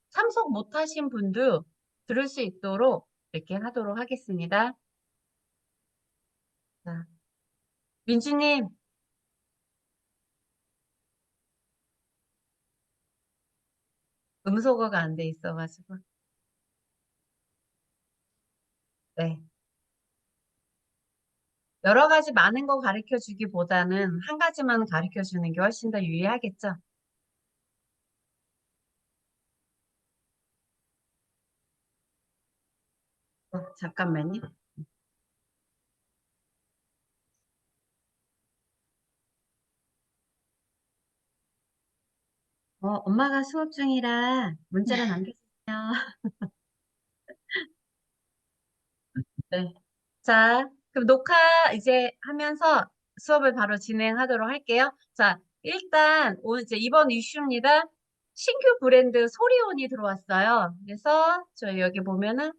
참석 못하신 분도 들을 수 있도록 이렇게 하도록 하겠습니다. 자, 민주님, 음소거가 안 돼 있어가지고. 네. 여러 가지 많은 거 가르쳐 주기보다는 한 가지만 가르쳐 주는 게 훨씬 더 유리하겠죠? 잠깐만요. 엄마가 수업 중이라 문자를 남겨주세요. 네. 자, 그럼 녹화 이제 하면서 수업을 바로 진행하도록 할게요. 자, 일단 오늘 이제 이번 이슈입니다. 신규 브랜드 소리온이 들어왔어요. 그래서 저희 여기 보면은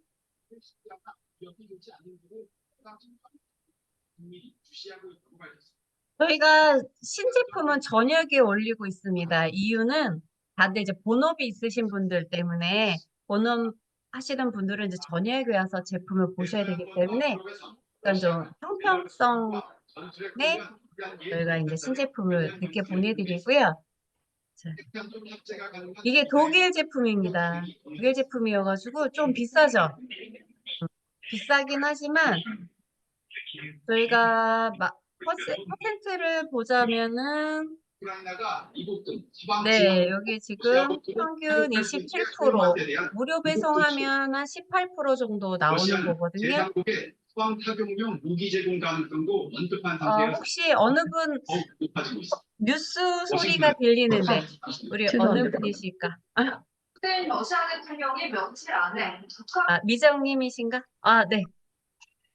저희가 신제품은 저녁에 올리고 있습니다. 이유는 다들 이제 본업이 있으신 분들 때문에 본업 하시는 분들은 이제 저녁에 와서 제품을 보셔야 되기 때문에 약간 좀 형평성에 저희가 이제 신제품을 늦게 보내드리고요. 자, 이게 독일 제품입니다. 독일 제품이어가지고 좀 비싸죠? 비싸긴 하지만 저희가 퍼센트를 보자면은 네, 여기 지금 평균 27%, 무료 배송하면 한 18% 정도 나오는 거거든요. 혹시 어느 분 뉴스 소리가 들리는데 우리 어느 죄송합니다. 분이실까? 러시아 대통령이 며칠 안에 미정님이신가? 네,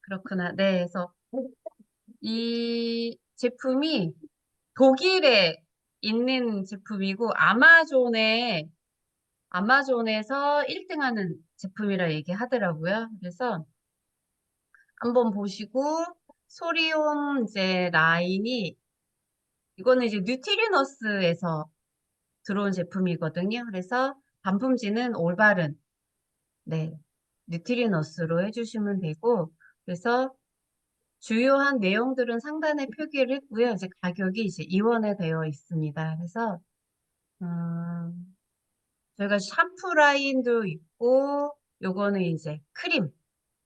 그렇구나. 네, 그래서 이 제품이 독일에 있는 제품이고 아마존에서 1등하는 제품이라 얘기하더라고요. 그래서 한번 보시고 소리온 이제 라인이 이거는 이제 뉴트리너스에서 들어온 제품이거든요. 그래서 반품지는 올바른 네 뉴트리너스로 해주시면 되고 그래서 주요한 내용들은 상단에 표기를 했고요. 이제 가격이 이제 이원에 되어 있습니다. 그래서 저희가 샴푸 라인도 있고 요거는 이제 크림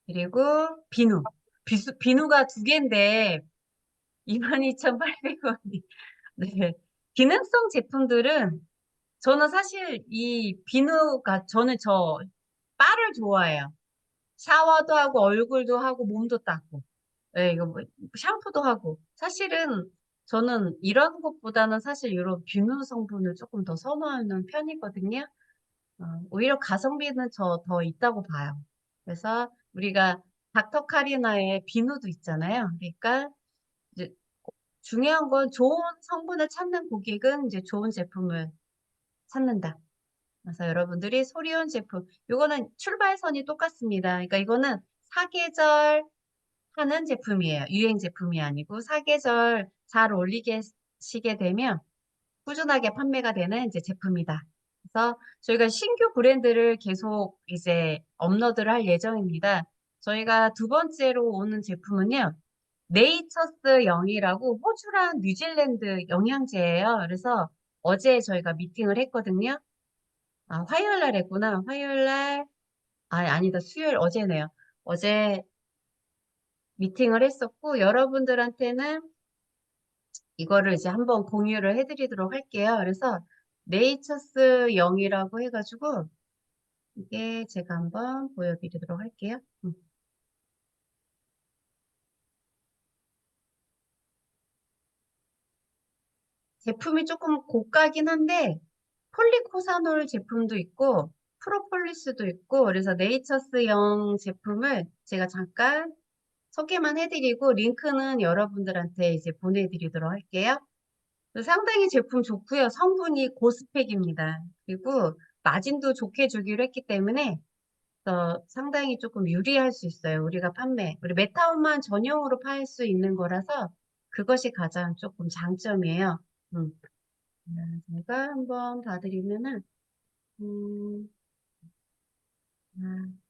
그리고 비누가 두 개인데 22,800원이 네. 기능성 제품들은 저는 사실 이 비누가 저는 저 바를 좋아해요. 샤워도 하고 얼굴도 하고 몸도 닦고 네, 이거 뭐 샴푸도 하고 사실은 저는 이런 것보다는 사실 이런 비누 성분을 조금 더 선호하는 편이거든요. 오히려 가성비는 저 더 있다고 봐요. 그래서 우리가 닥터 카리나의 비누도 있잖아요. 그러니까 이제 중요한 건 좋은 성분을 찾는 고객은 이제 좋은 제품을 찾는다. 그래서 여러분들이 소리온 제품, 이거는 출발선이 똑같습니다. 그러니까 이거는 사계절 하는 제품이에요. 유행 제품이 아니고 사계절 잘 어울리시게 되면 꾸준하게 판매가 되는 이제 제품이다. 그래서 저희가 신규 브랜드를 계속 이제 업로드를 할 예정입니다. 저희가 두 번째로 오는 제품은요. 네이처스 0이라고 호주랑 뉴질랜드 영양제예요. 그래서 어제 저희가 미팅을 했거든요. 화요일 날 했구나. 화요일 날, 아니다. 수요일 어제네요. 어제 미팅을 했었고, 여러분들한테는 이거를 이제 한번 공유를 해드리도록 할게요. 그래서 네이처스 0이라고 해가지고 이게 제가 한번 보여드리도록 할게요. 제품이 조금 고가긴 한데 폴리코사놀 제품도 있고 프로폴리스도 있고 그래서 네이처스형 제품을 제가 잠깐 소개만 해드리고 링크는 여러분들한테 이제 보내드리도록 할게요. 상당히 제품 좋고요. 성분이 고스펙입니다. 그리고 마진도 좋게 주기로 했기 때문에 상당히 조금 유리할 수 있어요. 우리 메타원만 전용으로 팔 수 있는 거라서 그것이 가장 조금 장점이에요. 제가 한번 봐드리면은 음, 아,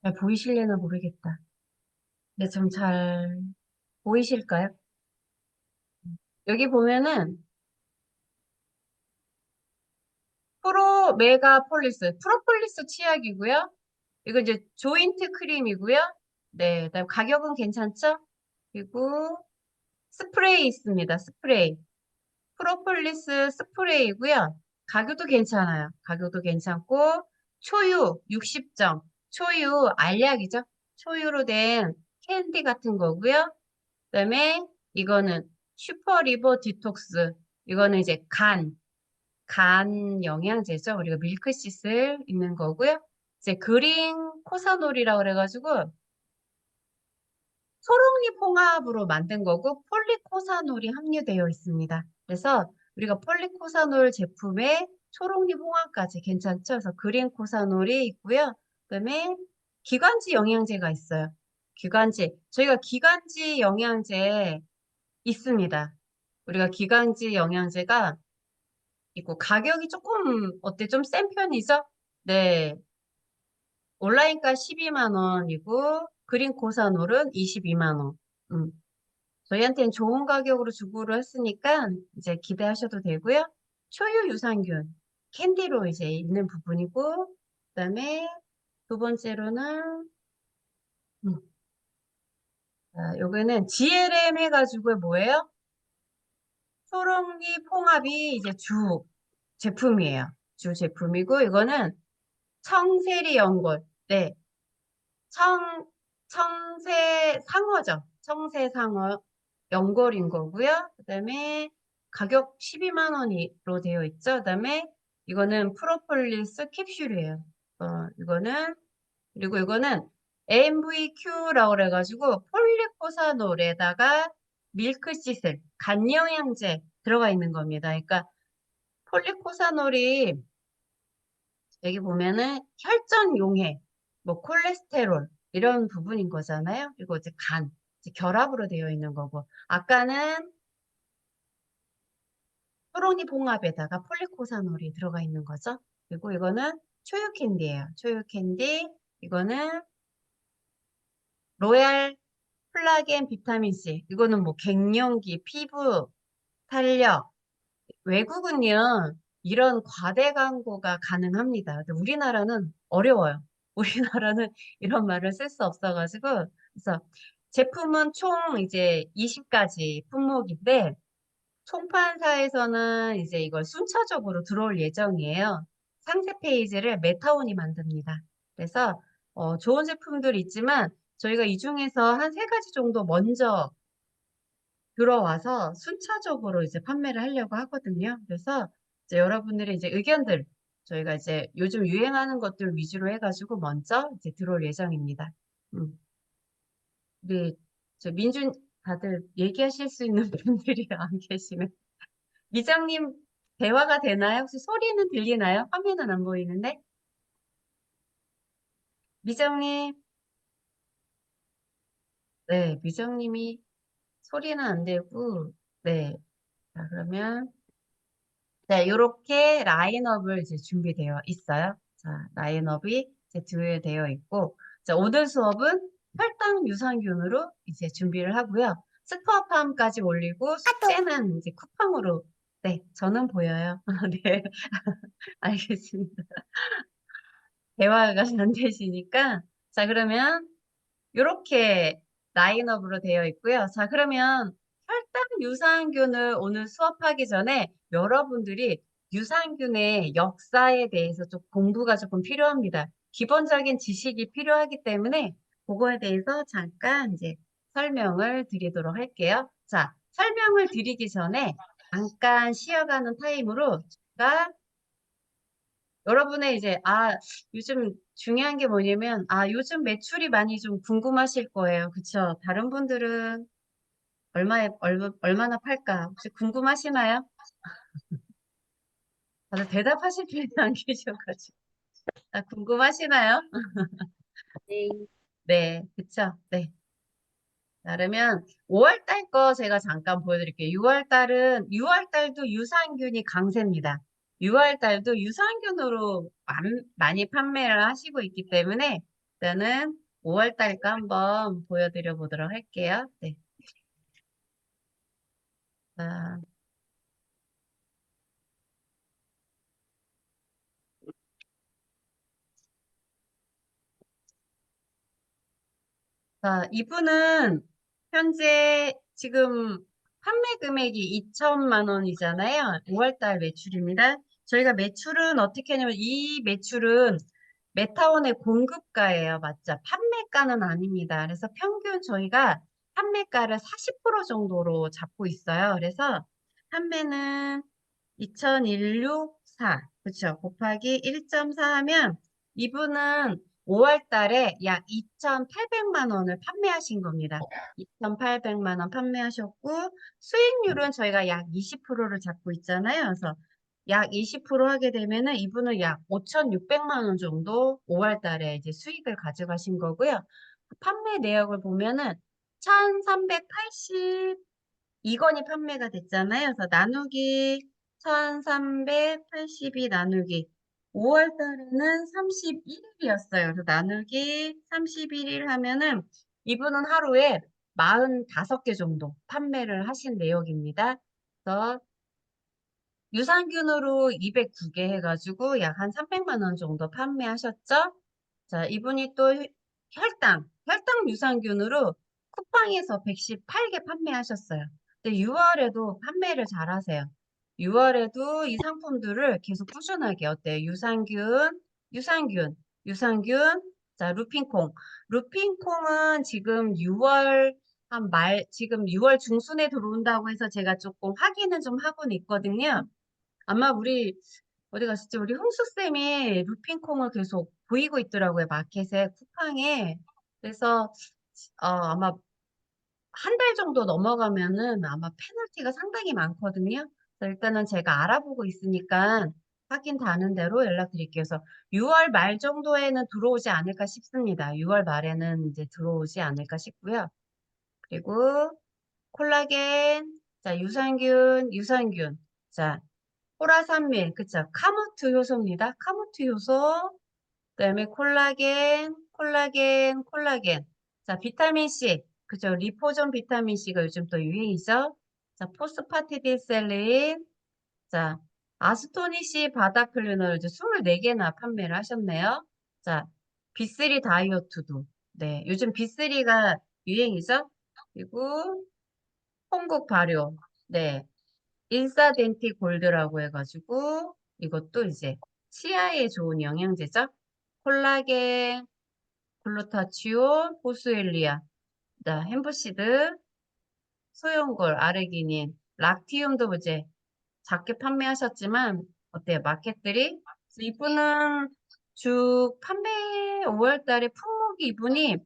잘 보이실려나 모르겠다. 근데 좀 잘 보이실까요? 여기 보면은 프로폴리스 치약이고요. 이거 이제 조인트 크림이고요. 네, 그다음 가격은 괜찮죠? 그리고 스프레이 있습니다. 스프레이. 프로폴리스 스프레이고요. 가격도 괜찮아요. 가격도 괜찮고 초유 60정. 초유 알약이죠. 초유로 된 캔디 같은 거고요. 그다음에 이거는 슈퍼 리버 디톡스. 이거는 이제 간 영양제죠. 우리가 밀크시슬 있는 거고요. 이제 그린 코사놀이라고 그래가지고 초록잎 홍합으로 만든 거고 폴리코사놀이 함유되어 있습니다. 그래서 우리가 폴리코사놀 제품에 초록잎 홍합까지 괜찮죠? 그래서 그린 코사놀이 있고요. 그다음에 기관지 영양제가 있어요. 저희가 기관지 영양제 있습니다. 우리가 기관지 영양제가 있고 가격이 조금 어때? 좀 센 편이죠? 네. 온라인가 12만 원이고 그린 코사놀은 22만 원. 음. 저희한테는 좋은 가격으로 주구를 했으니까 이제 기대하셔도 되고요. 초유 유산균, 캔디로 이제 있는 부분이고, 그다음에 두 번째로는 음, 요거는 GLM 해가지고 뭐예요? 초록잎 홍합이 이제 주 제품이에요. 주 제품이고 이거는 청세리 연골, 네, 청 청새 상어죠. 청새 상어 연골인 거고요. 그다음에 가격 12만 원으로 되어 있죠. 그다음에 이거는 프로폴리스 캡슐이에요. 이거는 그리고 이거는 MVQ라고 그래가지고 폴리코사놀에다가 밀크시슬, 간영양제 들어가 있는 겁니다. 그러니까 폴리코사놀이 여기 보면은 혈전 용해, 뭐 콜레스테롤 이런 부분인 거잖아요. 그리고 이제 이제 결합으로 되어 있는 거고. 아까는 초록잎 홍합에다가 폴리코사놀이 들어가 있는 거죠. 그리고 이거는 초유 캔디예요. 초유 캔디. 이거는 로얄 콜라겐 비타민 C. 이거는 뭐 갱년기, 피부 탄력. 외국은요, 이런 과대 광고가 가능합니다. 근데 우리나라는 어려워요. 우리나라는 이런 말을 쓸 수 없어가지고. 그래서 제품은 총 이제 20가지 품목인데, 총판사에서는 이제 이걸 순차적으로 들어올 예정이에요. 상세 페이지를 메타온이 만듭니다. 그래서 좋은 제품들이 있지만 저희가 이 중에서 한 세 가지 정도 먼저 들어와서 순차적으로 이제 판매를 하려고 하거든요. 그래서 이제 여러분들의 이제 의견들 저희가 이제 요즘 유행하는 것들 위주로 해가지고 먼저 이제 들어올 예정입니다. 음, 우리 저 민준 다들 얘기하실 수 있는 분들이 안 계시네. 미정님 대화가 되나요? 혹시 소리는 들리나요? 화면은 안 보이는데? 미정님, 네, 미정님이 소리는 안 되고, 네. 자, 그러면 네, 이렇게 라인업을 이제 준비되어 있어요. 자, 라인업이 이제 준비되어 있고, 자, 오늘 수업은 혈당 유산균으로 이제 준비를 하고요. 스코어팜까지 올리고, 숙제는 이제 쿠팡으로, 네, 저는 보여요. 네, 알겠습니다. 대화가 안 되시니까. 자, 그러면 이렇게 라인업으로 되어 있고요. 자, 그러면 혈당 유산균을 오늘 수업하기 전에 여러분들이 유산균의 역사에 대해서 좀 공부가 조금 필요합니다. 기본적인 지식이 필요하기 때문에 그거에 대해서 잠깐 이제 설명을 드리도록 할게요. 자, 설명을 드리기 전에 잠깐 쉬어가는 타임으로 제가 여러분의 이제, 요즘 중요한 게 뭐냐면, 요즘 매출이 많이 좀 궁금하실 거예요. 그쵸? 다른 분들은 얼마나 팔까? 혹시 궁금하시나요? 다들 대답하실 분이 안 계셔가지고. 궁금하시나요? 네. 네, 그쵸? 네. 자, 그러면 5월 달 거 제가 잠깐 보여드릴게요. 6월 달도 유산균이 강세입니다. 6월 달도 유산균으로 많이 판매를 하시고 있기 때문에 일단은 5월 달 거 한번 보여드려 보도록 할게요. 네. 자, 이분은 현재 지금 판매 금액이 2천만 원이잖아요. 5월 달 매출입니다. 저희가 매출은 어떻게 하냐면 이 매출은 메타원의 공급가예요. 맞죠? 판매가는 아닙니다. 그래서 평균 저희가 판매가를 40% 정도로 잡고 있어요. 그래서 판매는 2164, 그쵸? 곱하기 1.4 하면 이분은 5월 달에 약 2,800만 원을 판매하신 겁니다. 2,800만 원 판매하셨고, 수익률은 저희가 약 20%를 잡고 있잖아요. 그래서 약 20% 하게 되면은 이분은 약 5,600만 원 정도 5월 달에 이제 수익을 가져가신 거고요. 판매 내역을 보면은 1,382건이 판매가 됐잖아요. 그래서 나누기 1,382 나누기 5월 달에는 31일이었어요. 그래서 나누기 31일 하면은 이분은 하루에 45개 정도 판매를 하신 내역입니다. 그래서 유산균으로 209개 해가지고 약 한 300만 원 정도 판매하셨죠? 자, 이분이 또 혈당 유산균으로 쿠팡에서 118개 판매하셨어요. 근데 6월에도 판매를 잘 하세요. 6월에도 이 상품들을 계속 꾸준하게 어때요? 유산균, 유산균, 자, 루핀콩. 루핀콩은 지금 6월 지금 6월 중순에 들어온다고 해서 제가 조금 확인은 좀 하고는 있거든요. 아마 어디 갔었지? 우리 홍수쌤이 루핑콩을 계속 보이고 있더라고요. 마켓에, 쿠팡에. 그래서, 아마 한 달 정도 넘어가면은 아마 페널티가 상당히 많거든요. 그래서 일단은 제가 알아보고 있으니까 확인 다는 대로 연락드릴게요. 그래서 6월 말 정도에는 들어오지 않을까 싶습니다. 6월 말에는 이제 들어오지 않을까 싶고요. 그리고 콜라겐, 자, 유산균. 자, 호라산민, 그쵸. 카모트 효소입니다. 카모트 효소, 그다음에 콜라겐. 자, 비타민 C, 그죠. 리포존 비타민 C가 요즘 또 유행이죠. 자, 포스파티딜셀린, 자, 아스토니시 바다 클리너를 이제 24개나 판매를 하셨네요. 자, B3 다이어트도. 네, 요즘 B3가 유행이죠. 그리고 홍국 발효. 네. 인사덴티 골드라고 해가지고 이것도 이제 치아에 좋은 영양제죠. 콜라겐, 글루타치온, 보스웰리아, 햄버시드, 소용골, 아르기닌, 락티움도 이제 작게 판매하셨지만 어때요? 마켓들이? 그래서 이분은 주 판매 5월 달에 품목이 이분이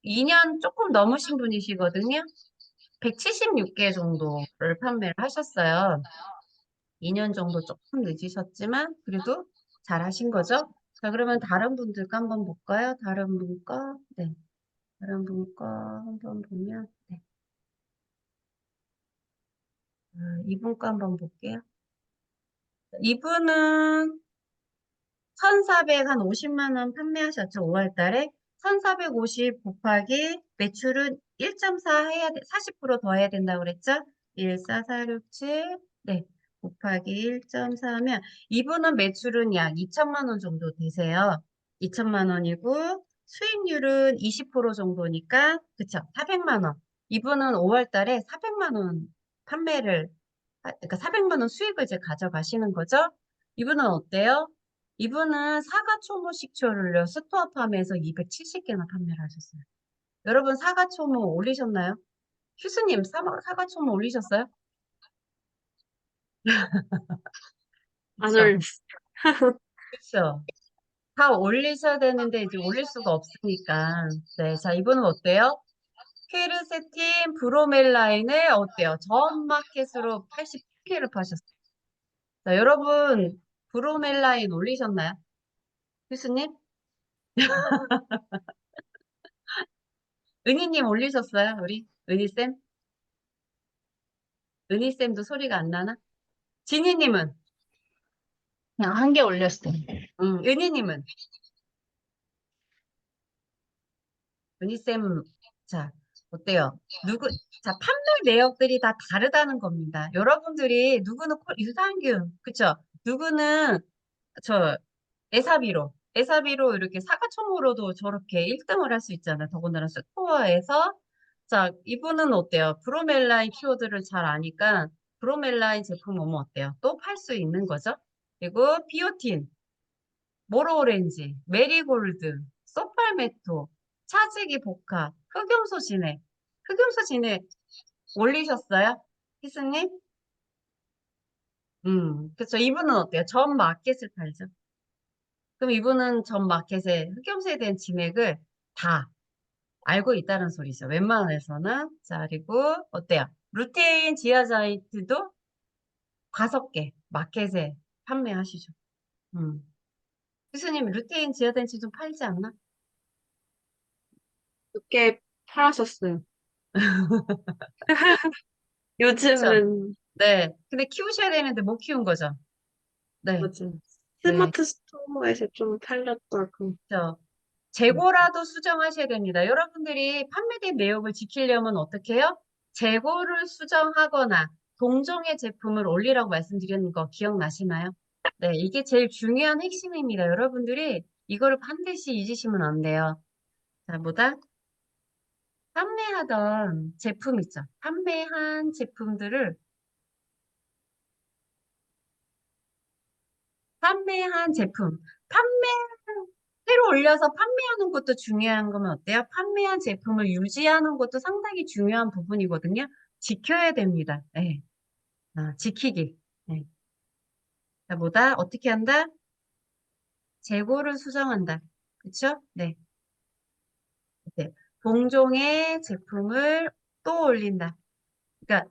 2년 조금 넘으신 분이시거든요. 176개 정도를 판매를 하셨어요. 2년 정도 조금 늦으셨지만 그래도 잘하신 거죠? 자, 그러면 다른 분들과 한번 볼까요? 다른 분 거? 네. 다른 분 거 한번 보면, 네. 이분 거 한번 볼게요. 이분은 1,400, 한 50만 원 판매하셨죠? 5월 달에. 1,450 곱하기 매출은 1.4 해야 돼, 40%더 해야 된다고 그랬죠? 14467, 네. 곱하기 1.4 하면 이분은 매출은 약 2천만 원 정도 되세요. 2천만 원이고 수익률은 20% 정도니까 그쵸? 400만 원. 이분은 5월 달에 400만 원 판매를 그러니까 400만 원 수익을 이제 가져가시는 거죠? 이분은 어때요? 이분은 사과초모 식초를요, 스토어팜에서 270개나 판매를 하셨어요. 여러분, 사과초모 올리셨나요? 휴스님, 사과초모 올리셨어요? 안 그쵸? 올렸어. 그쵸? 다 올리셔야 되는데, 이제 올릴 수가 없으니까. 네, 자, 이분은 어때요? 퀴르세틴 브로멜라인을 어때요? 전 마켓으로 88개를 파셨어요. 자, 여러분, 브로멜라인 올리셨나요? 휴스님? 은희님 올리셨어요? 우리 은희쌤? 은희쌤도 소리가 안 나나? 진희님은? 그냥 한 개 올렸어요. 은희님은? 은희쌤, 자, 어때요? 자, 판매 내역들이 다 다르다는 겁니다. 여러분들이 누구는 유산균, 그쵸? 누구는 에사비로 이렇게 사과천으로도 저렇게 1등을 할 수 있잖아요. 더군다나 스코어에서. 자, 이분은 어때요? 브로멜라인 키워드를 잘 아니까 브로멜라인 제품 오면 어때요? 또 팔 수 있는 거죠? 그리고 비오틴, 모로오렌지, 메리골드, 소팔메토, 차지기 복합, 흑염소 진액. 흑염소 진액 올리셨어요? 희스님? 그쵸. 이분은 어때요? 전 마켓을 팔죠. 그럼 이분은 전 마켓에 흑염소에 대한 진액을 다 알고 있다는 소리죠. 웬만해서는. 자, 그리고 어때요? 루테인 지아자이트도 5개 마켓에 판매하시죠. 음. 교수님, 루테인 지아자이트 좀 팔지 않나? 몇 개 팔았었어요. 그쵸? 요즘은 네. 근데 키우셔야 되는데 못 키운 거죠. 네. 뭐지? 네. 스마트 스토어에서 좀 팔렸다고. 그쵸. 재고라도 수정하셔야 됩니다. 여러분들이 판매된 내역을 지키려면 어떻게 해요? 재고를 수정하거나 동종의 제품을 올리라고 말씀드렸는 거 기억나시나요? 네, 이게 제일 중요한 핵심입니다. 여러분들이 이거를 반드시 잊으시면 안 돼요. 자, 뭐다? 판매하던 제품 있죠. 판매한 제품들을 판매한 제품, 새로 올려서 판매하는 것도 중요한 거면 어때요? 판매한 제품을 유지하는 것도 상당히 중요한 부분이거든요. 지켜야 됩니다. 네. 지키기. 네. 자, 뭐다? 어떻게 한다? 재고를 수정한다. 그쵸? 네. 네. 동종의 제품을 또 올린다. 그러니까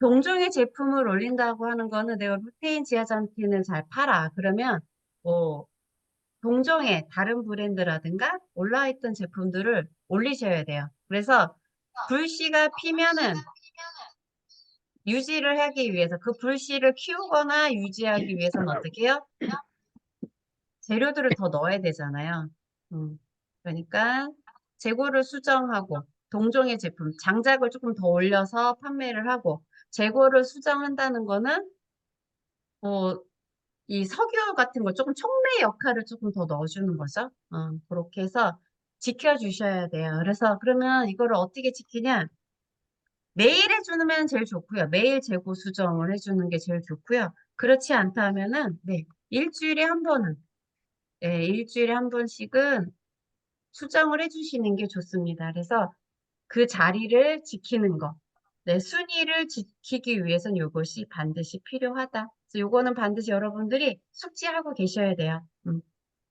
동종의 제품을 올린다고 하는 거는 내가 루테인 지아잔틴을 잘 팔아. 그러면 뭐 동종의 다른 브랜드라든가 올라있던 제품들을 올리셔야 돼요. 그래서 불씨가 피면은 유지를 하기 위해서 그 불씨를 키우거나 유지하기 위해서는 어떻게 해요? 재료들을 더 넣어야 되잖아요. 그러니까 재고를 수정하고 동종의 제품, 장작을 조금 더 올려서 판매를 하고 재고를 수정한다는 거는 이 석유 같은 거 조금 촉매 역할을 조금 더 넣어주는 거죠. 그렇게 해서 지켜주셔야 돼요. 그래서 그러면 이거를 어떻게 지키냐? 매일 해주면 제일 좋고요. 매일 재고 수정을 해주는 게 제일 좋고요. 그렇지 않다 하면은, 네, 일주일에 한 번은, 네, 일주일에 한 번씩은 수정을 해주시는 게 좋습니다. 그래서 그 자리를 지키는 거. 네, 순위를 지키기 위해서는 이것이 반드시 필요하다. 그래서 요거는 반드시 여러분들이 숙지하고 계셔야 돼요.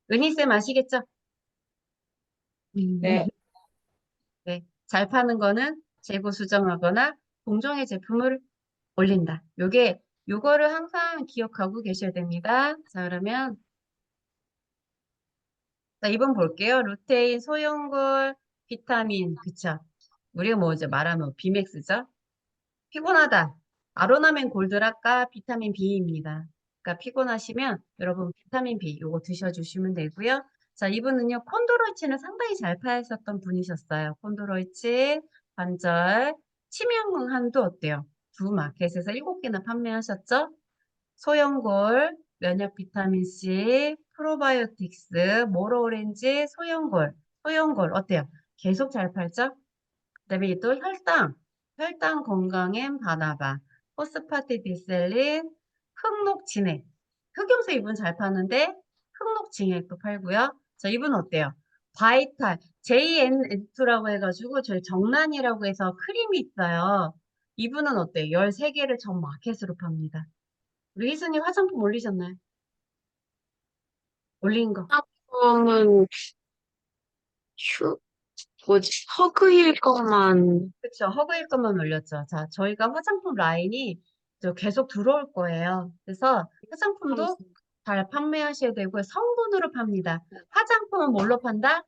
은희쌤 아시겠죠? 네. 네, 잘 파는 거는 재고 수정하거나 공정의 제품을 올린다. 요거를 항상 기억하고 계셔야 됩니다. 자, 그러면 자, 이번 볼게요. 루테인, 소용돌, 비타민, 그쵸? 우리가 뭐 이제 말하면 비맥스죠? 피곤하다. 아로나멘 골드라까 비타민 B입니다. 그러니까 피곤하시면 여러분 비타민 B 요거 드셔주시면 되고요. 자, 이분은요 콘드로이친을 상당히 잘 파셨던 분이셨어요. 콘드로이친, 관절, 치명한도 어때요? 두 마켓에서 7개나 판매하셨죠? 소형골, 면역 비타민 C, 프로바이오틱스, 모로오렌지, 소형골 어때요? 계속 잘 팔죠? 그다음에 또 혈당 건강엔 바나바, 포스파티디셀린, 흑록진액. 흑염소 이분 잘 파는데 흑록진액도 팔고요. 자, 이분 어때요? 바이탈, JNN2라고 해가지고 저희 정란이라고 해서 크림이 있어요. 이분은 어때요? 13개를 전 마켓으로 팝니다. 우리 희순이 화장품 올리셨나요? 올린 거. 화장품은 휴, 뭐지? 허그일 것만 그쵸. 허브일 것만 올렸죠. 자, 저희가 화장품 라인이 저 계속 들어올 거예요. 그래서 화장품도 팔았어요. 잘 판매하셔야 되고 성분으로 팝니다. 화장품은 뭘로 판다?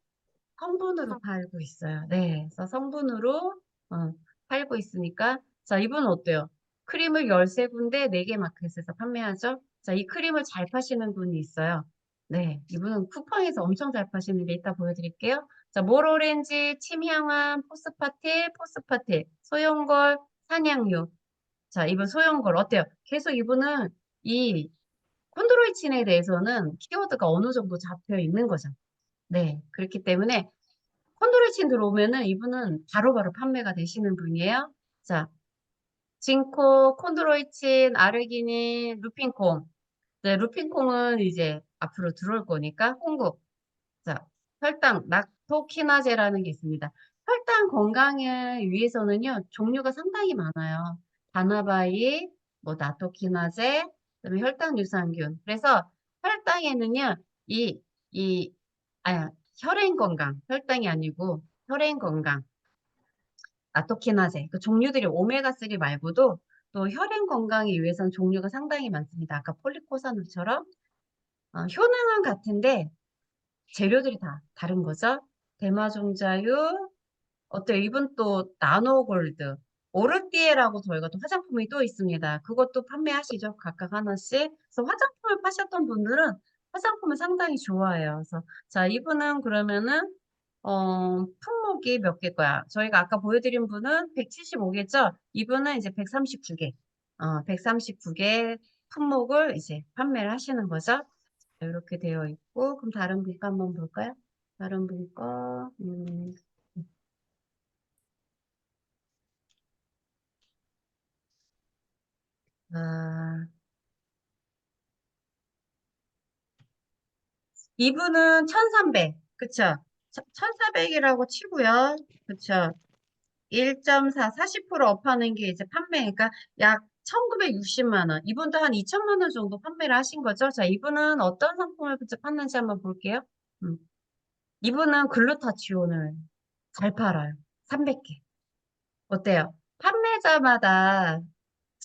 성분으로 팔고 있어요. 네, 그래서 성분으로 어, 팔고 있으니까 자, 이분은 어때요? 크림을 13군데 4개 마켓에서 판매하죠. 자, 이 크림을 잘 파시는 분이 있어요. 네, 이분은 쿠팡에서 엄청 잘 파시는데 이따 보여드릴게요. 자, 모로렌지, 침향환, 포스파틸, 소용걸, 산양유. 자, 이분 소용걸 어때요? 계속 이분은 이 콘드로이친에 대해서는 키워드가 어느 정도 잡혀 있는 거죠. 네, 그렇기 때문에 콘드로이친 들어오면은 이분은 바로바로 판매가 되시는 분이에요. 자, 징코, 콘드로이친, 아르기닌, 루핀콩. 네, 루핀콩은 이제 앞으로 들어올 거니까 홍국. 자, 혈당, 락토키나제라는 게 있습니다. 혈당 건강을 위해서는요, 종류가 상당히 많아요. 다나바이, 뭐, 나토키나제, 그다음에 혈당 유산균. 그래서 혈당에는요, 이, 이, 혈행 건강, 혈당이 아니고 혈행 건강, 나토키나제. 그 종류들이 오메가3 말고도 또 혈행 건강에 위해서는 종류가 상당히 많습니다. 아까 폴리코사놀처럼 효능은 같은데 재료들이 다 다른 거죠. 대마종자유, 어때요? 이분 또 나노골드, 오르띠에라고 저희가 또 화장품이 또 있습니다. 그것도 판매하시죠. 각각 하나씩. 그래서 화장품을 파셨던 분들은 화장품을 상당히 좋아해요. 그래서 자, 이분은 그러면은 품목이 몇 개 거야? 저희가 아까 보여드린 분은 175개죠? 이분은 이제 139개. 139개 품목을 이제 판매를 하시는 거죠. 이렇게 되어 있고, 그럼 다른 분 거 한번 볼까요? 다른 분 거, 아, 이분은 1300, 그쵸? 1400이라고 치고요. 그쵸? 1.4, 40% 업하는 게 이제 판매, 그러니까 약 1960만 원. 이분도 한 2천만 원 정도 판매를 하신 거죠? 자, 이분은 어떤 상품을 직접 팠는지 한번 볼게요. 음. 이분은 글루타치온을 잘 팔아요. 300개. 어때요? 판매자마다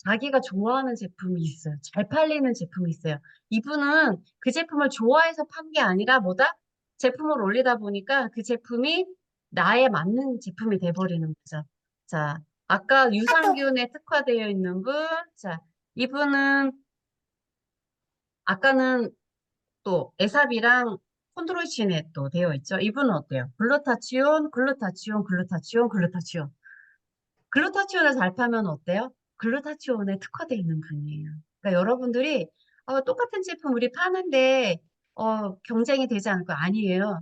자기가 좋아하는 제품이 있어요. 잘 팔리는 제품이 있어요. 이분은 그 제품을 좋아해서 판 게 아니라 뭐다? 제품을 올리다 보니까 그 제품이 나에 맞는 제품이 돼버리는 거죠. 자, 아까 유산균에 특화되어 있는 분, 자, 이분은 아까는 또 에삽이랑 콘드로이친에 또 되어 있죠. 이분은 어때요? 글루타치온. 글루타치온을 잘 파면 어때요? 글루타치온에 특화되어 있는 분이에요. 그러니까 여러분들이 똑같은 제품 우리 파는데 경쟁이 되지 않을까? 아니에요.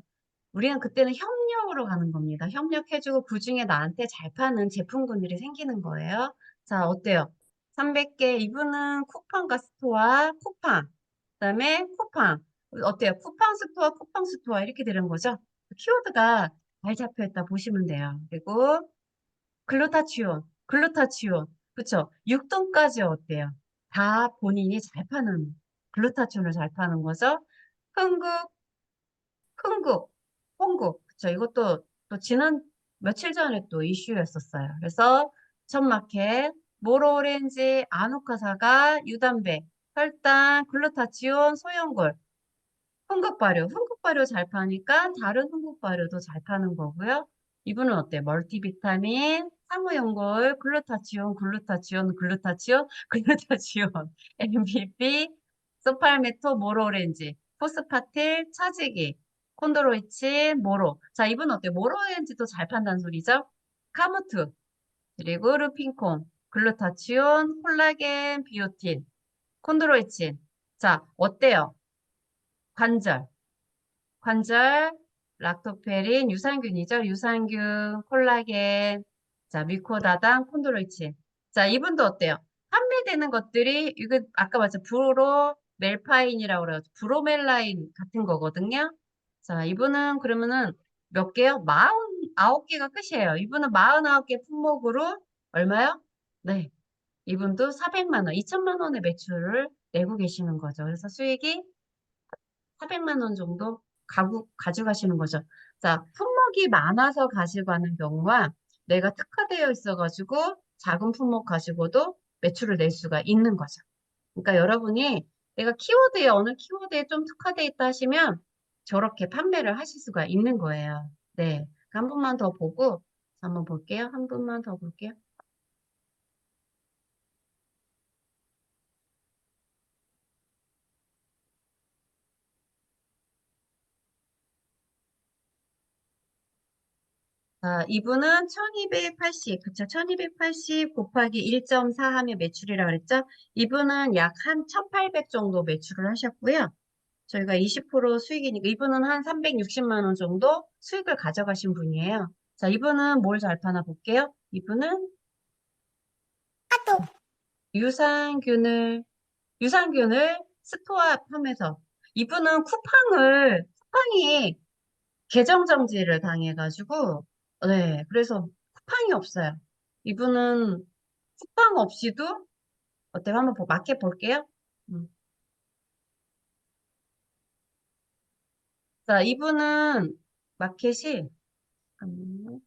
우리는 그때는 협력으로 가는 겁니다. 협력해주고 그중에 나한테 잘 파는 제품군들이 생기는 거예요. 자, 어때요? 300개 이분은 쿠팡과 스토어, 쿠팡. 그다음에 쿠팡. 어때요? 쿠팡 스토어 이렇게 되는 거죠? 키워드가 잘 잡혀 있다 보시면 돼요. 그리고 글루타치온. 그쵸? 6등까지 어때요? 다 본인이 잘 파는, 글루타치온을 잘 파는 거죠? 흥국, 흥국, 홍국. 그쵸? 이것도 또 지난 며칠 전에 또 이슈였었어요. 그래서 천마켓, 모로오렌지, 아누카사가, 유담배, 혈당, 글루타치온, 소용골. 흥국발효 잘 파니까 다른 흥국발효도 잘 파는 거고요. 이분은 어때? 멀티비타민, 사무연골, 글루타치온, MVP, 소팔메토, 모로오렌지, 포스파틸, 차지기, 콘드로이친, 모로. 자, 이분 어때? 모로오렌지도 잘 판다는 소리죠? 카무트, 그리고 루핀콘, 글루타치온, 콜라겐, 비오틴, 콘드로이친. 자, 어때요? 관절. 관절, 락토페린, 유산균이죠. 유산균, 콜라겐, 자, 미코다단, 콘드로이친. 자, 이분도 어때요? 판매되는 것들이, 이거 아까 봤죠? 멜파인이라고 그래요. 브로멜라인 같은 거거든요. 자, 이분은 그러면은 몇 개요? 49개가 끝이에요. 이분은 49개 품목으로 얼마요? 네. 이분도 400만 원, 2천만 원의 매출을 내고 계시는 거죠. 그래서 수익이 400만 원 정도 가져가시는 거죠. 자, 품목이 많아서 가져가는 경우와 내가 특화되어 있어가지고 작은 품목 가지고도 매출을 낼 수가 있는 거죠. 그러니까 여러분이 내가 어느 키워드에 좀 특화되어 있다 하시면 저렇게 판매를 하실 수가 있는 거예요. 네. 한 분만 더 보고 한번 볼게요. 한 분만 더 볼게요. 이분은 1280, 그쵸? 1280 곱하기 1.4 하면 매출이라고 그랬죠? 이분은 약 한 1800 정도 매출을 하셨고요. 저희가 20% 수익이니까 이분은 한 360만 원 정도 수익을 가져가신 분이에요. 자, 이분은 뭘 잘 파나 볼게요. 이분은 유산균을, 유산균을 스토어하면서 이분은 쿠팡이 계정 정지를 당해가지고, 네, 그래서 쿠팡이 없어요. 이분은 쿠팡 없이도, 어때요? 한번 마켓 볼게요. 음. 자, 이분은 마켓이, 잠깐만요.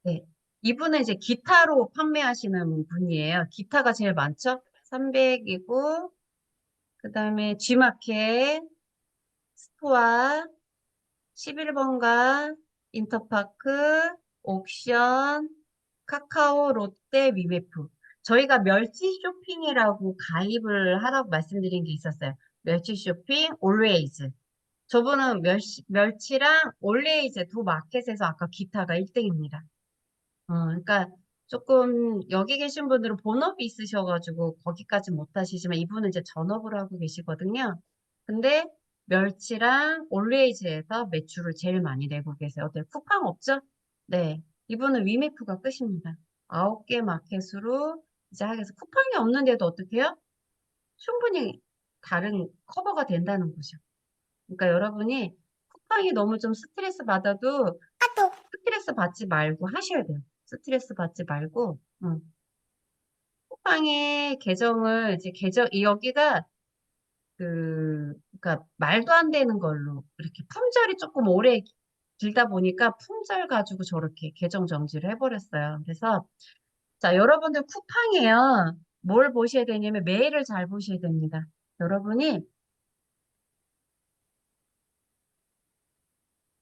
네. 이분은 이제 기타로 판매하시는 분이에요. 기타가 제일 많죠? 300이고, 그 다음에 G마켓, 스토아, 11번가, 인터파크, 옥션, 카카오, 롯데, 위메프. 저희가 멸치 쇼핑이라고 가입을 하라고 말씀드린 게 있었어요. 멸치 쇼핑, 올웨이즈. 저분은 멸치랑 올웨이즈 두 마켓에서 아까 기타가 1등입니다. 그러니까 조금 여기 계신 분들은 본업이 있으셔가지고 거기까지 못 하시지만 이분은 이제 전업을 하고 계시거든요. 근데 멸치랑 올웨이즈에서 매출을 제일 많이 내고 계세요. 어때요? 쿠팡 없죠? 네. 이분은 위메프가 끝입니다. 9개 마켓으로 이제 하겠어. 쿠팡이 없는데도 어떻게 해요? 충분히 다른 커버가 된다는 거죠. 그러니까 여러분이 쿠팡이 너무 좀 스트레스 받아도 스트레스 받지 말고 하셔야 돼요. 스트레스 받지 말고, 쿠팡의 계정을 이제 여기가 그러니까 말도 안 되는 걸로 이렇게 품절이 조금 오래 길다 보니까 품절 가지고 저렇게 계정 정지를 해버렸어요. 그래서 자, 여러분들 쿠팡이에요. 뭘 보셔야 되냐면 메일을 잘 보셔야 됩니다. 여러분이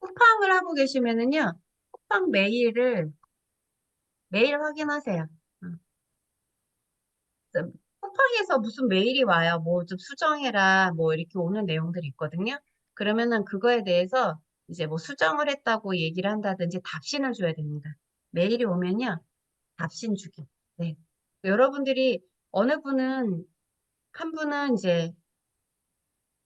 쿠팡을 하고 계시면은요, 쿠팡 메일을 매일 확인하세요. 어. 쿠팡에서 무슨 메일이 와요. 뭐 좀 수정해라. 뭐 이렇게 오는 내용들이 있거든요. 그러면은 그거에 대해서 이제 뭐 수정을 했다고 얘기를 한다든지 답신을 줘야 됩니다. 메일이 오면요. 답신 주기. 네. 여러분들이 어느 분은 한 분은 이제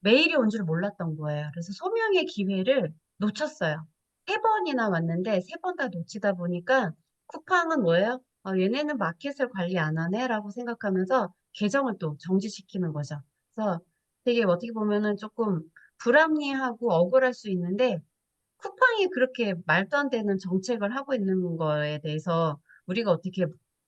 메일이 온 줄 몰랐던 거예요. 그래서 소명의 기회를 놓쳤어요. 세 번이나 왔는데 세 번 다 놓치다 보니까 쿠팡은 뭐예요? 얘네는 마켓을 관리 안 하네? 라고 생각하면서 계정을 또 정지시키는 거죠. 그래서 되게 어떻게 보면은 조금 불합리하고 억울할 수 있는데 쿠팡이 그렇게 말도 안 되는 정책을 하고 있는 거에 대해서 우리가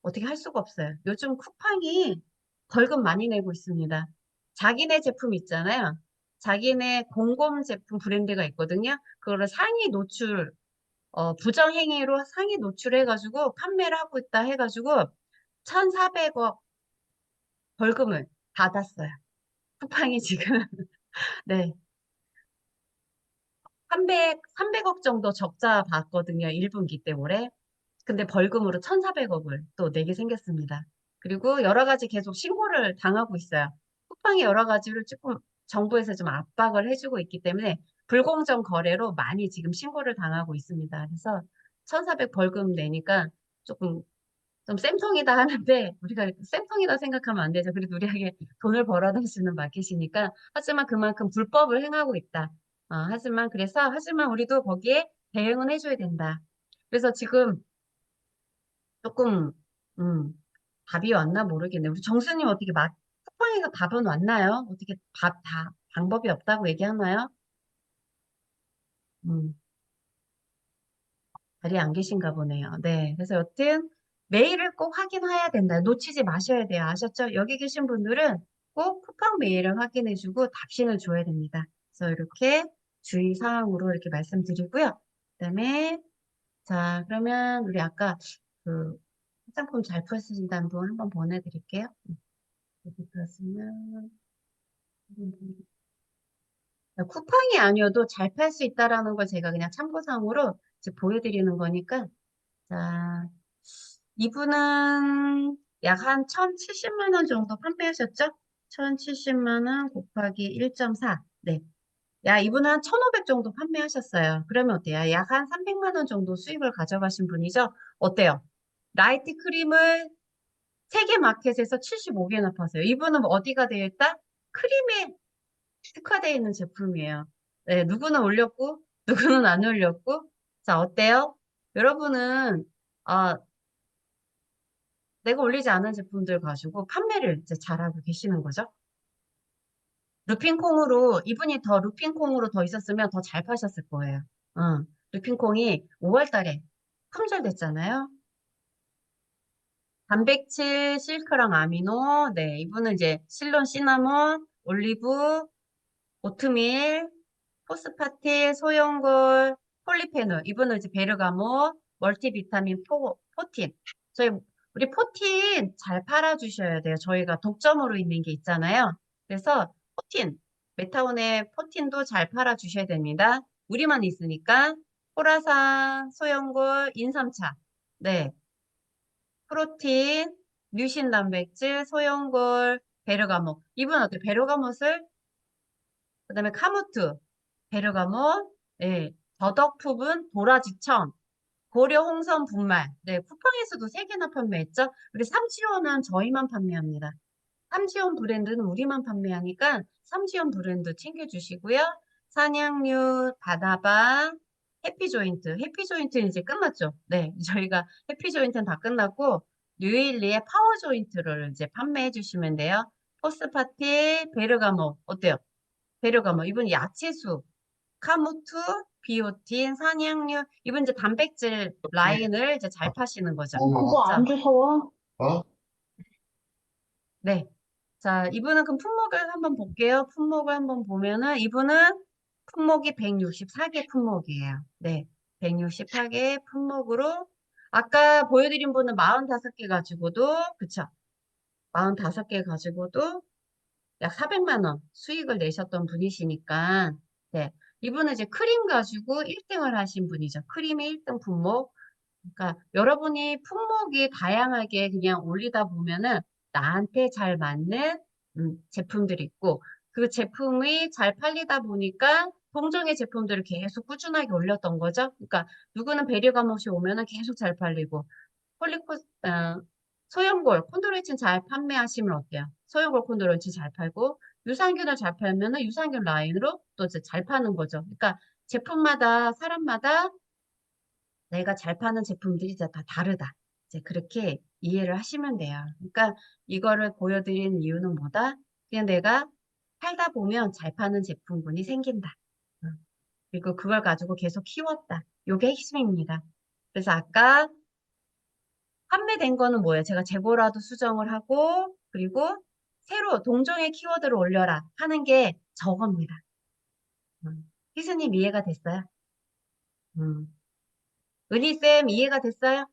어떻게 할 수가 없어요. 요즘 쿠팡이 벌금 많이 내고 있습니다. 자기네 제품 있잖아요. 자기네 공공 제품 브랜드가 있거든요. 그거를 상위 노출, 부정행위로 상위 노출해가지고 판매를 하고 있다 해가지고 1,400억 벌금을 받았어요. 쿠팡이 지금, 네. 300억 정도 적자 봤거든요. 1분기 때 올해. 근데 벌금으로 1,400억을 또 내게 생겼습니다. 그리고 여러 가지 계속 신고를 당하고 있어요. 쿠팡이 여러 가지를 조금 정부에서 좀 압박을 해주고 있기 때문에 불공정 거래로 많이 지금 신고를 당하고 있습니다. 그래서 1,400 벌금 내니까 조금 좀 쌤통이다 하는데 우리가 쌤통이다 생각하면 안 되죠. 그래도 우리에게 돈을 벌어다 주는 마켓이니까 하지만 그만큼 불법을 행하고 있다. 하지만 우리도 거기에 대응은 해줘야 된다. 그래서 지금 조금 음, 답이 왔나 모르겠네요. 우리 정수님 어떻게 쿠팡에서 답은 왔나요? 어떻게 다 방법이 없다고 얘기하나요? 음, 자리에 안 계신가 보네요. 네. 그래서 여튼 메일을 꼭 확인해야 된다. 놓치지 마셔야 돼요. 아셨죠? 여기 계신 분들은 꼭 쿠팡 메일을 확인해주고 답신을 줘야 됩니다. 그래서 이렇게 주의사항으로 이렇게 말씀드리고요. 그다음에 자, 그러면 우리 아까 그 화장품 잘 푸신다는 분 한번 보내드릴게요. 여기 들었으면 쿠팡이 아니어도 잘 팔 수 있다라는 걸 제가 그냥 참고상으로 이제 보여드리는 거니까. 자, 이분은 약 한 1,070만 원 정도 판매하셨죠? 1,070만 원 곱하기 1.4. 네. 야, 이분은 한 1,500 정도 판매하셨어요. 그러면 어때요? 약 한 300만 원 정도 수익을 가져가신 분이죠? 어때요? 라이트 크림을 세계 마켓에서 75개나 파세요. 이분은 어디가 되어 있다? 크림에 특화되어 있는 제품이에요. 네, 누구는 올렸고, 누구는 안 올렸고. 자, 어때요? 여러분은, 아, 내가 올리지 않은 제품들 가지고 판매를 이제 잘하고 계시는 거죠? 루핑콩으로, 이분이 더 루핑콩으로 더 있었으면 더 잘 파셨을 거예요. 루핑콩이 5월 달에 품절됐잖아요. 단백질, 실크랑 아미노, 네, 이분은 이제 실론, 시나몬, 올리브, 오트밀, 포스파틸, 소용골, 폴리페놀. 이분은 이제 베르가모, 멀티비타민 포틴. 저희 우리 포틴 잘 팔아주셔야 돼요. 저희가 독점으로 있는 게 있잖아요. 그래서 포틴, 메타온의 포틴도 잘 팔아주셔야 됩니다. 우리만 있으니까 호라산, 소용골, 인삼차. 네, 프로틴, 뮤신 단백질, 소용골, 베르가못. 이분 어때? 베르가못을 그다음에 카무트, 베르가못, 예, 더덕푸분, 도라지청, 고려 홍선 분말. 네, 쿠팡에서도 3개나 판매했죠. 우리 삼치원은 저희만 판매합니다. 삼치원 브랜드는 우리만 판매하니까 삼치원 브랜드 챙겨주시고요. 산양류, 바다바, 해피조인트. 해피조인트는 이제 끝났죠. 네, 저희가 해피조인트는 다 끝났고 뉴일리의 파워조인트를 이제 판매해 주시면 돼요. 포스파티, 베르가모 어때요? 베르가모 이분 야채수, 카무투, 비오틴, 산양류 이분 이제 단백질 라인을 이제 잘 파시는 거죠. 그거 안 자, 주워? 네. 자, 이분은 그럼 품목을 한번 볼게요. 품목을 한번 보면은 이분은 품목이 164개 품목이에요. 네. 164개 품목으로 아까 보여드린 분은 45개 가지고도 그쵸? 45개 가지고도 약 400만 원 수익을 내셨던 분이시니까 네. 이분은 이제 크림 가지고 1등을 하신 분이죠. 크림의 1등 품목. 그러니까 여러분이 품목이 다양하게 그냥 올리다 보면은 나한테 잘 맞는 제품들이 있고 그 제품이 잘 팔리다 보니까 동종의 제품들을 계속 꾸준하게 올렸던 거죠. 그러니까 누구는 베리가못이 오면은 계속 잘 팔리고 폴리코 소형골 콘드로이친 잘 판매하시면 어때요? 소형골 콘드로이친 잘 팔고 유산균을 잘 팔면은 유산균 라인으로 또 이제 잘 파는 거죠. 그러니까 제품마다 사람마다 내가 잘 파는 제품들이 이제 다 다르다. 이제 그렇게 이해를 하시면 돼요. 그러니까 이거를 보여드리는 이유는 뭐다? 그냥 내가 팔다 보면 잘 파는 제품군이 생긴다. 응. 그리고 그걸 가지고 계속 키웠다. 요게 핵심입니다. 그래서 아까 판매된 거는 뭐예요? 제가 재고라도 수정을 하고 그리고 새로 동종의 키워드를 올려라 하는 게 저겁니다. 희수님 이해가 됐어요? 음. 은희쌤 이해가 됐어요?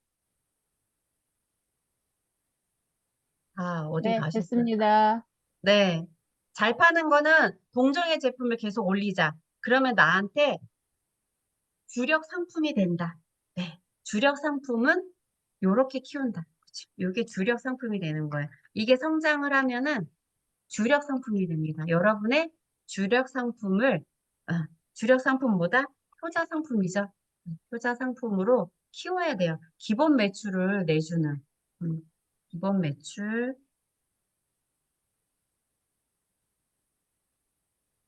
아, 어디 네, 가셨어요? 됐습니다. 네. 잘 파는 거는 동종의 제품을 계속 올리자. 그러면 나한테 주력 상품이 된다. 네. 주력 상품은 요렇게 키운다. 그치? 요게 주력 상품이 되는 거예요. 이게 성장을 하면은 주력 상품이 됩니다. 여러분의 주력 상품을, 주력 상품보다 효자 상품이죠. 효자 상품으로 키워야 돼요. 기본 매출을 내주는, 기본 매출,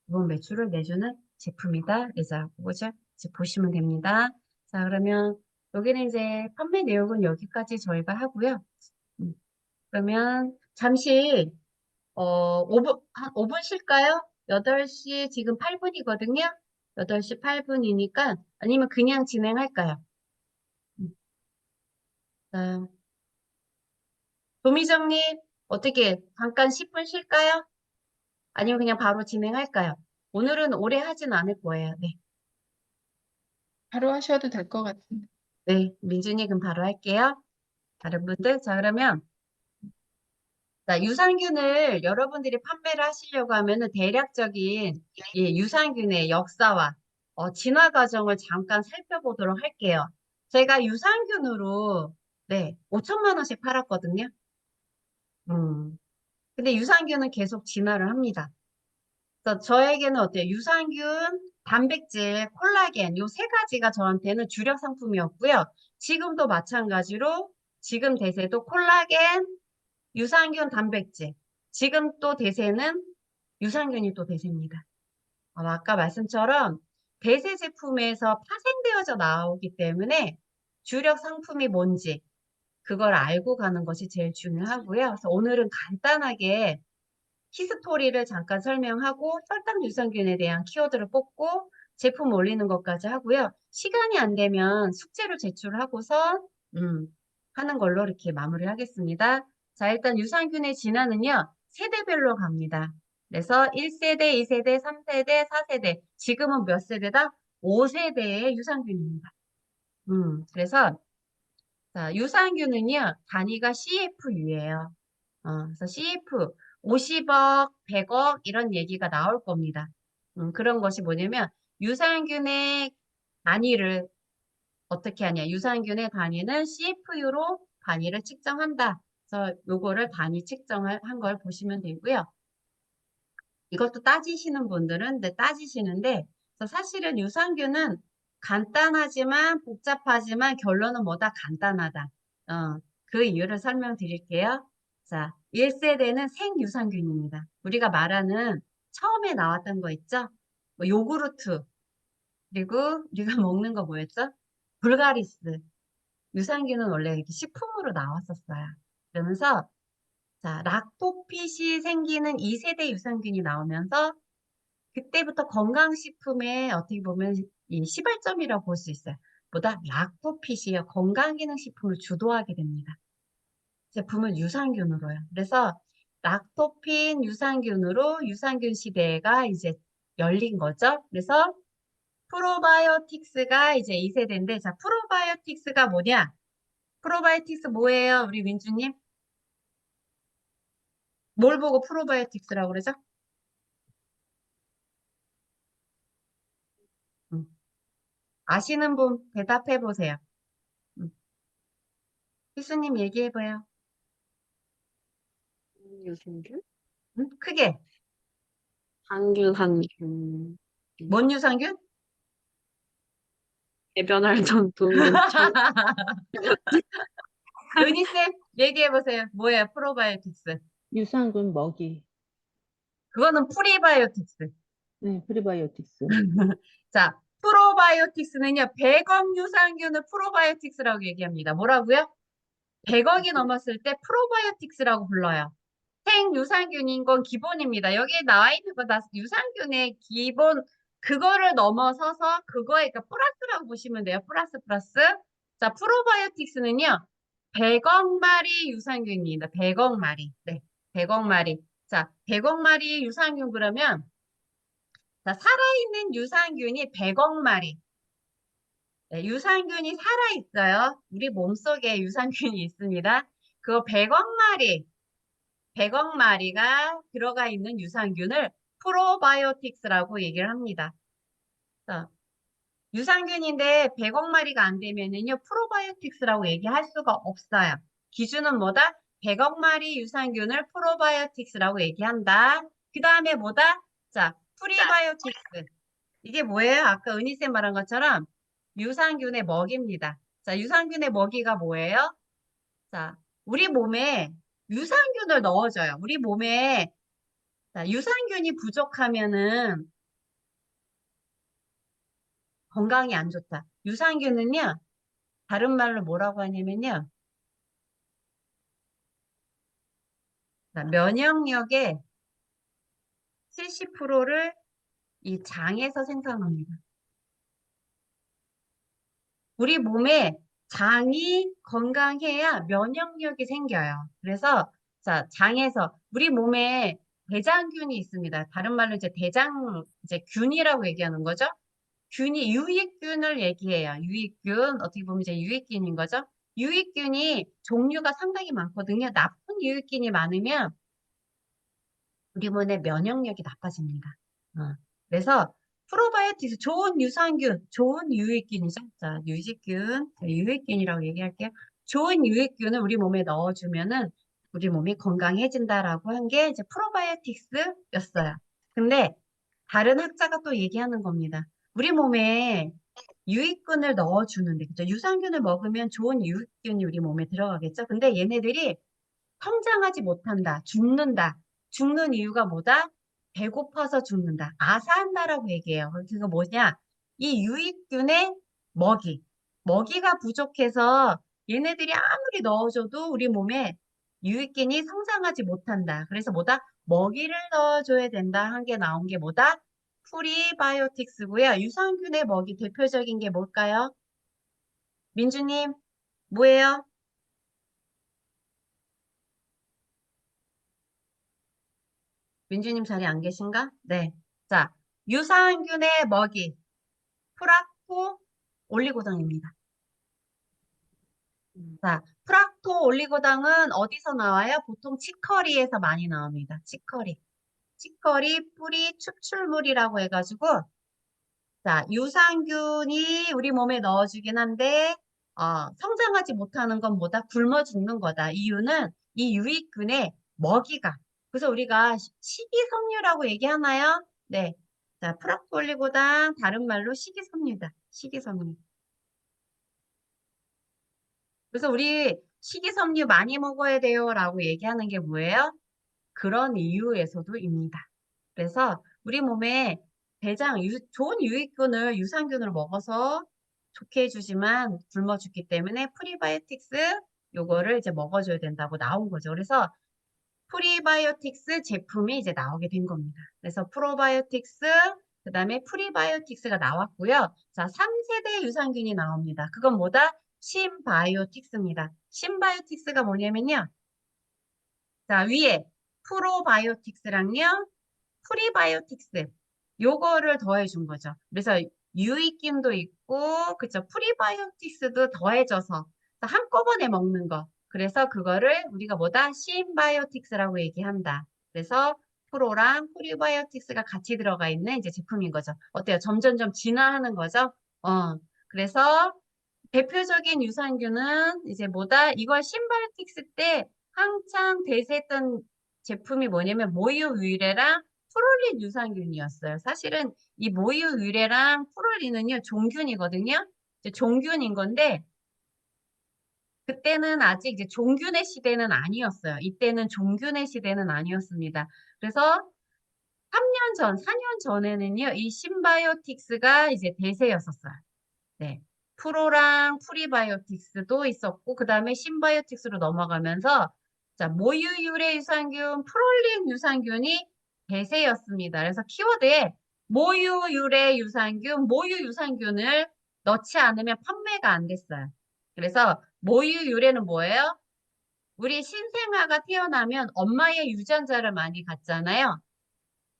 기본 매출을 내주는 제품이다. 그래서 그거죠. 이제 보시면 됩니다. 자, 그러면 여기는 이제 판매 내역은 여기까지 저희가 하고요. 음, 그러면 잠시 5분, 한 5분 쉴까요? 8시 지금 8분이거든요. 8시 8분이니까 아니면 그냥 진행할까요? 음, 자, 도미정님 어떻게 잠깐 10분 쉴까요? 아니면 그냥 바로 진행할까요? 오늘은 오래 하진 않을 거예요. 네. 바로 하셔도 될 것 같은데. 네, 민준이 그럼 바로 할게요. 다른 분들? 자, 그러면 자, 유산균을 여러분들이 판매를 하시려고 하면은 대략적인 이 유산균의 역사와 진화 과정을 잠깐 살펴보도록 할게요. 제가 유산균으로 네, 5천만 원씩 팔았거든요. 음. 근데 유산균은 계속 진화를 합니다. 그래서 저에게는 어때요? 유산균, 단백질, 콜라겐 요 세 가지가 저한테는 주력 상품이었고요. 지금도 마찬가지로 지금 대세도 콜라겐, 유산균, 단백질. 지금 또 대세는 유산균이 또 대세입니다. 아까 말씀처럼 대세 제품에서 파생되어져 나오기 때문에 주력 상품이 뭔지 그걸 알고 가는 것이 제일 중요하고요. 그래서 오늘은 간단하게 히스토리를 잠깐 설명하고 혈당 유산균에 대한 키워드를 뽑고 제품 올리는 것까지 하고요. 시간이 안 되면 숙제를 제출하고서 하는 걸로 이렇게 마무리하겠습니다. 자, 일단 유산균의 진화는요. 세대별로 갑니다. 그래서 1세대, 2세대, 3세대, 4세대. 지금은 몇 세대다? 5세대의 유산균입니다. 그래서 자, 유산균은요. 단위가 CFU예요. 그래서 CF 50억, 100억 이런 얘기가 나올 겁니다. 그런 것이 뭐냐면 유산균의 단위를 어떻게 하냐. 유산균의 단위는 CFU로 단위를 측정한다. 그래서 요거를 단위 측정을 한 걸 보시면 되고요. 이것도 따지시는 분들은 네, 따지시는데 그래서 사실은 유산균은 간단하지만 복잡하지만 결론은 뭐다? 간단하다. 그 이유를 설명드릴게요. 자, 1세대는 생유산균입니다. 우리가 말하는 처음에 나왔던 거 있죠? 뭐 요구르트, 그리고 우리가 먹는 거 뭐였죠? 불가리스. 유산균은 원래 이렇게 식품으로 나왔었어요. 그러면서 자, 락토핏이 생기는 2세대 유산균이 나오면서 그때부터 건강식품에 어떻게 보면 이 시발점이라고 볼 수 있어요. 보다 락토핏이요. 건강기능식품을 주도하게 됩니다. 제품을 유산균으로요. 그래서 락토핀 유산균으로 유산균 시대가 이제 열린 거죠. 그래서 프로바이오틱스가 이제 2세대인데, 자, 프로바이오틱스가 뭐냐? 프로바이오틱스 뭐예요? 우리 민주님? 뭘 보고 프로바이오틱스라고 그러죠? 음, 아시는 분 대답해 보세요. 음, 희수님 얘기해봐요. 유산균? 크게. 항균. 뭔 유산균? 배변활동 도우는 은희쌤 얘기해보세요. 뭐예요? 프로바이오틱스. 유산균 먹이. 그거는 프리바이오틱스. 네, 프리바이오틱스. 자, 프로바이오틱스는요, 100억 유산균을 프로바이오틱스라고 얘기합니다. 뭐라고요? 100억이 넘었을 때 프로바이오틱스라고 불러요. 생유산균인 건 기본입니다. 여기에 나와 있는 거 다 유산균의 기본, 그거를 넘어서서 그거에, 그러니까 플러스라고 보시면 돼요. 플러스. 자, 프로바이오틱스는요, 100억 마리 유산균입니다. 100억 마리. 네, 100억 마리. 자, 100억 마리 유산균 그러면, 자, 살아있는 유산균이 100억 마리. 네, 유산균이 살아있어요. 우리 몸속에 유산균이 있습니다. 그거 100억 마리가 들어가 있는 유산균을 프로바이오틱스라고 얘기를 합니다. 자, 유산균인데 100억 마리가 안 되면은요, 프로바이오틱스라고 얘기할 수가 없어요. 기준은 뭐다? 100억 마리 유산균을 프로바이오틱스라고 얘기한다. 그 다음에 뭐다? 자, 프리바이오틱스. 이게 뭐예요? 아까 은희쌤 말한 것처럼 유산균의 먹이입니다. 자, 유산균의 먹이가 뭐예요? 자, 우리 몸에 유산균을 넣어줘요. 우리 몸에 자, 유산균이 부족하면은 건강이 안 좋다. 유산균은요, 다른 말로 뭐라고 하냐면요, 자, 면역력의 70%를 이 장에서 생산합니다. 우리 몸에 장이 건강해야 면역력이 생겨요. 그래서 자, 장에서 우리 몸에 대장균이 있습니다. 다른 말로 이제 이제 균이라고 얘기하는 거죠. 균이 유익균을 얘기해요. 유익균 어떻게 보면 이제 유익균인 거죠. 유익균이 종류가 상당히 많거든요. 나쁜 유익균이 많으면 우리 몸의 면역력이 나빠집니다. 그래서 프로바이오틱스 좋은 유산균, 좋은 유익균이죠. 자, 유익균이라고 얘기할게요. 좋은 유익균을 우리 몸에 넣어주면은 우리 몸이 건강해진다라고 한 게 이제 프로바이오틱스였어요. 근데 다른 학자가 또 얘기하는 겁니다. 우리 몸에 유익균을 넣어주는데, 그죠? 유산균을 먹으면 좋은 유익균이 우리 몸에 들어가겠죠? 근데 얘네들이 성장하지 못한다, 죽는다. 죽는 이유가 뭐다? 배고파서 죽는다. 아사한다라고 얘기해요. 그거 뭐냐? 이 유익균의 먹이가 부족해서 얘네들이 아무리 넣어줘도 우리 몸에 유익균이 성장하지 못한다. 그래서 뭐다? 먹이를 넣어줘야 된다. 한 게 나온 게 뭐다? 프리바이오틱스고요. 유산균의 먹이 대표적인 게 뭘까요? 민주님, 뭐예요? 민주님 자리 안 계신가? 네. 자, 유산균의 먹이, 프락토 올리고당입니다. 자, 프락토 올리고당은 어디서 나와요? 보통 치커리에서 많이 나옵니다. 치커리, 뿌리 추출물이라고 해가지고, 자, 유산균이 우리 몸에 넣어주긴 한데, 성장하지 못하는 건 뭐다? 굶어 죽는 거다. 이유는 이 유익균의 먹이가. 그래서 우리가 식이섬유라고 얘기하나요? 네. 자, 프락톨리고당 다른 말로 식이섬유다. 식이섬유. 그래서 우리 식이섬유 많이 먹어야 돼요라고 얘기하는 게 뭐예요? 그런 이유에서도입니다. 그래서 우리 몸에 좋은 유익균을 유산균으로 먹어서 좋게 해주지만 굶어 죽기 때문에 프리바이오틱스 요거를 이제 먹어줘야 된다고 나온 거죠. 그래서 프리바이오틱스 제품이 이제 나오게 된 겁니다. 그래서 프로바이오틱스, 그 다음에 프리바이오틱스가 나왔고요. 자, 3세대 유산균이 나옵니다. 그건 뭐다? 신바이오틱스입니다. 신바이오틱스가 뭐냐면요. 자, 위에 프로바이오틱스랑요, 프리바이오틱스. 요거를 더해준 거죠. 그래서 유익균도 있고, 그쵸. 프리바이오틱스도 더해져서 한꺼번에 먹는 거. 그래서 그거를 우리가 뭐다? 신바이오틱스라고 얘기한다. 그래서 프로랑 프리바이오틱스가 같이 들어가 있는 이제 제품인 거죠. 어때요? 점점점 진화하는 거죠? 그래서 대표적인 유산균은 이제 뭐다? 이걸 신바이오틱스 때 한창 대세했던 제품이 뭐냐면 모유유래랑 프롤린 유산균이었어요. 사실은 이 모유유래랑 프롤린은요, 종균이거든요. 이제 종균인 건데, 그때는 아직 이제 종균의 시대는 아니었어요. 이때는 종균의 시대는 아니었습니다. 그래서 3년 전, 4년 전에는요, 이 신바이오틱스가 이제 대세였었어요. 네. 프로랑 프리바이오틱스도 있었고, 그 다음에 신바이오틱스로 넘어가면서, 자, 모유유래 유산균, 프롤린 유산균이 대세였습니다. 그래서 키워드에 모유유래 유산균, 모유 유산균을 넣지 않으면 판매가 안 됐어요. 그래서 모유유래는 뭐예요? 우리 신생아가 태어나면 엄마의 유전자를 많이 갖잖아요.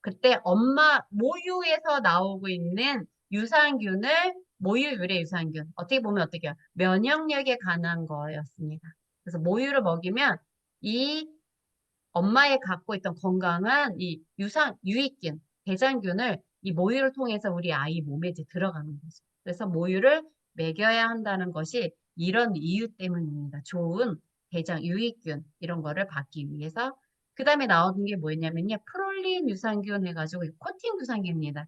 그때 엄마 모유에서 나오고 있는 유산균을 모유유래 유산균. 어떻게 보면 어떻게 해요? 면역력에 관한 거였습니다. 그래서 모유를 먹이면 이 엄마의 갖고 있던 건강한 이 유익균, 대장균을 이 모유를 통해서 우리 아이 몸에 이제 들어가는 거죠. 그래서 모유를 먹여야 한다는 것이 이런 이유 때문입니다. 좋은 유익균 이런 거를 받기 위해서. 그 다음에 나오는 게 뭐였냐면요. 프롤린 유산균 해가지고 코팅 유산균입니다.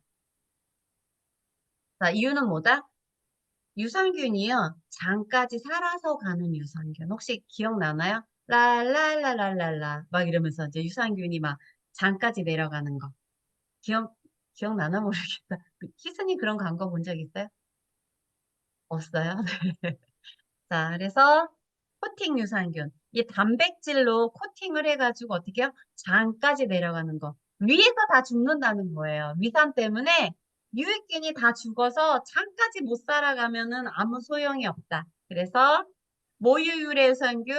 자, 이유는 뭐다? 유산균이요. 장까지 살아서 가는 유산균. 혹시 기억나나요? 랄랄랄랄랄라 막 이러면서 이제 유산균이 막 장까지 내려가는 거. 기억나나 모르겠다. 희순이 그런 광고 본 적 있어요? 없어요? 자, 그래서 코팅 유산균. 이 단백질로 코팅을 해가지고 어떻게 해요? 장까지 내려가는 거. 위에서 다 죽는다는 거예요. 위산 때문에 유익균이 다 죽어서 장까지 못 살아가면은 아무 소용이 없다. 그래서 모유유래 유산균,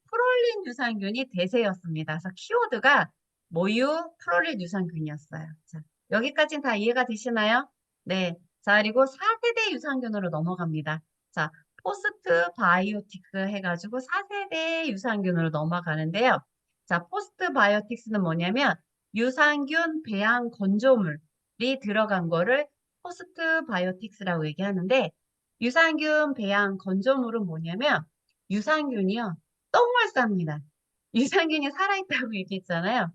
프롤린 유산균이 대세였습니다. 그래서 키워드가 모유, 프롤린 유산균이었어요. 자, 여기까지는 다 이해가 되시나요? 네. 자, 그리고 4세대 유산균으로 넘어갑니다. 자, 포스트 바이오틱스 해가지고 4세대 유산균으로 넘어가는데요. 자, 포스트 바이오틱스는 뭐냐면 유산균 배양 건조물이 들어간 거를 포스트 바이오틱스라고 얘기하는데 유산균 배양 건조물은 뭐냐면 유산균이요. 똥을 쌉니다. 유산균이 살아있다고 얘기했잖아요.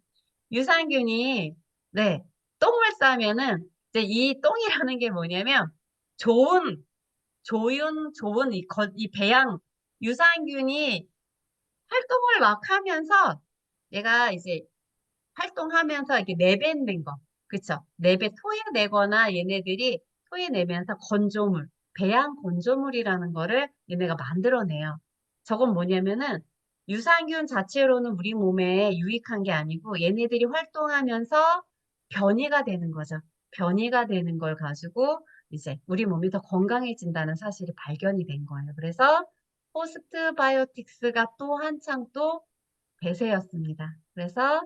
유산균이 네, 똥을 싸면은 이제 이 똥이라는 게 뭐냐면 좋은 좋은 이 배양 유산균이 활동을 막 하면서 얘가 이제 활동하면서 이렇게 내뱉는 거. 그쵸? 토해내거나 얘네들이 토해내면서 건조물, 배양 건조물이라는 거를 얘네가 만들어내요. 저건 뭐냐면은 유산균 자체로는 우리 몸에 유익한 게 아니고 얘네들이 활동하면서 변이가 되는 거죠. 변이가 되는 걸 가지고 이제 우리 몸이 더 건강해진다는 사실이 발견이 된 거예요. 그래서 포스트 바이오틱스가 또 한창 또 대세였습니다. 그래서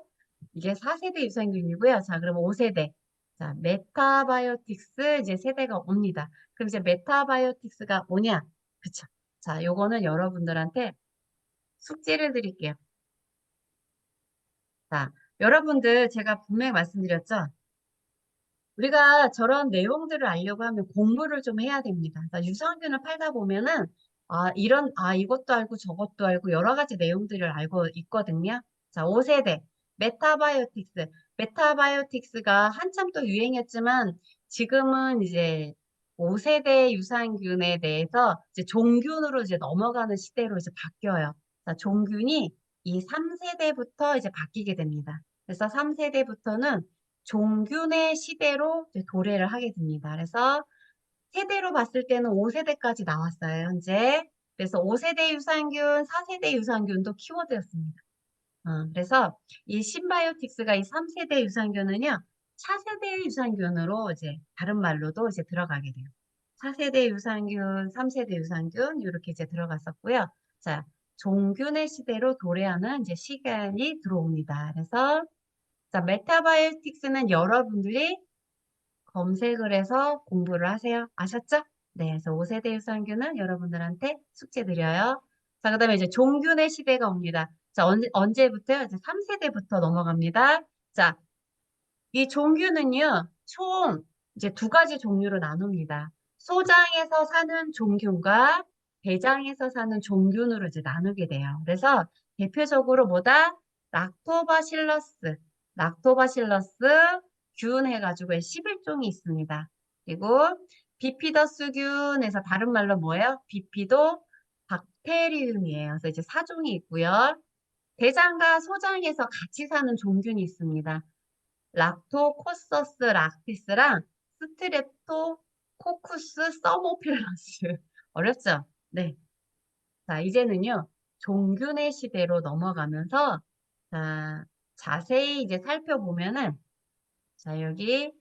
이게 4세대 유산균이고요. 자, 그럼 5세대. 자, 메타바이오틱스 이제 세대가 옵니다. 그럼 이제 메타바이오틱스가 뭐냐? 그쵸. 자, 요거는 여러분들한테 숙제를 드릴게요. 자, 여러분들 제가 분명히 말씀드렸죠? 우리가 저런 내용들을 알려고 하면 공부를 좀 해야 됩니다. 그러니까 유산균을 팔다 보면은 이것도 알고 저것도 알고 여러 가지 내용들을 알고 있거든요. 자, 5세대 메타바이오틱스. 메타바이오틱스가 한참 또 유행했지만 지금은 이제 5세대 유산균에 대해서 이제 종균으로 이제 넘어가는 시대로 이제 바뀌어요. 자, 종균이 이 3세대부터 이제 바뀌게 됩니다. 그래서 3세대부터는 종균의 시대로 이제 도래를 하게 됩니다. 그래서 세대로 봤을 때는 5세대까지 나왔어요, 현재. 그래서 5세대 유산균, 4세대 유산균도 키워드였습니다. 그래서 이 신바이오틱스가 이 3세대 유산균은요, 차세대 유산균으로 이제 다른 말로도 이제 들어가게 돼요. 4세대 유산균, 3세대 유산균 이렇게 이제 들어갔었고요. 자, 종균의 시대로 도래하는 이제 시간이 들어옵니다. 그래서 자, 메타바이오틱스는 여러분들이 검색을 해서 공부를 하세요. 아셨죠? 네, 그래서 5세대 유산균은 여러분들한테 숙제 드려요. 자, 그 다음에 이제 종균의 시대가 옵니다. 자, 언제부터요? 이제 3세대부터 넘어갑니다. 자, 이 종균은요, 총 이제 두 가지 종류로 나눕니다. 소장에서 사는 종균과 대장에서 사는 종균으로 이제 나누게 돼요. 그래서 대표적으로 뭐다? 락토바실러스 균 해가지고 11종이 있습니다. 그리고 비피더스균에서 다른 말로 뭐예요? 비피도 박테리움이에요. 그래서 이제 4종이 있고요. 대장과 소장에서 같이 사는 종균이 있습니다. 락토코서스 락티스랑 스트랩토코쿠스 서모필러스. 어렵죠? 네. 자, 이제는요, 종균의 시대로 넘어가면서, 자, 자세히 이제 살펴보면은, 자, 여기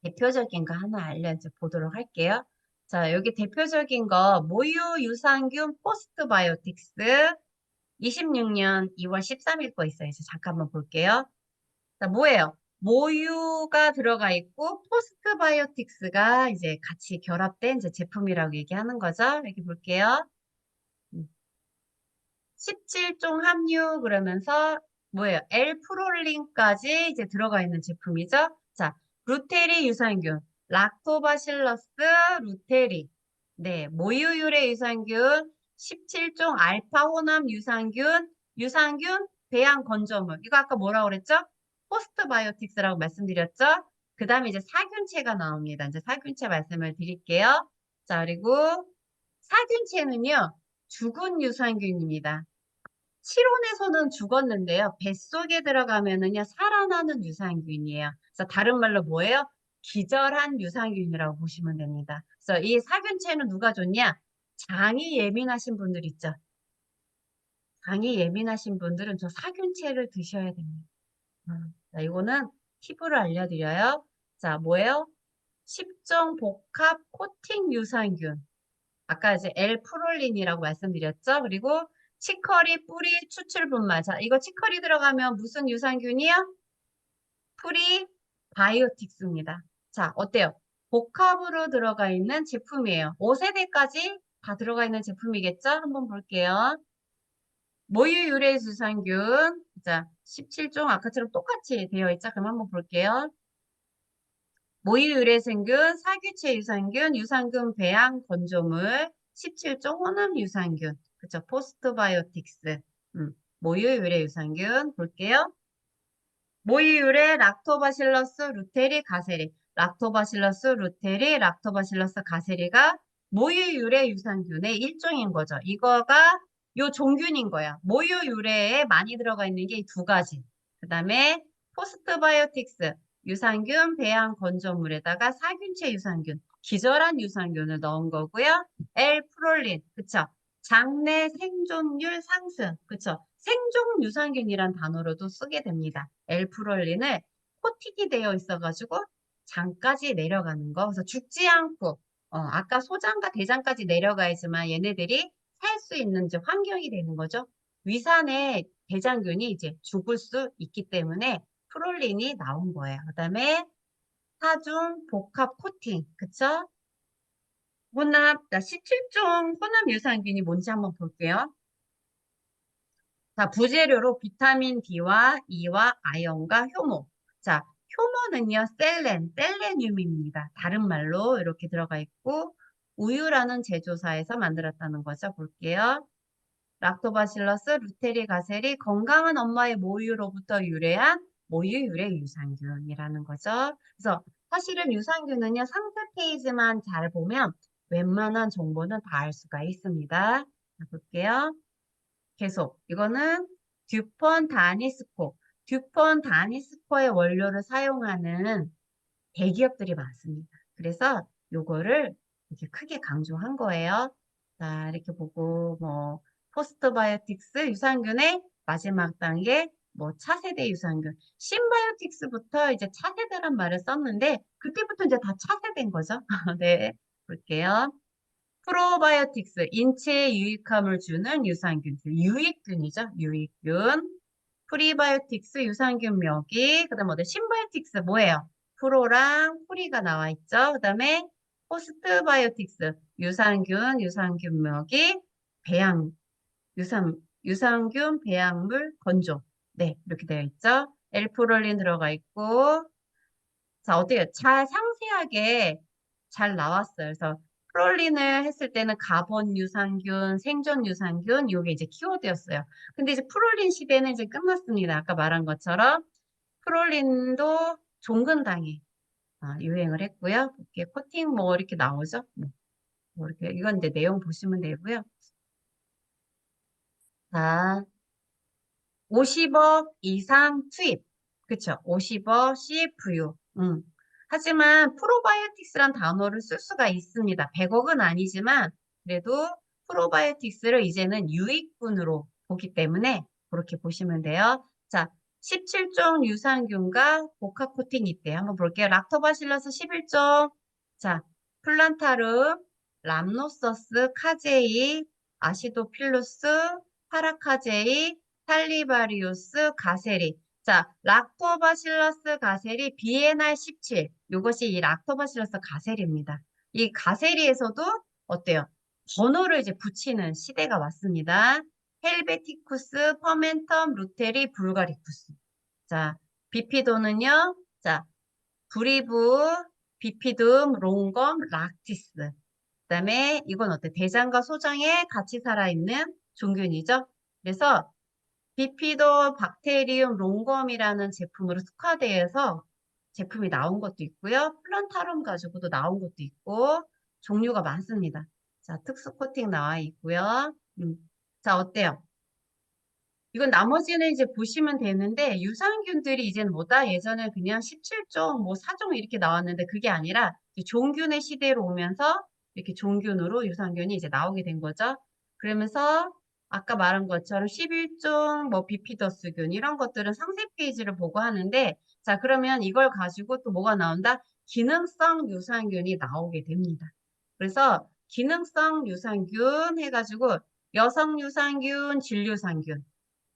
대표적인 거 하나 알려보도록 할게요. 자, 여기 대표적인 거, 모유 유산균 포스트바이오틱스 26년 2월 13일 거 있어요. 이제 잠깐만 볼게요. 자, 뭐예요? 모유가 들어가 있고 포스트바이오틱스가 이제 같이 결합된 이제 제품이라고 얘기하는 거죠. 여기 볼게요. 17종 함유 그러면서 뭐예요? L프롤린까지 이제 들어가 있는 제품이죠. 자, 루테리 유산균, 락토바실러스 루테리. 네, 모유 유래 유산균, 17종 알파 혼합 유산균 배양 건조물. 이거 아까 뭐라고 그랬죠? 포스트바이오틱스라고 말씀드렸죠? 그 다음에 이제 사균체가 나옵니다. 이제 사균체 말씀을 드릴게요. 자, 그리고 사균체는요, 죽은 유산균입니다. 실온에서는 죽었는데요. 뱃속에 들어가면은요, 살아나는 유산균이에요. 그래서 다른 말로 뭐예요? 기절한 유산균이라고 보시면 됩니다. 그래서 이 사균체는 누가 좋냐? 장이 예민하신 분들 있죠. 장이 예민하신 분들은 저 사균체를 드셔야 됩니다. 자, 이거는 팁으로 알려드려요. 자, 뭐예요? 10종 복합 코팅 유산균. 아까 이제 L프롤린이라고 말씀드렸죠. 그리고 치커리 뿌리 추출 분말. 자, 이거 치커리 들어가면 무슨 유산균이요? 프리바이오틱스입니다. 자, 어때요? 복합으로 들어가 있는 제품이에요. 5세대까지 다 들어가 있는 제품이겠죠? 한번 볼게요. 모유 유래 유산균. 자, 17종 아까처럼 똑같이 되어 있죠? 그럼 한번 볼게요. 모유 유래생균, 사규체 유산균, 유산균 배양 건조물, 17종 혼합 유산균. 그쵸? 포스트바이오틱스. 모유 유래 유산균 볼게요. 모유 유래 락토바실러스 루테리 가세리. 락토바실러스 루테리, 락토바실러스 가세리가 모유 유래 유산균의 일종인 거죠. 이거가 요 종균인 거야. 모유 유래에 많이 들어가 있는 게 이 두 가지. 그 다음에 포스트바이오틱스. 유산균 배양 건조물에다가 사균체 유산균, 기절한 유산균을 넣은 거고요. L-프롤린, 그쵸? 장내 생존율 상승, 그쵸? 생존 유산균이란 단어로도 쓰게 됩니다. L-프롤린을 코팅이 되어 있어가지고 장까지 내려가는 거. 그래서 죽지 않고, 아까 소장과 대장까지 내려가야지만 얘네들이 살 수 있는 이제 환경이 되는 거죠. 위산의 대장균이 이제 죽을 수 있기 때문에 프롤린이 나온 거예요. 그 다음에 사중 복합 코팅, 그쵸? 혼합, 17종 혼합 유산균이 뭔지 한번 볼게요. 자, 부재료로 비타민 D와 E와 아연과 효모. 자, 효모는요, 셀레늄입니다. 다른 말로 이렇게 들어가 있고, 우유라는 제조사에서 만들었다는 거죠. 볼게요. 락토바실러스 루테리 가셀이 건강한 엄마의 모유로부터 유래한 모유 유래 유산균이라는 거죠. 그래서 사실은 유산균은요, 상세 페이지만 잘 보면 웬만한 정보는 다 알 수가 있습니다. 자, 볼게요. 계속 이거는 듀폰 다니스코. 듀폰 다니스코의 원료를 사용하는 대기업들이 많습니다. 그래서 요거를 이렇게 크게 강조한 거예요. 자, 이렇게 보고 뭐 포스트바이오틱스 유산균의 마지막 단계 뭐 차세대 유산균, 신바이오틱스부터 이제 차세대란 말을 썼는데 그때부터 이제 다 차세대인 거죠. 네, 볼게요. 프로바이오틱스, 인체에 유익함을 주는 유산균, 유익균이죠. 유익균. 프리바이오틱스, 유산균 묘기. 그 다음에 어디 신바이오틱스 뭐예요? 프로랑 프리가 나와 있죠. 그 다음에 포스트바이오틱스, 유산균 묘기, 배양, 유산균 배양물 건조. 네, 이렇게 되어 있죠. 엘프롤린 들어가 있고. 자, 어때요? 잘 상세하게 잘 나왔어요. 그래서 프롤린을 했을 때는 가본 유산균, 생존 유산균, 요게 이제 키워드였어요. 근데 이제 프롤린 시대는 이제 끝났습니다. 아까 말한 것처럼 프롤린도 종근당에 유행을 했고요. 이렇게 코팅 뭐 이렇게 나오죠. 뭐 이렇게 이건 이제 내용 보시면 되고요. 자, 50억 이상 투입. 그쵸? 50억 CFU. 하지만 프로바이오틱스란 단어를 쓸 수가 있습니다. 100억은 아니지만 그래도 프로바이오틱스를 이제는 유익균으로 보기 때문에 그렇게 보시면 돼요. 자, 17종 유산균과 복합 코팅이 있대요. 한번 볼게요. 락토바실러스 11종. 자, 플란타름, 람노서스, 카제이, 아시도필루스, 파라카제이, 살리바리우스, 가세리. 자, 락토바실러스 가세리 비에날 17. 이것이 이 락토바실러스 가세리입니다. 이 가세리에서도 어때요? 번호를 이제 붙이는 시대가 왔습니다. 헬베티쿠스, 퍼멘텀, 루테리, 불가리쿠스. 자, 비피도는요. 자, 브리브, 비피둠, 롱검, 락티스. 그 다음에 이건 어때? 대장과 소장에 같이 살아있는 종균이죠. 그래서 비피도 박테리움 롱검이라는 제품으로 특화되어서 제품이 나온 것도 있고요. 플란타름 가지고도 나온 것도 있고 종류가 많습니다. 자, 특수 코팅 나와 있고요. 자, 어때요? 이건 나머지는 이제 보시면 되는데 유산균들이 이제는 뭐다? 예전에 그냥 17종, 뭐 4종 이렇게 나왔는데 그게 아니라 종균의 시대로 오면서 이렇게 종균으로 유산균이 이제 나오게 된 거죠. 그러면서 아까 말한 것처럼 11종, 뭐 비피더스균 이런 것들은 상세 페이지를 보고 하는데 자, 그러면 이걸 가지고 또 뭐가 나온다? 기능성 유산균이 나오게 됩니다. 그래서 기능성 유산균 해가지고 여성 유산균, 진유산균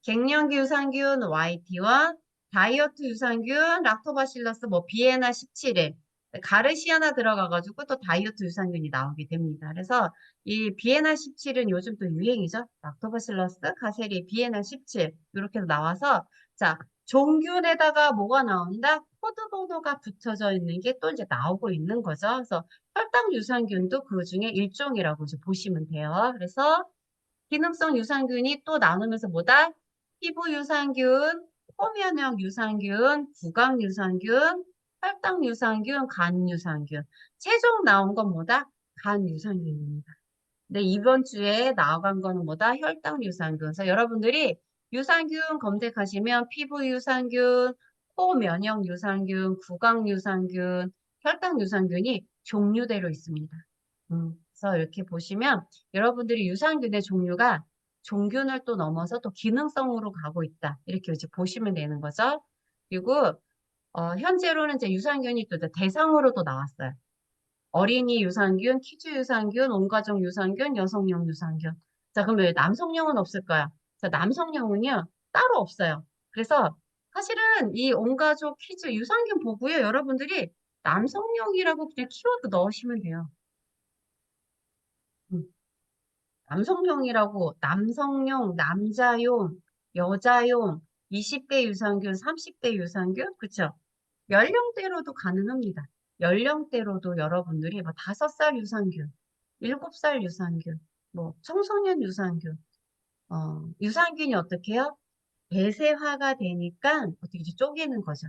갱년기 유산균 YT와 다이어트 유산균 락토바실러스 뭐 비에나 17일 가르시아나 들어가가지고 또 다이어트 유산균이 나오게 됩니다. 그래서 이 비엔나 17은 요즘 또 유행이죠. 락토바실러스, 가세리, 비엔나 17 이렇게 해서 나와서 자 종균에다가 뭐가 나온다? 코드 번호가 붙여져 있는 게 또 이제 나오고 있는 거죠. 그래서 혈당 유산균도 그 중에 일종이라고 이제 보시면 돼요. 그래서 기능성 유산균이 또 나누면서 뭐다? 피부 유산균, 코면역 유산균, 구강 유산균, 혈당 유산균, 간 유산균. 최종 나온 건 뭐다? 간 유산균입니다. 근데 이번 주에 나간 거는 뭐다? 혈당 유산균. 그래서 여러분들이 유산균 검색하시면 피부 유산균, 코 면역 유산균, 구강 유산균, 혈당 유산균이 종류대로 있습니다. 그래서 이렇게 보시면 여러분들이 유산균의 종류가 종균을 또 넘어서 또 기능성으로 가고 있다. 이렇게 이제 보시면 되는 거죠. 그리고 현재로는 이제 유산균이 또 이제 대상으로도 나왔어요. 어린이 유산균, 키즈 유산균, 온가족 유산균, 여성용 유산균. 자, 그럼 왜 남성용은 없을까요? 자, 남성용은요, 따로 없어요. 그래서 사실은 이 온가족 키즈 유산균 보고요, 여러분들이 남성용이라고 그냥 키워드 넣으시면 돼요. 음, 남성용이라고 남성용, 남자용, 여자용, 20대 유산균, 30대 유산균, 그쵸? 연령대로도 가능합니다. 연령대로도 여러분들이 뭐 5살 유산균, 7살 유산균, 뭐 청소년 유산균, 유산균이 어떻게 해요? 대세화가 되니까 어떻게 이제 쪼개는 거죠.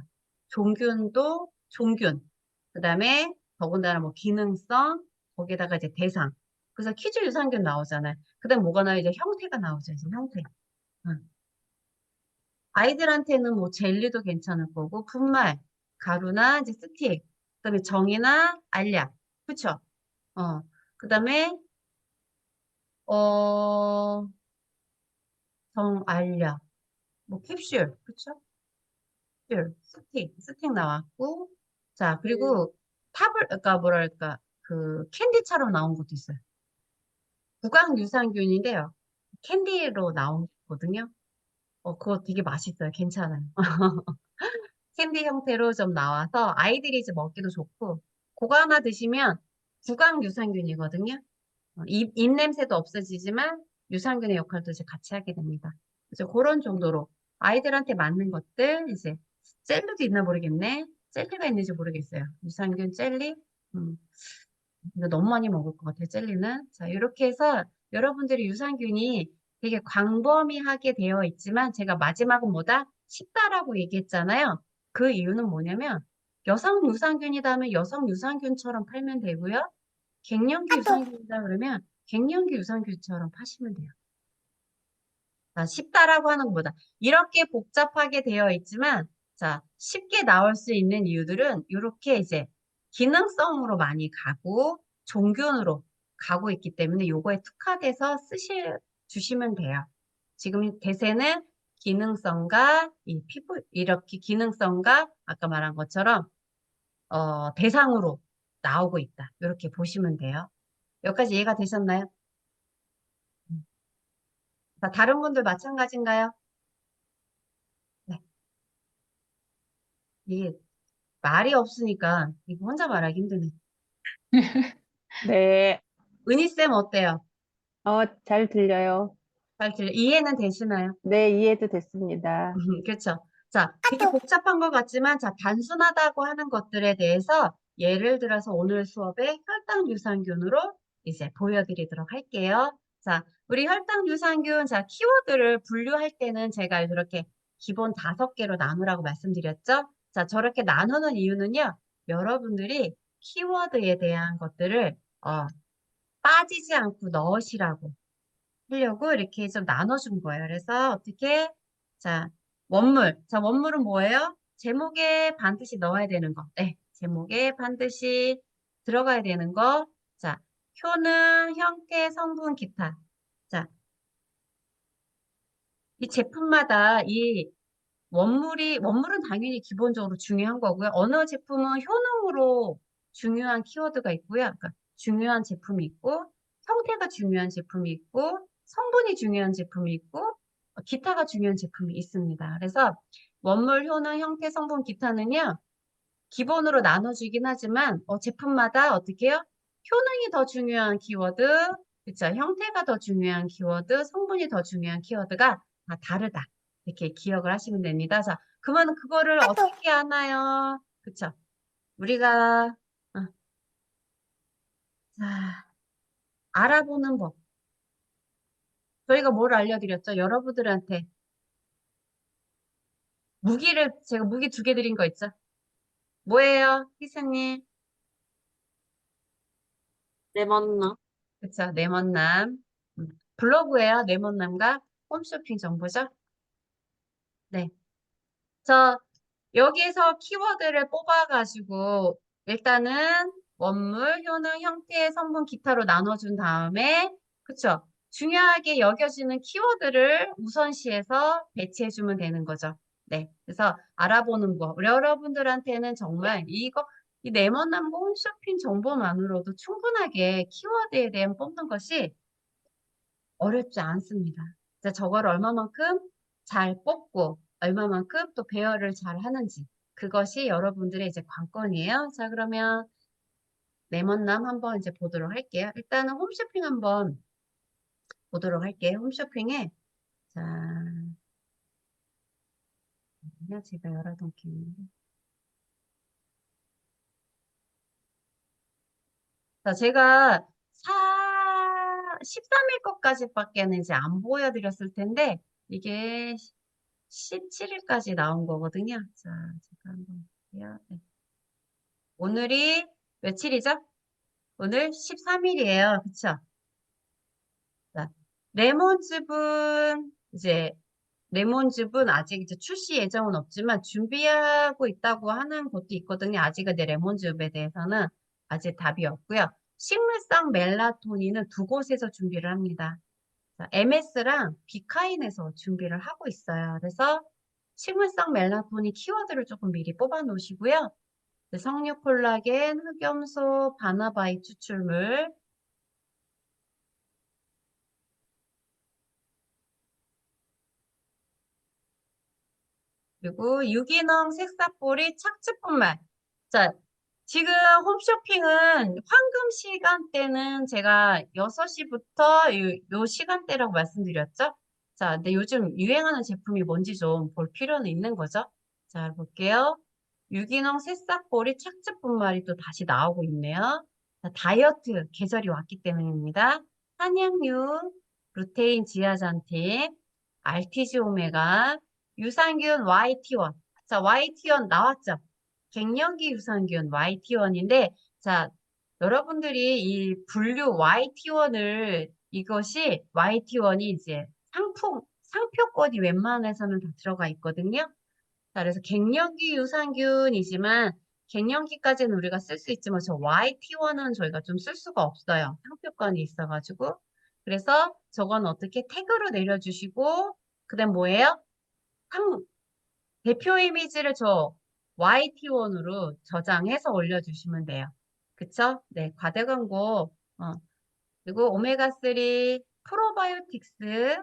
종균도 종균, 그 다음에 더군다나 뭐 기능성, 거기다가 이제 대상. 그래서 퀴즈 유산균 나오잖아요. 그 다음 뭐가 나와요? 이제 형태가 나오죠. 이제 형태. 응. 아이들한테는 뭐 젤리도 괜찮을 거고, 분말, 가루나 이제 스틱, 그다음에 정이나 알약, 그쵸? 그다음에 어, 정, 알약, 뭐 캡슐, 그쵸? 캡슐, 스틱 나왔고, 자 그리고 탑을, 그러니까 뭐랄까 그 캔디처럼 나온 것도 있어요. 구강 유산균인데요. 캔디로 나온 거거든요. 그거 되게 맛있어요. 괜찮아요. 캔디 형태로 좀 나와서 아이들이 이제 먹기도 좋고, 그거 하나 드시면 구강 유산균이거든요. 입냄새도 없어지지만 유산균의 역할도 이제 같이 하게 됩니다. 그래서 그런 정도로 아이들한테 맞는 것들, 이제 젤리도 있나 모르겠네. 젤리가 있는지 모르겠어요. 유산균 젤리? 음, 근데 너무 많이 먹을 것 같아요, 젤리는. 자, 이렇게 해서 여러분들이 유산균이 되게 광범위하게 되어 있지만 제가 마지막은 뭐다? 쉽다라고 얘기했잖아요. 그 이유는 뭐냐면 여성 유산균이다 하면 여성 유산균처럼 팔면 되고요. 갱년기 유산균이다 그러면 갱년기 유산균처럼 파시면 돼요. 자, 쉽다라고 하는 것보다 이렇게 복잡하게 되어 있지만 자, 쉽게 나올 수 있는 이유들은 이렇게 이제 기능성으로 많이 가고 종균으로 가고 있기 때문에 요거에 특화돼서 주시면 돼요. 지금 대세는 기능성과 이 피부 이렇게 기능성과 아까 말한 것처럼 대상으로 나오고 있다. 이렇게 보시면 돼요. 여기까지 이해가 되셨나요? 자, 다른 분들 마찬가지인가요? 네. 이게 말이 없으니까 이거 혼자 말하기 힘드네. 네, 은희쌤 어때요? 잘 들려요. 이해는 되시나요? 네, 이해도 됐습니다. 그렇죠. 자, 되게 복잡한 것 같지만, 자, 단순하다고 하는 것들에 대해서 예를 들어서 오늘 수업에 혈당 유산균으로 이제 보여드리도록 할게요. 자, 우리 혈당 유산균, 자, 키워드를 분류할 때는 제가 이렇게 기본 5개로 나누라고 말씀드렸죠? 자, 저렇게 나누는 이유는요, 여러분들이 키워드에 대한 것들을, 빠지지 않고 넣으시라고 하려고 이렇게 좀 나눠준 거예요. 그래서 어떻게, 자, 원물. 자, 원물은 뭐예요? 제목에 반드시 넣어야 되는 거. 네, 제목에 반드시 들어가야 되는 거. 자, 효능, 형태, 성분, 기타. 자, 이 제품마다 이 원물은 당연히 기본적으로 중요한 거고요. 어느 제품은 효능으로 중요한 키워드가 있고요. 그러니까 중요한 제품이 있고, 형태가 중요한 제품이 있고, 성분이 중요한 제품이 있고, 기타가 중요한 제품이 있습니다. 그래서 원물, 효능, 형태, 성분, 기타는요, 기본으로 나눠주긴 하지만 제품마다 어떻게 해요? 효능이 더 중요한 키워드, 그쵸? 형태가 더 중요한 키워드, 성분이 더 중요한 키워드가 다 다르다. 이렇게 기억을 하시면 됩니다. 자, 그러면 그거를 어떻게 하나요? 그쵸? 우리가 자, 알아보는 법. 저희가 뭘 알려드렸죠? 여러분들한테 제가 무기 2개 드린 거 있죠? 뭐예요, 희생님? 레몬나. 그쵸, 네먼남. 블로그예요, 네먼남과 홈쇼핑 정보죠? 네. 저 여기에서 키워드를 뽑아가지고 일단은 원물, 효능, 형태, 성분, 기타로 나눠준 다음에 그쵸? 중요하게 여겨지는 키워드를 우선시해서 배치해주면 되는 거죠. 네. 그래서 알아보는 거. 우리 여러분들한테는 정말 이 네모남과 홈쇼핑 정보만으로도 충분하게 키워드에 대한 뽑는 것이 어렵지 않습니다. 자, 저걸 얼마만큼 잘 뽑고 얼마만큼 또 배열을 잘 하는지 그것이 여러분들의 이제 관건이에요. 자, 그러면 레몬남 한번 이제 보도록 할게요. 일단은 홈쇼핑 한번 보도록 할게요. 홈쇼핑에 자, 제가 열어둔 게 있는데. 자, 제가 13일 것까지밖에는 이제 안 보여드렸을 텐데 이게 17일까지 나온 거거든요. 자, 제가 한번 볼게요. 네. 오늘이 며칠이죠? 오늘 13일이에요. 그쵸? 자, 레몬즙은 이제 레몬즙은 아직 이제 출시 예정은 없지만 준비하고 있다고 하는 곳도 있거든요. 아직은 내 레몬즙에 대해서는 아직 답이 없고요. 식물성 멜라토닌은 2곳에서 준비를 합니다. MS랑 비카인에서 준비를 하고 있어요. 그래서 식물성 멜라토닌 키워드를 조금 미리 뽑아 놓으시고요. 석류 콜라겐, 흑염소, 바나바이 추출물, 그리고 유기농 색사뿌리 착즙분말. 자, 지금 홈쇼핑은 황금 시간대는 제가 6시부터 요 시간대라고 말씀드렸죠? 자, 근데 요즘 유행하는 제품이 뭔지 좀 볼 필요는 있는 거죠? 자, 볼게요. 유기농 새싹보리 착즙분말이 또 다시 나오고 있네요. 자, 다이어트 계절이 왔기 때문입니다. 한약류, 루테인 지아잔틴, RTG 오메가, 유산균 YT1. 자, YT1 나왔죠? 갱년기 유산균 YT1인데, 자, 여러분들이 이 분류 YT1을, 이것이 YT1이 이제 상표권이 웬만해서는 다 들어가 있거든요. 자, 그래서 갱년기 유산균이지만, 갱년기까지는 우리가 쓸 수 있지만, 저 YT1은 저희가 좀 쓸 수가 없어요. 상표권이 있어가지고. 그래서 저건 어떻게 태그로 내려주시고, 그 다음 뭐예요? 대표 이미지를 저 YT1으로 저장해서 올려주시면 돼요. 그쵸? 네, 과대 광고. 그리고 오메가3 프로바이오틱스,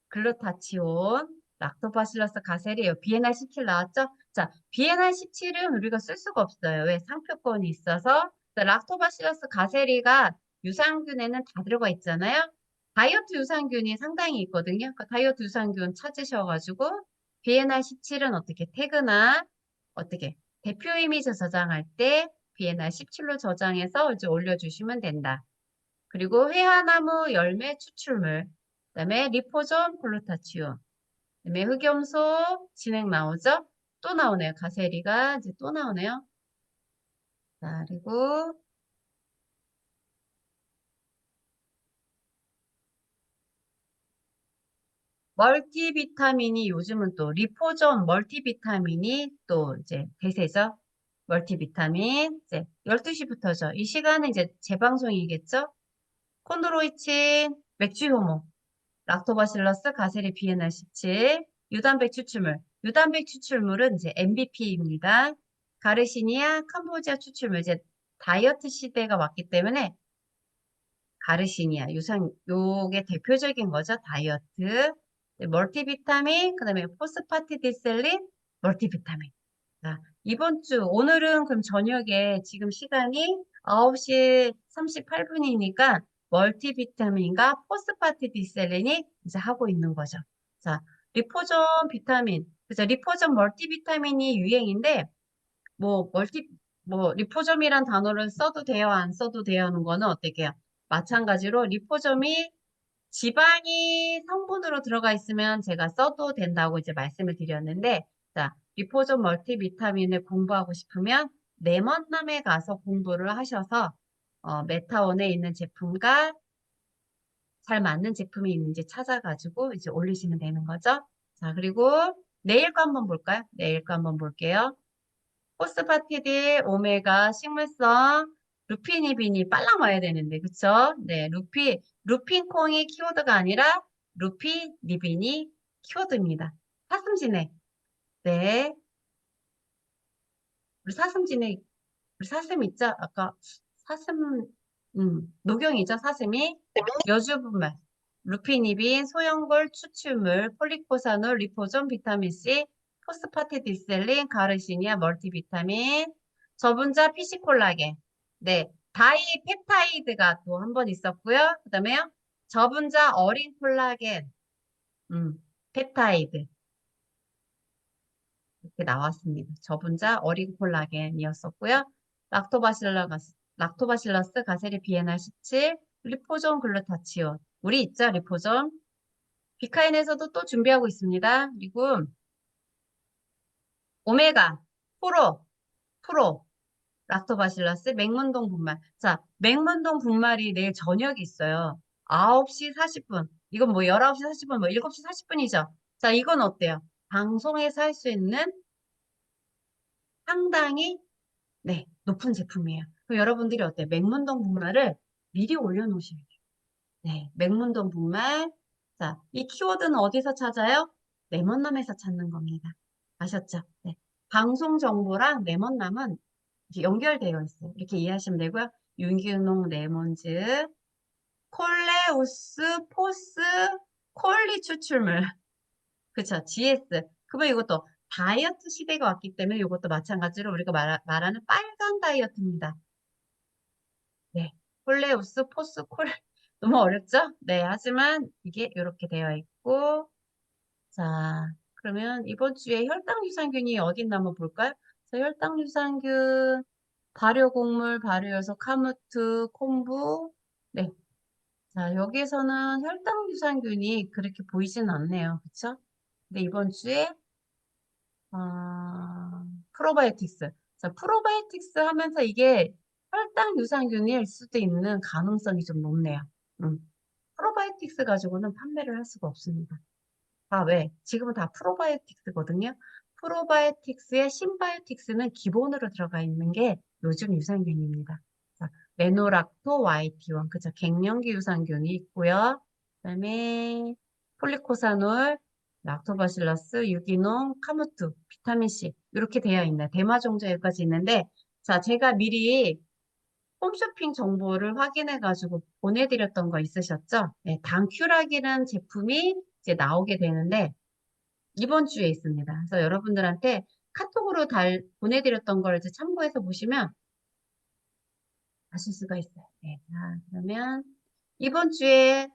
글루타치온, 락토바실러스 가세리, BNR17 나왔죠? 자, BNR17은 우리가 쓸 수가 없어요. 왜? 상표권이 있어서. 자, 락토바실러스 가세리가 유산균에는 다 들어가 있잖아요. 다이어트 유산균이 상당히 있거든요. 그 다이어트 유산균 찾으셔가지고 BNR17은 어떻게 태그나 어떻게 대표 이미지 저장할 때 BNR17로 저장해서 이제 올려주시면 된다. 그리고 회화나무 열매 추출물, 그다음에 리포존 글루타치온, 그다음에 흑염소 진액 나오죠? 또 나오네요. 가세리가 이제 또 나오네요. 자, 그리고 멀티비타민이 요즘은 또 리포존 멀티비타민이 또 이제 대세죠. 멀티비타민 이제 12시부터죠. 이 시간은 이제 재방송이겠죠? 콘드로이친, 맥주효모, 락토바실러스, 가세리 BNR17, 유단백 추출물. 유단백 추출물은 이제 MBP입니다. 가르시니아, 캄보지아 추출물. 이제 다이어트 시대가 왔기 때문에 가르시니아, 요게 대표적인 거죠. 다이어트. 네, 멀티비타민, 그 다음에 포스파티디셀린, 멀티비타민. 자, 이번 주, 오늘은 그럼 저녁에 지금 시간이 9시 38분이니까 멀티비타민과 포스파티디셀린이 이제 하고 있는 거죠. 자, 리포존 비타민. 그래서 리포존 멀티비타민이 유행인데, 뭐, 리포점이란 단어를 써도 돼요, 안 써도 돼요 하는 거는 어떻게 해요? 마찬가지로 리포점이 지방이 성분으로 들어가 있으면 제가 써도 된다고 이제 말씀을 드렸는데, 자, 리포점 멀티비타민을 공부하고 싶으면 레몬남에 가서 공부를 하셔서, 메타원에 있는 제품과 잘 맞는 제품이 있는지 찾아가지고 이제 올리시면 되는 거죠. 자, 그리고 내일 거 한번 볼까요? 내일 거 한번 볼게요. 포스파티딜, 오메가, 식물성, 루피니빈이 빨랑 와야 되는데, 그쵸? 네, 루핀콩이 키워드가 아니라 루피니빈이 키워드입니다. 사슴진액. 네, 우리 사슴진액, 우리 사슴 있죠? 아까 사슴, 녹용이죠, 사슴이. 여주분말, 루피니빈, 소형골, 추출물, 폴리코사놀, 리포존, 비타민C, 포스파티디셀린, 가르시니아, 멀티비타민, 저분자 피시콜라겐. 네, 다이펩타이드가 또 한 번 있었고요. 그 다음에요, 저분자 어린 콜라겐, 펩타이드. 이렇게 나왔습니다. 저분자 어린 콜라겐이었었고요. 락토바실러스 가세리 비에날 17, 리포존 글루타치온. 우리 있죠, 리포존. 비카인에서도 또 준비하고 있습니다. 그리고 오메가, 프로, 락토바실러스, 맹문동 분말. 자, 맹문동 분말이 내일 저녁에 있어요. 9시 40분. 이건 뭐 19시 40분, 뭐 7시 40분이죠. 자, 이건 어때요? 방송에서 할 수 있는 상당히 네, 높은 제품이에요. 그럼 여러분들이 어때요? 맹문동 분말을 미리 올려놓으시면 돼요. 네, 맹문동 분말. 자, 이 키워드는 어디서 찾아요? 레몬남에서 찾는 겁니다. 아셨죠? 네. 방송 정보랑 레몬남은 이렇게 연결되어 있어요. 이렇게 이해하시면 되고요. 유기농 레몬즙, 콜레우스, 포스, 콜리 추출물. 그쵸? GS. 그러면 이것도 다이어트 시대가 왔기 때문에 이것도 마찬가지로 우리가 말하는 빨간 다이어트입니다. 네. 콜레우스, 포스, 콜. 너무 어렵죠? 네. 하지만 이게 이렇게 되어 있고. 자, 그러면 이번 주에 혈당 유산균이 어디 있나 한번 볼까요? 자, 혈당 유산균, 발효곡물, 발효요소, 카무트, 콤부. 네. 자, 여기에서는 혈당 유산균이 그렇게 보이진 않네요. 그쵸? 근데 이번 주에 프로바이오틱스. 자, 프로바이오틱스 하면서 이게 혈당 유산균일 수도 있는 가능성이 좀 높네요. 프로바이오틱스 가지고는 판매를 할 수가 없습니다. 아, 왜? 지금은 다 프로바이오틱스거든요. 프로바이오틱스의 신바이오틱스는 기본으로 들어가 있는 게 요즘 유산균입니다. 자, 메노락토 YT1, 그죠? 갱년기 유산균이 있고요. 그다음에 폴리코사놀, 락토바실러스, 유기농, 카무투, 비타민C 이렇게 되어 있네. 대마종자 여기까지 있는데 자, 제가 미리 홈쇼핑 정보를 확인해가지고 보내드렸던 거 있으셨죠? 네, 당큐락이라는 제품이 이제 나오게 되는데 이번 주에 있습니다. 그래서 여러분들한테 카톡으로 보내드렸던 걸 이제 참고해서 보시면 아실 수가 있어요. 네, 자, 그러면 이번 주에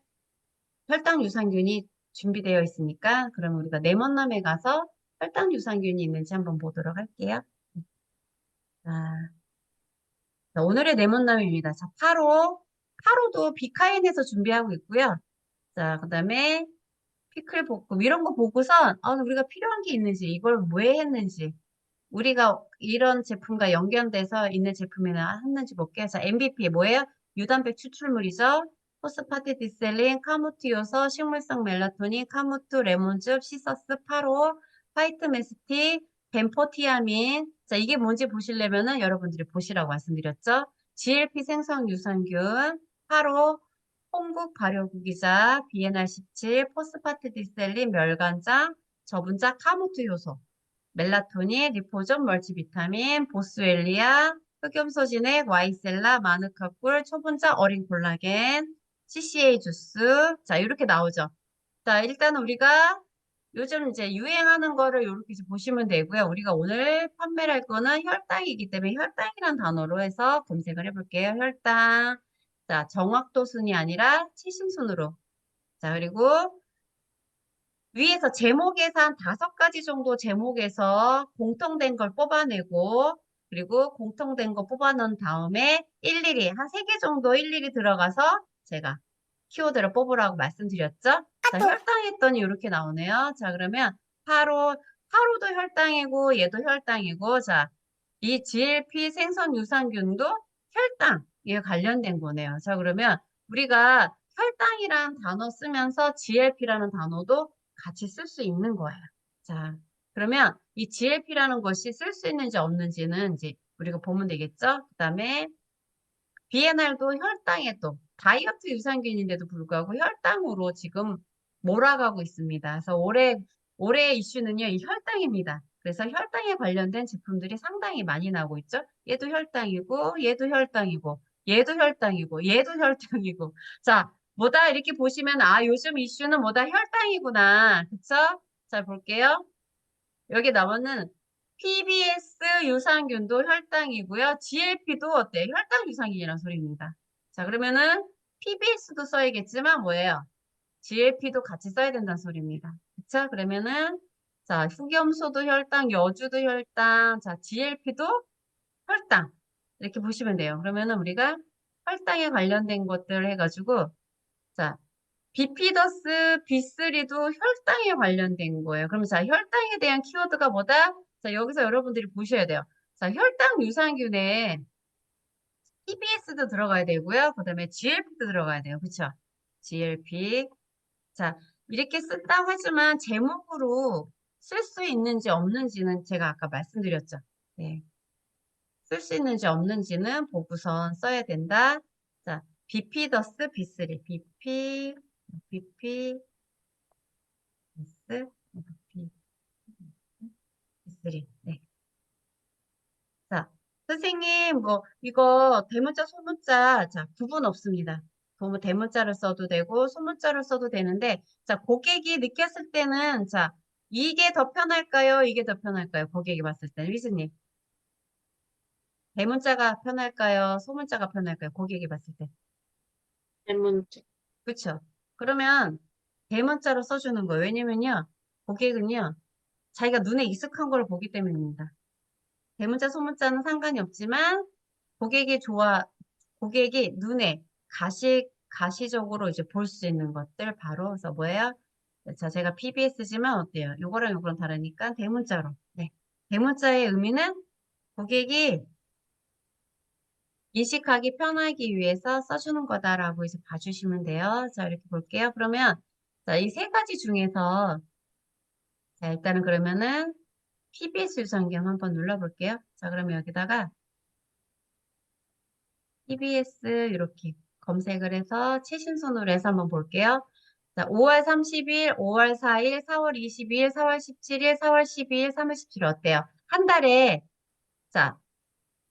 혈당 유산균이 준비되어 있으니까 그럼 우리가 레몬남에 가서 혈당 유산균이 있는지 한번 보도록 할게요. 자, 자, 오늘의 레몬남입니다. 자, 파로도 비카인에서 준비하고 있고요. 자, 그 다음에 피클 볶음 이런 거 보고선 우리가 필요한 게 있는지 이걸 왜 했는지 우리가 이런 제품과 연결돼서 있는 제품이나 했는지 볼게요. 자, MVP 뭐예요? 유단백 추출물이죠. 포스파티디셀린, 카무트 요소, 식물성 멜라토닌, 카무트 레몬즙, 시서스, 파로, 화이트 메스틱, 벤포티아민. 자, 이게 뭔지 보시려면은 여러분들이 보시라고 말씀드렸죠. GLP 생성 유산균, 파로, 홍국 발효구기자, BNR17, 포스파티디셀린, 멸관장, 저분자 카무트 효소. 멜라토닌, 리포존, 멀티비타민, 보스웰리아, 흑염소진액, 와이셀라, 마누카꿀, 초분자 어린 콜라겐, CCA 주스. 자, 이렇게 나오죠. 자, 일단 우리가 요즘 이제 유행하는 거를 이렇게 이제 보시면 되고요. 우리가 오늘 판매할 거는 혈당이기 때문에 혈당이란 단어로 해서 검색을 해볼게요. 혈당. 자, 정확도 순이 아니라 최신순으로. 자, 그리고 위에서 제목에서 한 5가지 정도 제목에서 공통된 걸 뽑아내고, 그리고 공통된 거 뽑아놓은 다음에 일일이, 한 3개 정도 일일이 들어가서 제가 키워드를 뽑으라고 말씀드렸죠? 자, 혈당했더니 이렇게 나오네요. 자, 그러면 하루도 혈당이고, 얘도 혈당이고, 자, 이 GLP 생선 유산균도 혈당에 관련된 거네요. 자, 그러면 우리가 혈당이라는 단어 쓰면서 GLP라는 단어도 같이 쓸 수 있는 거예요. 자, 그러면 이 GLP라는 것이 쓸 수 있는지 없는지는 이제 우리가 보면 되겠죠? 그 다음에 BNR도 혈당에 또 다이어트 유산균인데도 불구하고 혈당으로 지금 몰아가고 있습니다. 그래서 올해 이슈는요, 이 혈당입니다. 그래서 혈당에 관련된 제품들이 상당히 많이 나오고 있죠. 얘도 혈당이고, 얘도 혈당이고, 얘도 혈당이고, 얘도 혈당이고. 자, 뭐다 이렇게 보시면 아, 요즘 이슈는 뭐다 혈당이구나. 그쵸? 자, 볼게요. 여기 나오는 PBS 유산균도 혈당이고요. GLP도 어때요? 혈당 유산균이라는 소리입니다. 자, 그러면은 PBS도 써야겠지만 뭐예요? GLP도 같이 써야 된다는 소리입니다. 그쵸? 그러면은 자, 흑염소도 혈당, 여주도 혈당, 자, GLP도 혈당. 이렇게 보시면 돼요. 그러면은 우리가 혈당에 관련된 것들 해가지고 자, 비피더스 B3도 혈당에 관련된 거예요. 그럼 자, 혈당에 대한 키워드가 뭐다? 자, 여기서 여러분들이 보셔야 돼요. 자, 혈당 유산균에 TBS도 들어가야 되고요. 그 다음에 GLP도 들어가야 돼요. 그쵸? GLP. 자, 이렇게 쓴다고 하지만 제목으로 쓸 수 있는지 없는지는 제가 아까 말씀드렸죠. 네. 쓸 수 있는지 없는지는 보고선 써야 된다. 자, 비피더스 B3. BP, S, B3. 네. 자, 선생님, 뭐, 이거 대문자, 소문자, 자, 구분 없습니다. 대문자를 써도 되고, 소문자를 써도 되는데, 자, 고객이 느꼈을 때는, 자, 이게 더 편할까요? 이게 더 편할까요? 고객이 봤을 때는, 위즈님. 대문자가 편할까요? 소문자가 편할까요? 고객이 봤을 때. 대문자. 그쵸? 그러면 대문자로 써주는 거예요. 왜냐면요, 고객은요, 자기가 눈에 익숙한 걸 보기 때문입니다. 대문자, 소문자는 상관이 없지만, 고객이 눈에 가시적으로 이제 볼 수 있는 것들 바로, 그래서 뭐예요? 자, 제가 PBS지만 어때요? 요거랑 요거랑 다르니까 대문자로. 네. 대문자의 의미는 고객이 인식하기 편하기 위해서 써주는 거다라고 이제 봐주시면 돼요. 자, 이렇게 볼게요. 그러면, 자, 이 3가지 중에서, 자, 일단은 그러면은 PBS 유선경 한번 눌러볼게요. 자, 그러면 여기다가 TBS 이렇게 검색을 해서 최신순으로 해서 한번 볼게요. 자, 5월 30일, 5월 4일, 4월 22일, 4월 17일, 4월 12일, 3월 17일 어때요? 한 달에 자,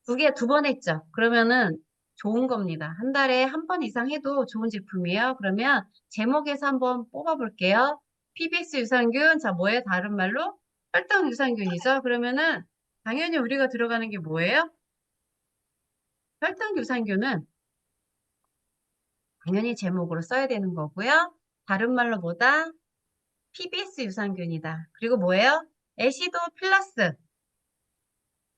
2번 했죠. 그러면은 좋은 겁니다. 한 달에 한 번 이상 해도 좋은 제품이에요. 그러면 제목에서 한번 뽑아볼게요. PBS 유산균, 자, 뭐예요? 다른 말로 혈당 유산균이죠. 그러면은 당연히 우리가 들어가는 게 뭐예요? 혈당 유산균은 당연히 제목으로 써야 되는 거고요. 다른 말로 뭐다? PBS 유산균이다. 그리고 뭐예요? 애시도 필러스,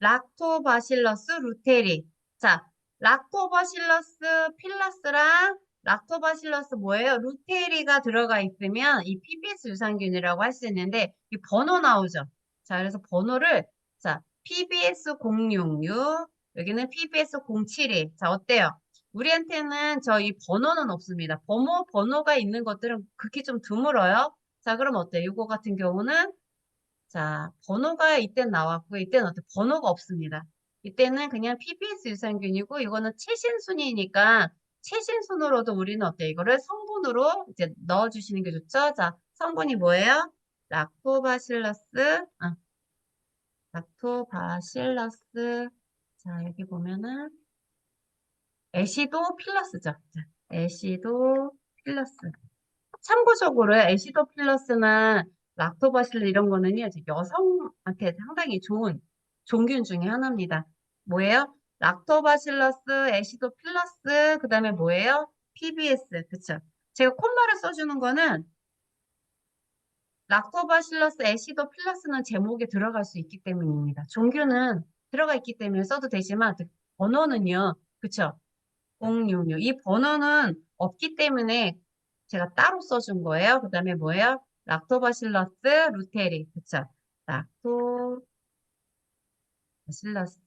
락토바실러스 루테리. 자, 락토바실러스 필러스랑 락토바실러스 뭐예요? 루테리가 들어가 있으면 이 PBS 유산균이라고 할 수 있는데 이 번호 나오죠. 자, 그래서 번호를 자, PBS 066 여기는 PBS 072. 자, 어때요? 우리한테는 저 이 번호는 없습니다. 번호가 있는 것들은 극히 좀 드물어요. 자, 그럼 어때요? 이거 같은 경우는 자, 번호가 이때 나왔고, 이때는 어때? 번호가 없습니다. 이때는 그냥 PBS 유산균이고, 이거는 최신순이니까, 최신순으로도 우리는 어때? 이거를 성분으로 이제 넣어주시는 게 좋죠? 자, 성분이 뭐예요? 락토바실러스, 락토바실러스. 자, 여기 보면은, 애시도 필러스죠. 자, 애시도 필러스. 참고적으로 애시도 필러스는 락토바실러 이런 거는요, 이제 여성한테 상당히 좋은 종균 중에 하나입니다. 뭐예요? 락토바실러스, 애시도필러스, 그 다음에 뭐예요? PBS, 그쵸? 제가 콤마를 써주는 거는 락토바실러스, 애시도필러스는 제목에 들어갈 수 있기 때문입니다. 종균은 들어가 있기 때문에 써도 되지만, 그 번호는요, 그쵸? 066. 이 번호는 없기 때문에 제가 따로 써준 거예요. 그 다음에 뭐예요? 락토바실러스 루테리. 그쵸? 락토바실러스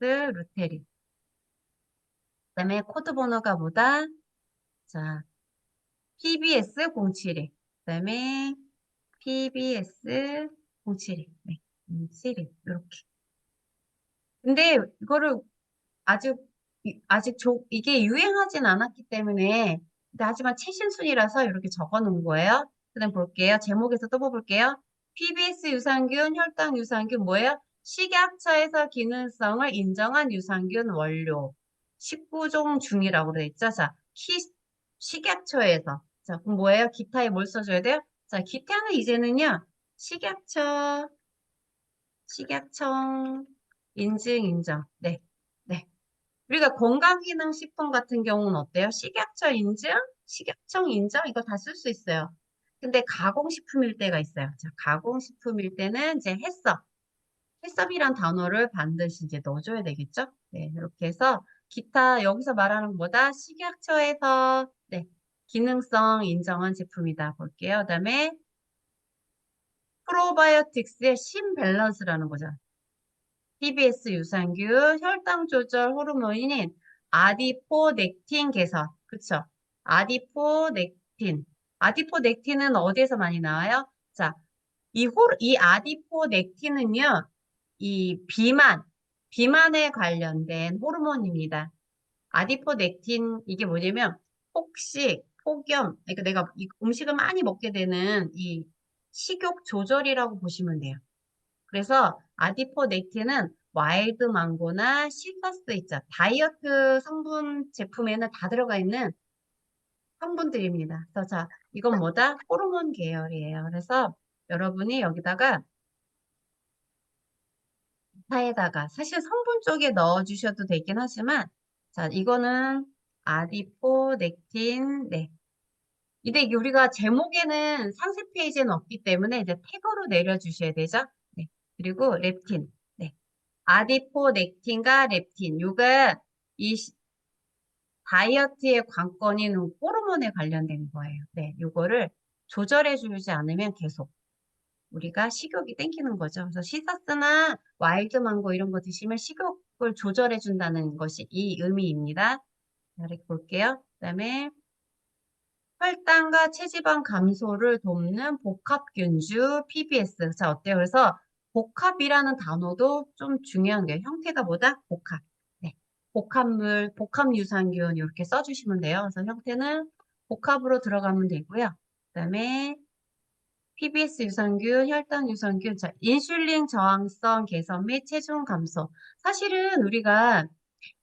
루테리. 그 다음에 코드 번호가 뭐다? 자, PBS 072. 그 다음에 PBS 072. 네, 072. 이렇게. 근데 이거를 아직 이게 유행하진 않았기 때문에 근데 하지만 최신순이라서 이렇게 적어 놓은 거예요. 그다음 볼게요. 제목에서 또 뽑을게요. PBS 유산균, 혈당 유산균 뭐예요? 식약처에서 기능성을 인정한 유산균 원료. 19종 중이라고 되어 있죠. 자, 식약처에서. 자, 그럼 뭐예요? 기타에 뭘 써줘야 돼요? 자, 기타는 이제는요. 식약처 인증. 네. 네. 우리가 건강기능식품 같은 경우는 어때요? 식약처 인증, 식약청 인증 이거 다 쓸 수 있어요. 근데 가공식품일 때가 있어요. 자, 가공식품일 때는 이제 해썹이란 단어를 반드시 이제 넣어줘야 되겠죠? 네, 이렇게 해서 기타 여기서 말하는 것보다 식약처에서 네, 기능성 인정한 제품이다 볼게요. 그다음에 프로바이오틱스의 신밸런스라는 거죠. TBS 유산균, 혈당 조절 호르몬인 아디포넥틴 개선. 그쵸? 아디포넥틴. 아디포넥틴은 어디에서 많이 나와요? 자, 이 아디포넥틴은요, 이 비만에 관련된 호르몬입니다. 아디포넥틴, 이게 뭐냐면, 폭염, 그러니까 내가 이 음식을 많이 먹게 되는 이 식욕 조절이라고 보시면 돼요. 그래서 아디포넥틴은 와일드 망고나 시서스 있죠. 다이어트 성분 제품에는 다 들어가 있는 성분들입니다. 그래서 자, 이건 뭐다? 호르몬 계열이에요. 그래서 여러분이 여기다가 타에다가 사실 성분 쪽에 넣어 주셔도 되긴 하지만 자, 이거는 아디포넥틴 네. 근데 이게 우리가 제목에는 상세 페이지에는 없기 때문에 이제 태그로 내려 주셔야 되죠. 네. 그리고 렙틴. 네. 아디포넥틴과 렙틴, 요가 이 다이어트의 관건인 호르몬에 관련된 거예요. 네, 요거를 조절해 주지 않으면 계속 우리가 식욕이 땡기는 거죠. 그래서 시서스나 와일드 망고 이런 거 드시면 식욕을 조절해 준다는 것이 이 의미입니다. 자, 이렇게 볼게요. 그다음에 혈당과 체지방 감소를 돕는 복합균주 PBS. 자, 어때요? 그래서 복합이라는 단어도 좀 중요한 게 형태가 뭐다? 복합. 네. 복합물, 복합유산균 이렇게 써주시면 돼요. 그래서 형태는 복합으로 들어가면 되고요. 그다음에 PBS 유산균, 혈당 유산균, 자, 인슐린 저항성 개선 및 체중 감소. 사실은 우리가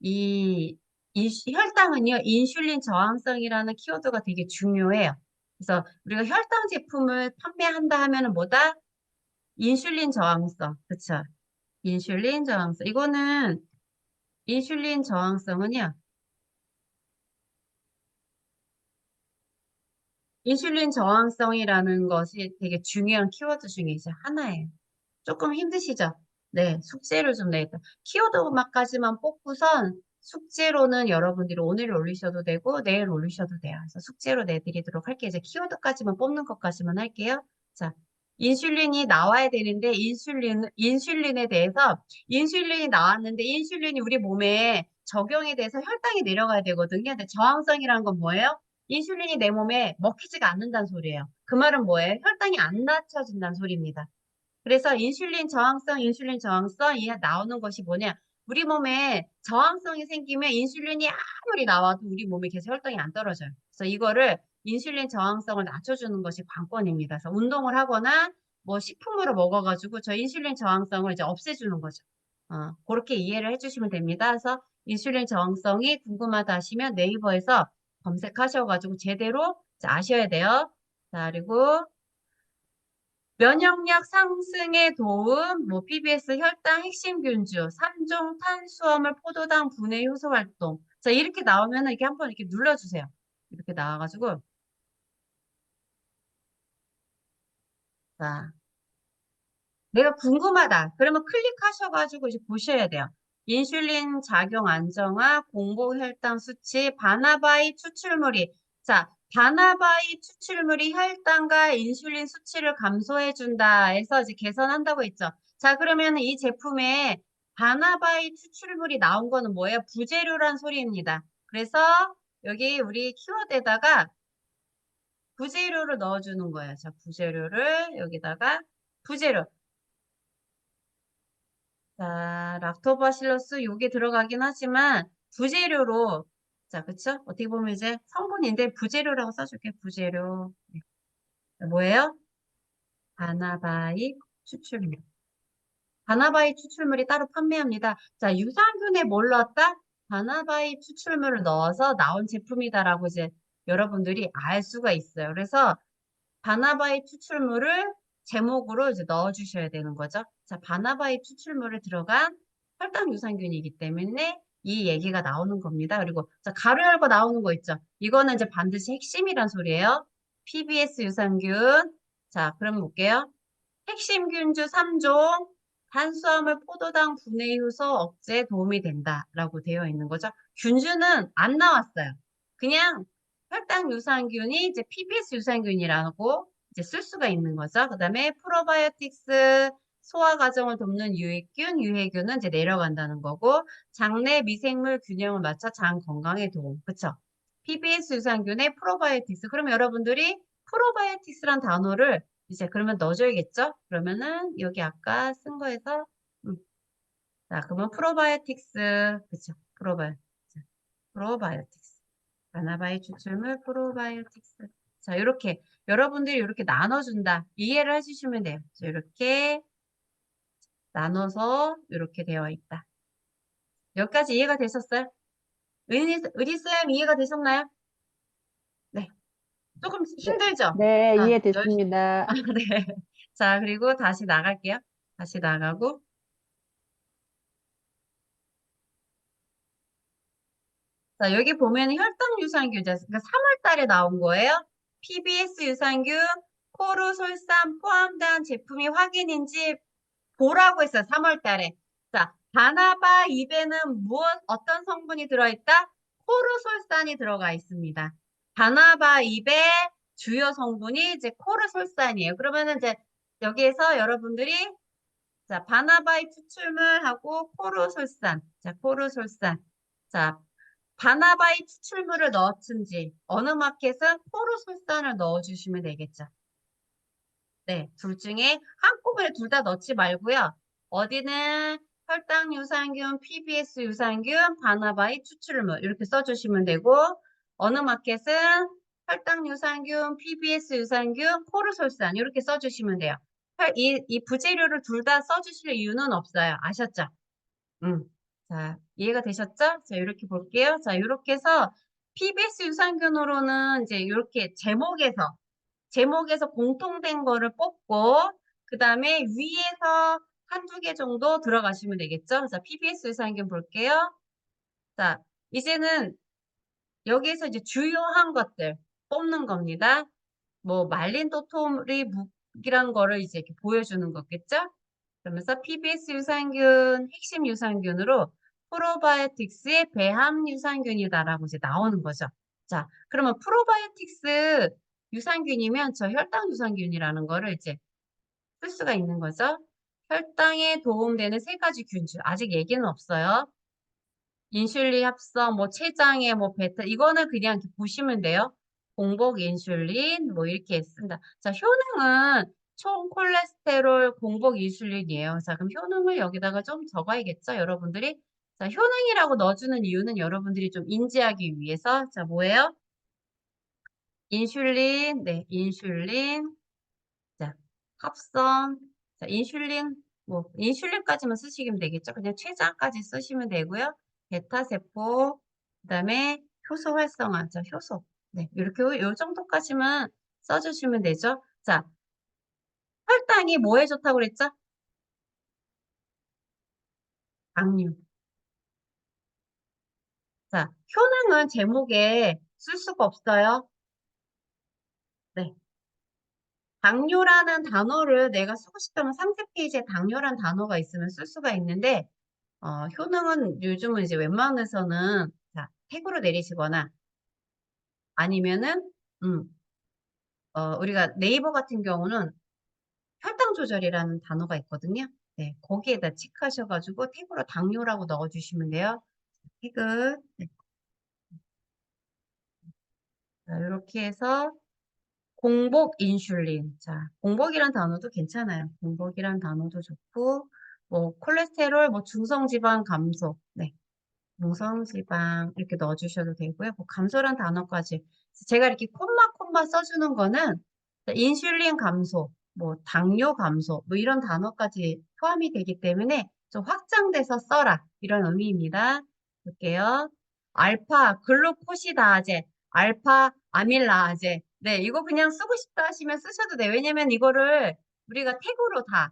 이 혈당은요, 인슐린 저항성이라는 키워드가 되게 중요해요. 그래서 우리가 혈당 제품을 판매한다 하면은 뭐다? 인슐린 저항성. 그쵸? 인슐린 저항성. 이거는 인슐린 저항성은요, 인슐린 저항성이라는 것이 되게 중요한 키워드 중에 이제 하나예요. 조금 힘드시죠? 네, 숙제를 좀 내겠다. 키워드만까지만 뽑고선 숙제로는 여러분들이 오늘 올리셔도 되고 내일 올리셔도 돼요. 그래서 숙제로 내드리도록 할게요. 이제 키워드까지만 뽑는 것까지만 할게요. 자, 인슐린이 나와야 되는데 인슐린에 대해서 인슐린이 나왔는데 인슐린이 우리 몸에 적용이 돼서 혈당이 내려가야 되거든요. 근데 저항성이란 건 뭐예요? 인슐린이 내 몸에 먹히지가 않는다는 소리예요. 그 말은 뭐예요? 혈당이 안 낮춰진다는 소리입니다. 그래서 인슐린 저항성, 이 나오는 것이 뭐냐? 우리 몸에 저항성이 생기면 인슐린이 아무리 나와도 우리 몸에 계속 혈당이 안 떨어져요. 그래서 이거를 인슐린 저항성을 낮춰주는 것이 관건입니다. 그래서 운동을 하거나 뭐 식품으로 먹어가지고 저 인슐린 저항성을 이제 없애주는 거죠. 그렇게 이해를 해주시면 됩니다. 그래서 인슐린 저항성이 궁금하다 하시면 네이버에서 검색하셔가지고 제대로 이제 아셔야 돼요. 자, 그리고 면역력 상승에 도움, 뭐 PBS 혈당 핵심 균주, 3종 탄수화물 포도당 분해 효소 활동. 자, 이렇게 나오면은 이렇게 한번 이렇게 눌러주세요. 이렇게 나와가지고, 자, 내가 궁금하다. 그러면 클릭하셔가지고 이제 보셔야 돼요. 인슐린 작용 안정화, 공복 혈당 수치, 바나바이 추출물이. 자, 바나바이 추출물이 혈당과 인슐린 수치를 감소해준다 해서 이제 개선한다고 했죠. 자, 그러면 이 제품에 바나바이 추출물이 나온 거는 뭐예요? 부재료란 소리입니다. 그래서 여기 우리 키워드에다가 부재료를 넣어주는 거예요. 자, 부재료를 여기다가 부재료. 자, 락토바실러스 요게 들어가긴 하지만 부재료로 자, 그쵸? 어떻게 보면 이제 성분인데 부재료라고 써줄게. 부재료. 네. 뭐예요? 바나바이 추출물. 바나바이 추출물이 따로 판매합니다. 자, 유산균에 뭘 넣었다? 바나바이 추출물을 넣어서 나온 제품이다라고 이제 여러분들이 알 수가 있어요. 그래서 바나바이 추출물을 제목으로 이제 넣어주셔야 되는 거죠. 자, 바나바이 추출물에 들어간 혈당 유산균이기 때문에 이 얘기가 나오는 겁니다. 그리고 자, 가로 열고 나오는 거 있죠. 이거는 이제 반드시 핵심이란 소리예요. PBS 유산균. 자, 그럼 볼게요. 핵심 균주 3종, 탄수화물 포도당 분해 효소 억제에 도움이 된다라고 되어 있는 거죠. 균주는 안 나왔어요. 그냥 혈당 유산균이 이제 PBS 유산균이라고 이제 쓸 수가 있는 거죠. 그 다음에 프로바이오틱스 소화 과정을 돕는 유익균, 유해균은 이제 내려간다는 거고, 장내 미생물 균형을 맞춰 장 건강에 도움. 그쵸? PBS 유산균의 프로바이오틱스. 그럼 여러분들이 프로바이오틱스란 단어를 이제 그러면 넣어줘야겠죠? 그러면은 여기 아까 쓴 거에서 자, 그러면 프로바이오틱스. 그쵸? 프로바이오틱스. 바나바이 추출물 프로바이오틱스. 자, 이렇게 여러분들이 이렇게 나눠준다. 이해를 해주시면 돼요. 자, 이렇게 나눠서 이렇게 되어 있다. 여기까지 이해가 되셨어요? 의리쌤 이해가 되셨나요? 네. 조금 네, 힘들죠? 네, 자, 이해됐습니다. 네. 자, 그리고 다시 나갈게요. 다시 나가고. 자, 여기 보면 혈당 유산균, 그러니까 3월 달에 나온 거예요. PBS 유산균, 코르솔산 포함된 제품이 확인인지 보라고 했어요. 3월 달에. 자, 바나바 잎에는 어떤 성분이 들어있다? 코르솔산이 들어가 있습니다. 바나바 잎의 주요 성분이 이제 코르솔산이에요. 그러면은 이제 여기에서 여러분들이 자, 바나바이 추출물하고 코르솔산. 자, 코르솔산. 자, 바나바이 추출물을 넣든지 어느 마켓은 포르솔산을 넣어주시면 되겠죠. 네, 둘 중에 한꺼번에 둘 다 넣지 말고요. 어디는 혈당 유산균, PBS 유산균, 바나바이 추출물 이렇게 써주시면 되고 어느 마켓은 혈당 유산균, PBS 유산균, 포르솔산 이렇게 써주시면 돼요. 이 부재료를 둘 다 써주실 이유는 없어요. 아셨죠? 자, 이해가 되셨죠? 자, 이렇게 볼게요. 자, 이렇게 해서 PBS 유산균으로는 이제 이렇게 제목에서 공통된 거를 뽑고, 그 다음에 위에서 한두 개 정도 들어가시면 되겠죠? 자, PBS 유산균 볼게요. 자, 이제는 여기에서 이제 주요한 것들 뽑는 겁니다. 뭐, 말린 도토리 묵이란 거를 이제 이렇게 보여주는 거겠죠? 그러면서 PBS 유산균, 핵심 유산균으로 프로바이오틱스의 배합 유산균이다라고 이제 나오는 거죠. 자, 그러면 프로바이오틱스 유산균이면 저 혈당 유산균이라는 거를 이제 쓸 수가 있는 거죠. 혈당에 도움되는 세 가지 균주. 아직 얘기는 없어요. 인슐린 합성, 뭐 췌장에 뭐 베타 이거는 그냥 이렇게 보시면 돼요. 공복 인슐린 뭐 이렇게 쓴다. 자, 효능은 총 콜레스테롤 공복 인슐린이에요. 자, 그럼 효능을 여기다가 좀 적어야겠죠, 여러분들이? 자, 효능이라고 넣어주는 이유는 여러분들이 좀 인지하기 위해서 자, 뭐예요? 인슐린, 네, 인슐린. 자, 합성. 자, 인슐린, 뭐, 인슐린까지만 쓰시면 되겠죠. 그냥 췌장까지 쓰시면 되고요. 베타세포, 그 다음에 효소 활성화. 자, 효소. 네, 이렇게 요 정도까지만 써주시면 되죠. 자, 혈당이 뭐에 좋다고 그랬죠? 당류. 자, 효능은 제목에 쓸 수가 없어요. 네. 당뇨라는 단어를 내가 쓰고 싶다면 상세 페이지에 당뇨라는 단어가 있으면 쓸 수가 있는데, 효능은 요즘은 이제 웬만해서는 자, 태그로 내리시거나 아니면은, 음, 우리가 네이버 같은 경우는 혈당 조절이라는 단어가 있거든요. 네, 거기에다 체크하셔가지고 태그로 당뇨라고 넣어주시면 돼요. 태그. 네. 자, 이렇게 해서 공복 인슐린. 자, 공복이란 단어도 괜찮아요. 공복이란 단어도 좋고, 뭐, 콜레스테롤, 뭐, 중성지방 감소. 네. 중성지방 이렇게 넣어주셔도 되고요. 뭐, 감소란 단어까지. 제가 이렇게 콤마 써주는 거는 인슐린 감소, 뭐, 당뇨 감소, 뭐, 이런 단어까지 포함이 되기 때문에 좀 확장돼서 써라. 이런 의미입니다. 볼게요. 알파 글루코시다제, 알파 아밀라제. 네, 이거 그냥 쓰고 싶다 하시면 쓰셔도 돼요. 왜냐면 이거를 우리가 태그로 다,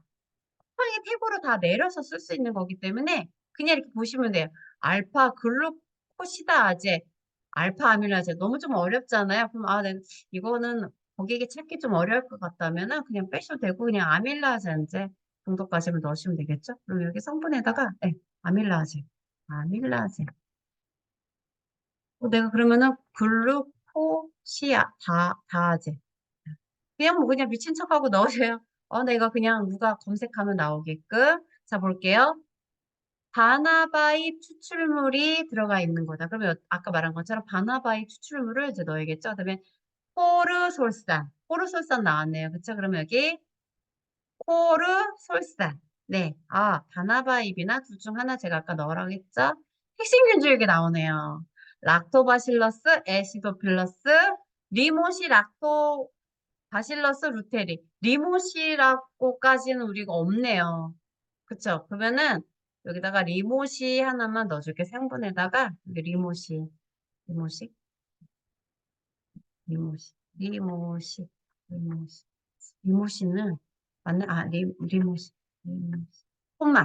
쿠팡의 태그로 다 내려서 쓸 수 있는 거기 때문에 그냥 이렇게 보시면 돼요. 알파 글루코시다제, 알파 아밀라제. 너무 좀 어렵잖아요. 그럼, 이거는 고객이 찾기 좀 어려울 것 같다면은 그냥 빼셔도 되고, 그냥 아밀라제제 정도까지만 넣으시면 되겠죠? 그럼 여기 성분에다가, 네, 아밀라제. 아밀라제. 내가 그러면은 다제. 그냥 뭐 그냥 미친 척하고 넣으세요. 내가 그냥 누가 검색하면 나오게끔. 자, 볼게요. 바나바잎 추출물이 들어가 있는 거다. 그러면 아까 말한 것처럼 바나바잎 추출물을 이제 넣어야겠죠. 그다음에 포르솔산. 포르솔산 나왔네요. 그쵸? 그러면 여기 포르솔산. 네. 바나바잎이나 둘 중 하나 제가 아까 넣으라고 했죠? 핵심 균주역이 나오네요. 락토바실러스, 애시도필러스, 리모시 락토바실러스 루테리. 리모시라고까지는 우리가 없네요. 그쵸? 그러면은 여기다가 리모시 하나만 넣어줄게. 생분에다가 여기 리모시, 리모시, 리모시. 리모시는 맞나? 리모시. 콤마.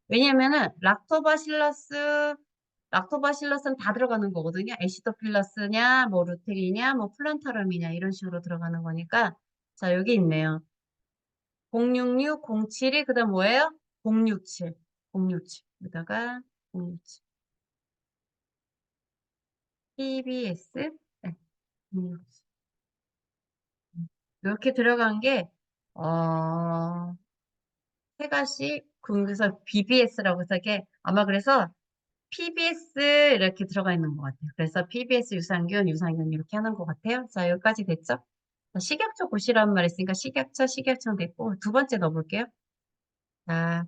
왜냐면은 락토바실러스는 다 들어가는 거거든요. 애시도필러스냐, 뭐 루테리냐, 뭐 플란타름이냐 이런 식으로 들어가는 거니까. 자, 여기 있네요. 066, 072, 그다음 뭐예요? 067. 067. 여기다가 067. TBS. 네. 067. 이렇게 들어간 게, 어, 세 가지, 그래서 BBS라고 해서 이게 아마 그래서 PBS 이렇게 들어가 있는 것 같아요. 그래서 PBS 유산균 이렇게 하는 것 같아요. 자, 여기까지 됐죠? 자, 식약처 보시라는 말 있으니까 식약처 됐고, 두 번째 넣어볼게요. 자,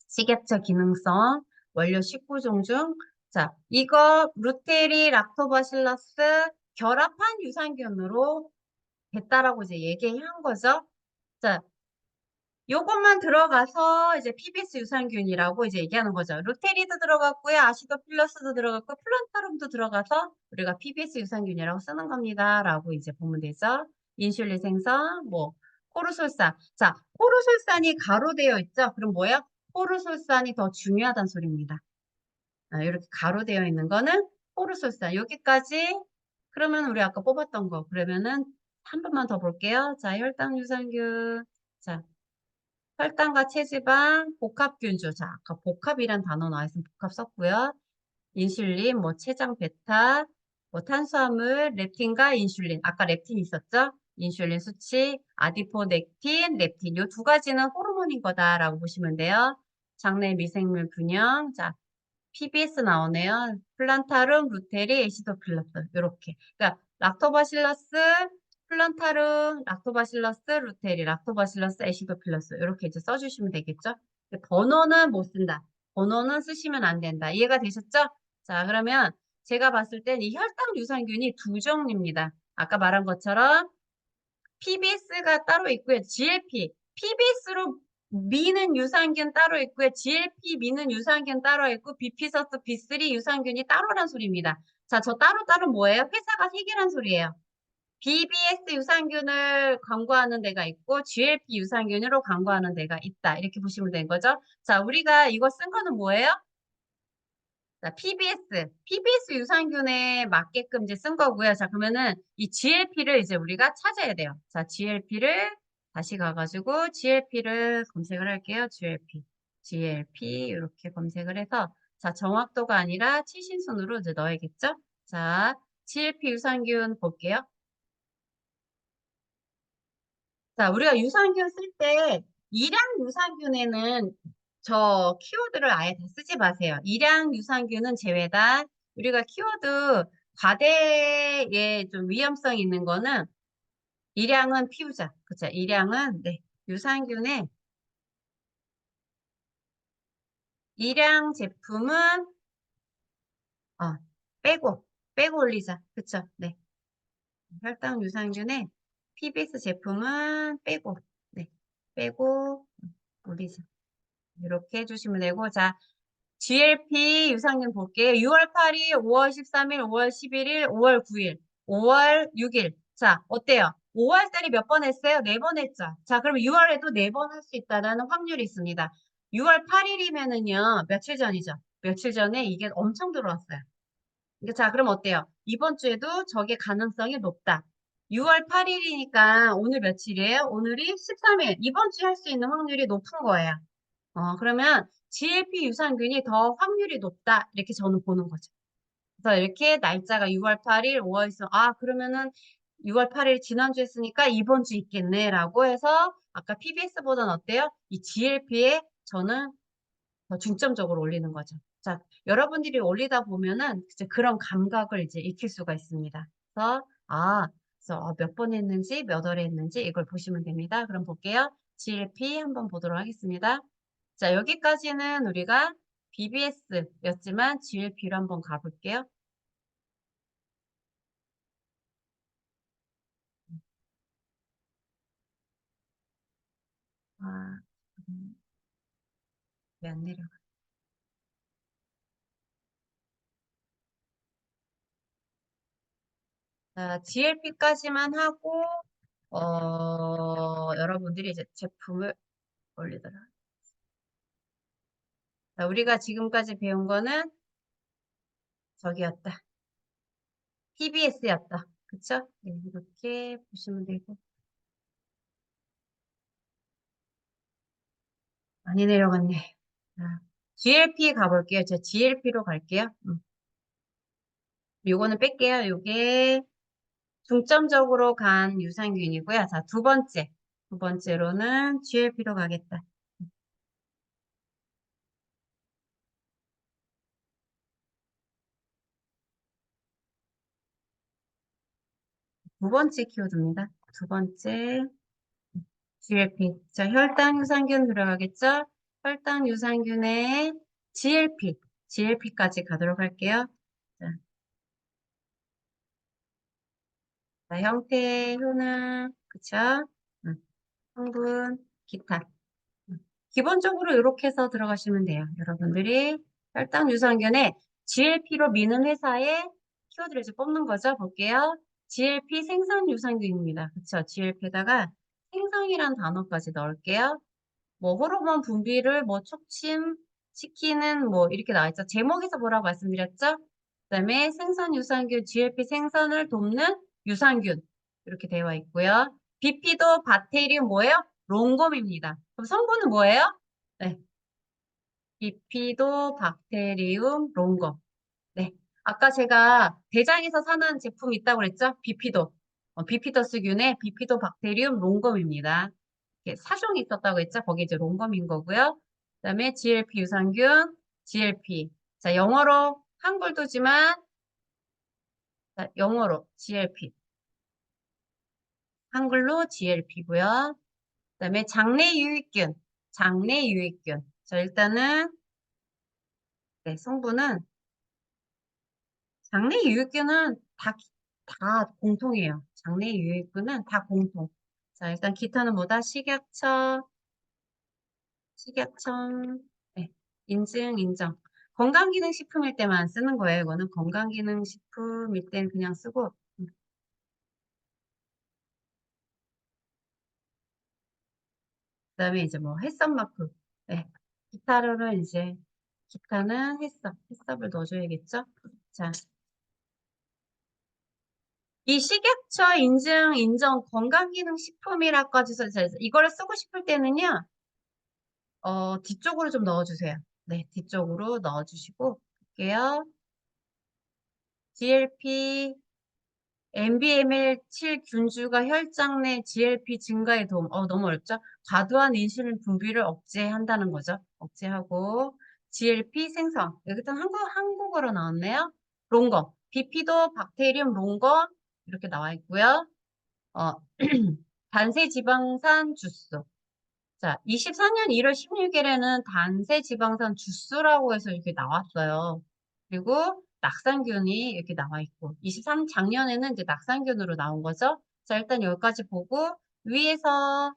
식약처 기능성 원료 19종 중, 자, 이거 루테리 락토바실러스 결합한 유산균으로 됐다라고 이제 얘기한 거죠. 자, 요것만 들어가서 이제 PBS 유산균이라고 이제 얘기하는 거죠. 루테리도 들어갔고요. 아시도필러스도 들어갔고, 플란타름도 들어가서 우리가 PBS 유산균이라고 쓰는 겁니다. 라고 이제 보면 되죠. 인슐린 생성, 뭐, 코르솔산. 자, 코르솔산이 가로되어 있죠? 그럼 뭐야? 코르솔산이 더 중요하다는 소리입니다. 이렇게 가로되어 있는 거는 코르솔산. 여기까지. 그러면 우리 아까 뽑았던 거. 그러면은 한 번만 더 볼게요. 자, 혈당 유산균. 자, 혈당과 체지방, 복합균주. 자, 아까 복합이란 단어 나와있으면 복합 썼고요. 인슐린, 뭐 췌장 베타, 뭐 탄수화물, 렙틴과 인슐린. 아까 렙틴 있었죠? 인슐린 수치, 아디포넥틴, 렙틴. 요 두 가지는 호르몬인 거다라고 보시면 돼요. 장내 미생물 균형. 자, PBS 나오네요. 플란타름, 루테리, 에시도필러스. 요렇게. 그러니까 락토바실러스, 플란타름, 락토바실러스, 루테리, 락토바실러스, 에시도필러스. 이렇게 이제 써주시면 되겠죠? 번호는 못 쓴다. 번호는 쓰시면 안 된다. 이해가 되셨죠? 자, 그러면 제가 봤을 땐 이 혈당 유산균이 두 종류입니다. 아까 말한 것처럼 PBS가 따로 있고요. GLP. PBS로 미는 유산균 따로 있고요. GLP 미는 유산균 따로 있고 비피서스 B3 유산균이 따로란 소리입니다. 자, 저 따로 뭐예요? 회사가 세 개란 소리예요. BBS 유산균을 광고하는 데가 있고 GLP 유산균으로 광고하는 데가 있다. 이렇게 보시면 되는 거죠. 자, 우리가 이거 쓴 거는 뭐예요? 자, PBS 유산균에 맞게끔 이제 쓴 거고요. 자, 그러면은 이 GLP를 이제 우리가 찾아야 돼요. 자, GLP를 다시 가가지고 GLP를 검색을 할게요. GLP 이렇게 검색을 해서 자, 정확도가 아니라 치신순으로 이제 넣어야겠죠? 자, GLP 유산균 볼게요. 자, 우리가 유산균 쓸 때 일양 유산균에는 저 키워드를 아예 다 쓰지 마세요. 일양 유산균은 제외다. 우리가 키워드 과대에 좀 위험성 있는 거는 일양은 피우자. 그쵸? 일양은 네. 유산균에 일양 제품은 어, 빼고 올리자. 그쵸? 네. 혈당 유산균에 PBS 제품은 네. 빼고 올리자. 이렇게 해주시면 되고, 자, GLP 유산균 볼게요. 6월 8일, 5월 13일, 5월 11일, 5월 9일, 5월 6일. 자, 어때요? 5월달이 몇 번 했어요? 4번 했죠? 자, 그럼 6월에도 4번 할 수 있다는 확률이 있습니다. 6월 8일이면은요, 며칠 전이죠? 며칠 전에 이게 엄청 들어왔어요. 자, 그럼 어때요? 이번 주에도 저게 가능성이 높다. 6월 8일이니까 오늘 며칠이에요? 오늘이 13일. 이번 주에 할 수 있는 확률이 높은 거예요. 그러면 GLP 유산균이 더 확률이 높다. 이렇게 저는 보는 거죠. 그래서 이렇게 날짜가 6월 8일, 5월 있어. 아, 그러면은 6월 8일 지난주 했으니까 이번 주 있겠네라고 해서 아까 PBS보다는 어때요? 이 GLP에 저는 더 중점적으로 올리는 거죠. 자, 여러분들이 올리다 보면은 이제 그런 감각을 이제 익힐 수가 있습니다. 그래서 몇 번 했는지, 몇 월에 했는지 이걸 보시면 됩니다. 그럼 볼게요. GLP 한번 보도록 하겠습니다. 자, 여기까지는 우리가 BBS였지만 GLP로 한번 가볼게요. 아, 왜 안 내려가? 자, GLP까지만 하고, 여러분들이 이제 제품을 올리더라. 자, 우리가 지금까지 배운 거는 저기였다. PBS였다. 그쵸? 네, 이렇게 보시면 되고. 많이 내려갔네. 자, GLP 가볼게요. 제가 GLP로 갈게요. 요거는 뺄게요. 요게 중점적으로 간 유산균이고요. 자, 두 번째. 두 번째로는 GLP로 가겠다. 두 번째 키워드입니다. 두 번째 GLP. 자, 혈당 유산균 들어가겠죠? 혈당 유산균에 GLP까지 가도록 할게요. 자, 자, 형태, 효능, 그쵸? 음, 성분, 기타. 기본적으로 이렇게 해서 들어가시면 돼요. 여러분들이 혈당 유산균에 GLP로 미는 회사의 키워드를 이제 뽑는 거죠. 볼게요. GLP 생산 유산균입니다. 그쵸? GLP에다가 생성이란 단어까지 넣을게요. 뭐 호르몬 분비를 뭐 촉진시키는 뭐 이렇게 나와 있죠. 제목에서 뭐라고 말씀드렸죠? 그다음에 생산 유산균, GLP 생산을 돕는 유산균 이렇게 되어 있고요. 비피도 바테리움 뭐예요? 롱곰입니다. 그럼 성분은 뭐예요? 네, 비피도 박테리움 롱검. 네, 아까 제가 대장에서 사는 제품이 있다고 그랬죠? 비피도. 비피더스균의 비피도 박테리움 롱검입니다. 이렇게 사종이 있었다고 했죠? 거기 이제 롱검인 거고요. 그다음에 GLP 유산균, GLP. 자, 영어로 한글도지만 자, 영어로 GLP. 한글로 GLP고요. 그다음에 장내 유익균. 자, 일단은 네, 성분은 장내 유익균은 다 공통이에요. 장내 유익균은 다 공통. 자, 일단 기타는 뭐다? 식약청, 네, 인증. 건강기능식품일 때만 쓰는 거예요. 이거는 건강기능식품일 땐 그냥 쓰고, 그다음에 이제 뭐 해썹 마크. 네. 기타는 해썹을 넣어줘야겠죠? 자, 이 식약처 인정 건강기능식품이라고 해서 이거를 쓰고 싶을 때는요, 뒤쪽으로 좀 넣어주세요. 네, 뒤쪽으로 넣어주시고, 볼게요. GLP, MBML7 균주가 혈장 내 GLP 증가에 도움. 너무 어렵죠? 과도한 인슐린 분비를 억제한다는 거죠. 억제하고, GLP 생성. 여기도 한국어로 나왔네요. 롱거. 비피도 박테리움 롱거. 이렇게 나와 있고요. 어, 단세지방산 주스. 자, 24년 1월 16일에는 단세지방산 주스라고 해서 이렇게 나왔어요. 그리고 낙상균이 이렇게 나와 있고, 작년에는 이제 낙상균으로 나온 거죠. 자, 일단 여기까지 보고, 위에서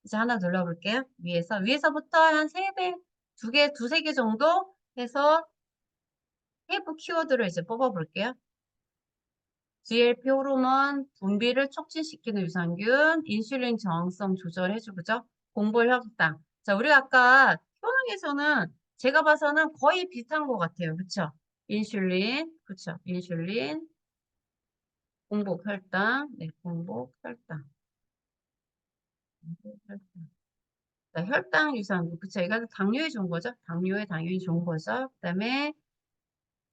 이제 하나 눌러볼게요. 위에서부터 한 두세 개 정도 해서 해부 키워드를 이제 뽑아볼게요. GLP 호르몬 분비를 촉진시키는 유산균, 인슐린 저항성 조절해주고죠. 공볼 혈당. 자, 우리가 아까 효능에서는 제가 봐서는 거의 비슷한 것 같아요. 그쵸? 그쵸? 인슐린, 공복 혈당, 네, 공복 혈당. 공복 혈당. 자, 혈당 유산균. 그쵸? 이거 당뇨에 좋은 거죠? 당뇨에 당연히 좋은 거죠. 그 다음에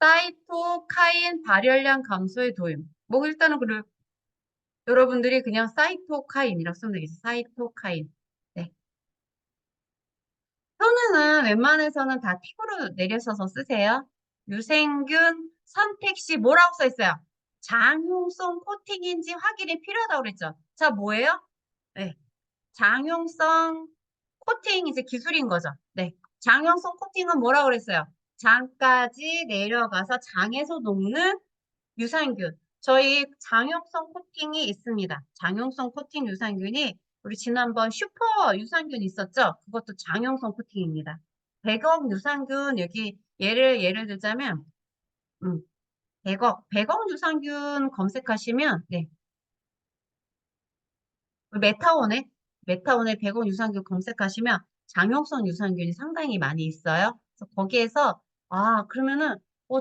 사이토카인 발열량 감소에 도움. 뭐 일단은 여러분들이 그냥 사이토카인이라고 쓰면 되겠어요. 사이토카인. 네. 효능은 웬만해서는 다 팁으로 내려셔서 쓰세요. 유생균 선택 시 뭐라고 써 있어요? 장용성 코팅인지 확인이 필요하다고 그랬죠. 자, 뭐예요? 네. 장용성 코팅 이제 기술인 거죠. 네. 장용성 코팅은 뭐라고 그랬어요? 장까지 내려가서 장에서 녹는 유산균. 저희 장용성 코팅이 있습니다. 장용성 코팅 유산균이 우리 지난번 슈퍼 유산균 있었죠? 그것도 장용성 코팅입니다. 100억 유산균 여기 예를 들자면 100억 유산균 검색하시면 네. 메타온에 100억 유산균 검색하시면 장용성 유산균이 상당히 많이 있어요. 그래서 거기에서 그러면은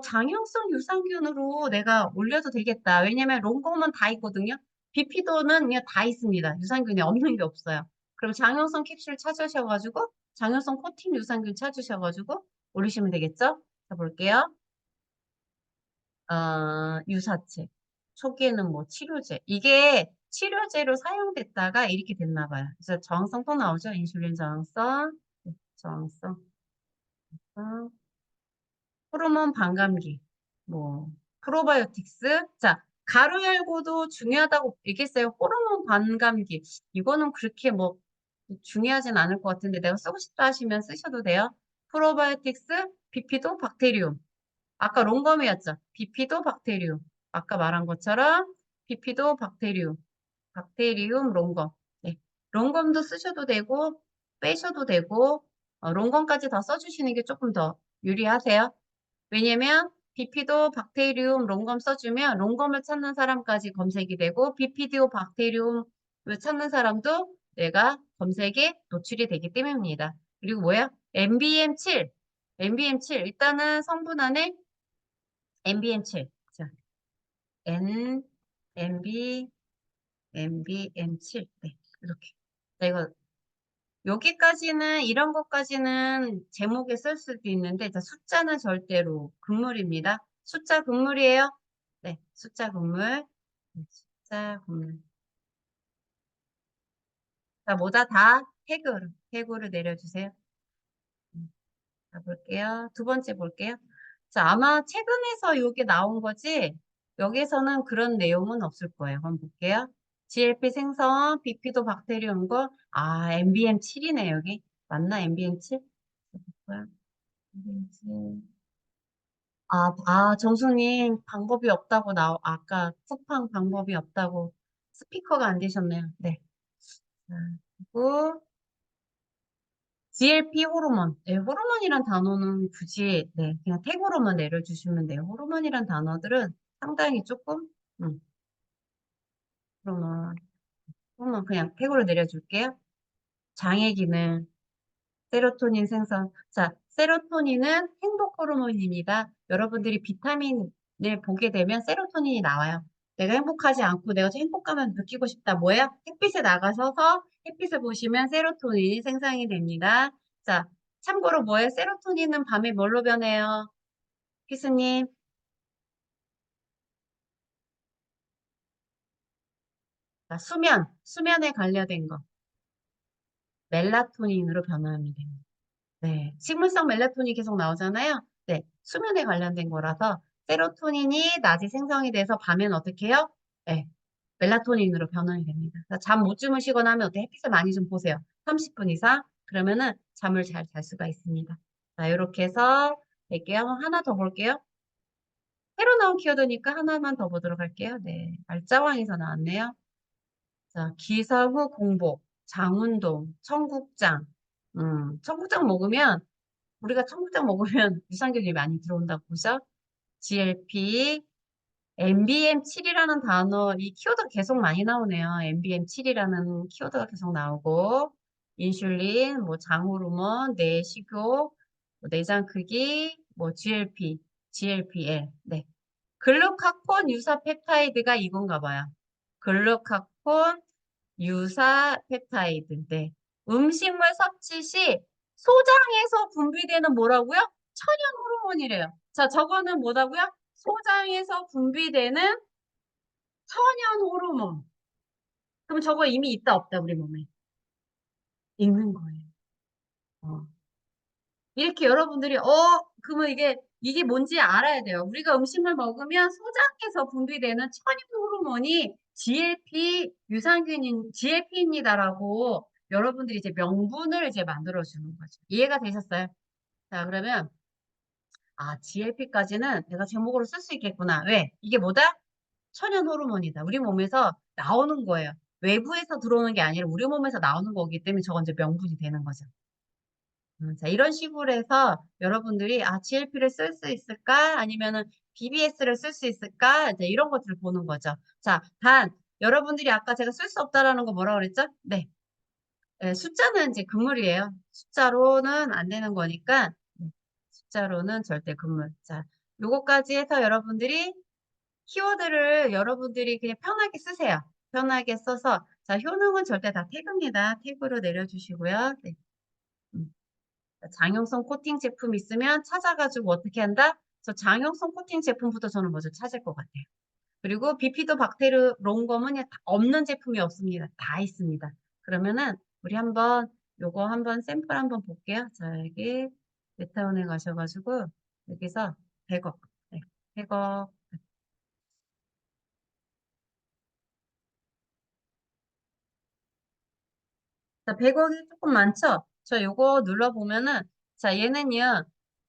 장용성 유산균으로 내가 올려도 되겠다. 왜냐면 롱검은 다 있거든요. 비피도는 그냥 다 있습니다. 유산균이 없는 게 없어요. 그럼 장용성 캡슐 찾으셔가지고 장용성 코팅 유산균 찾으셔가지고 올리시면 되겠죠? 자, 볼게요. 유사체. 초기에는 뭐 치료제. 이게 치료제로 사용됐다가 이렇게 됐나 봐요. 그래서 저항성 또 나오죠. 인슐린 저항성. 네, 저항성. 호르몬 반감기. 뭐 프로바이오틱스. 자, 가로 열고도 중요하다고 얘기했어요. 호르몬 반감기. 이거는 그렇게 뭐 중요하진 않을 것 같은데 내가 쓰고 싶다 하시면 쓰셔도 돼요. 프로바이오틱스, 비피도, 박테리움. 아까 롱검이었죠. 비피도 박테리움. 아까 말한 것처럼 비피도 박테리움 롱검. 네. 롱검도 쓰셔도 되고 빼셔도 되고 롱검까지 다 써주시는 게 조금 더 유리하세요. 왜냐면 비피도 박테리움 롱검 써주면 롱검을 찾는 사람까지 검색이 되고 비피도 박테리움을 찾는 사람도 내가 검색에 노출이 되기 때문입니다. 그리고 뭐야? MBM7. MBM7. 일단은 성분 안에 MBM7. 자, MBM7. 네, 이렇게. 자, 여기까지는, 이런 것까지는 제목에 쓸 수도 있는데, 자, 숫자는 절대로 금물입니다. 숫자 금물이에요. 네, 숫자 금물. 네, 숫자 금물. 자, 모자 다 태그를 내려주세요. 자, 볼게요. 두 번째 볼게요. 자, 아마 최근에서 이게 나온 거지, 여기서는 그런 내용은 없을 거예요. 한번 볼게요. GLP 생성, 비피도 박테리움과, MBM7이네, 여기. 맞나, MBM7? 뭐야? MBM7. 정수님, 방법이 없다고 아까 쿠팡 방법이 없다고 스피커가 안 되셨네요. 네. 자, 그리고, GLP 호르몬. 네, 호르몬이란 단어는 굳이, 네, 그냥 태그로만 내려주시면 돼요. 호르몬이란 단어들은 상당히 조금, 호르몬, 호르몬 그냥 태그로 내려줄게요. 장애 기능, 세로토닌 생성. 자, 세로토닌은 행복 호르몬입니다. 여러분들이 비타민을 보게 되면 세로토닌이 나와요. 내가 행복하지 않고 내가 좀 행복감을 느끼고 싶다. 뭐야? 햇빛에 나가셔서 햇빛을 보시면 세로토닌이 생성이 됩니다. 자, 참고로 뭐예요? 세로토닌은 밤에 뭘로 변해요? 희수님, 자, 수면에 관련된 거. 멜라토닌으로 변화하면 됩니다. 네, 식물성 멜라토닌이 계속 나오잖아요. 네, 수면에 관련된 거라서 세로토닌이 낮에 생성이 돼서 밤에는 어떻게 해요? 네, 멜라토닌으로 변환이 됩니다. 잠 못 주무시거나 하면 어때? 햇빛을 많이 좀 보세요. 30분 이상? 그러면은 잠을 잘 잘 수가 있습니다. 자, 이렇게 해서 볼게요. 하나 더 볼게요. 새로 나온 키워드니까 하나만 더 보도록 할게요. 네, 말자왕에서 나왔네요. 자, 기사후 공복, 장운동, 청국장. 청국장 먹으면 우리가 청국장 먹으면 유산균이 많이 들어온다고 보죠? GLP, MBM7이라는 단어, 이 키워드가 계속 많이 나오네요. MBM7이라는 키워드가 계속 나오고, 인슐린, 뭐 장호르몬, 내식욕, 뭐 내장 크기, 뭐 GLP, GLPL. 네. 글루카콘 유사 펩타이드가 이건가 봐요. 글루카콘 유사 펩타이드. 네. 음식물 섭취 시 소장에서 분비되는 뭐라고요? 천연 호르몬이래요. 자, 저거는 뭐라고요? 소장에서 분비되는 천연 호르몬. 그럼 저거 이미 있다 없다 우리 몸에? 있는 거예요. 어. 이렇게 여러분들이 그러면 이게 뭔지 알아야 돼요. 우리가 음식을 먹으면 소장에서 분비되는 천연 호르몬이 GLP 유산균인 GLP입니다라고 여러분들이 이제 명분을 이제 만들어 주는 거죠. 이해가 되셨어요? 자, 그러면 GLP까지는 내가 제목으로 쓸 수 있겠구나. 왜? 이게 뭐다? 천연 호르몬이다. 우리 몸에서 나오는 거예요. 외부에서 들어오는 게 아니라 우리 몸에서 나오는 거기 때문에 저건 이제 명분이 되는 거죠. 자, 이런 식으로 해서 여러분들이 GLP를 쓸 수 있을까? 아니면은 BBS를 쓸 수 있을까? 이제 이런 것들을 보는 거죠. 자, 단 여러분들이 아까 제가 쓸 수 없다라는 거 뭐라고 그랬죠? 네. 숫자는 이제 금물이에요. 숫자로는 안 되는 거니까 숫자로는 절대 금물. 자, 요거까지 해서 여러분들이 키워드를 여러분들이 그냥 편하게 쓰세요. 편하게 써서 자, 효능은 절대 다 태그입니다. 태그로 내려주시고요. 네. 음. 장용성 코팅 제품 있으면 찾아가지고 어떻게 한다? 저 장용성 코팅 제품부터 저는 먼저 찾을 것 같아요. 그리고 비피도 박테르 롱검은 없는 제품이 없습니다. 다 있습니다. 그러면은 우리 요거 한번 샘플 한번 볼게요. 자, 여기 메타원에 가셔가지고 여기서 100억, 네, 100억. 자, 100억이 조금 많죠? 저 요거 눌러보면은, 자, 얘는요,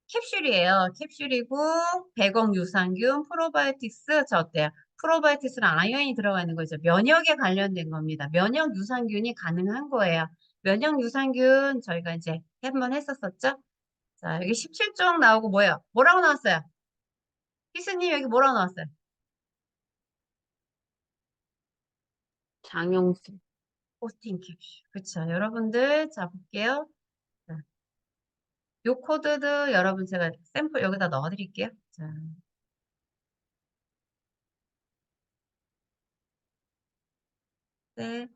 캡슐이에요. 캡슐이고, 100억 유산균, 프로바이오틱스, 저 어때요? 프로바이오틱스랑 아연이 들어가 있는 거죠. 면역에 관련된 겁니다. 면역 유산균이 가능한 거예요. 면역 유산균 저희가 이제 한번 했었었죠? 자, 여기 17종 나오고 뭐예요? 뭐라고 나왔어요? 희수님 여기 뭐라고 나왔어요? 장용수. 포스팅 캡슐. 그쵸. 여러분들, 자, 볼게요. 자, 요 코드도 여러분 제가 샘플 여기다 넣어드릴게요. 자, 네.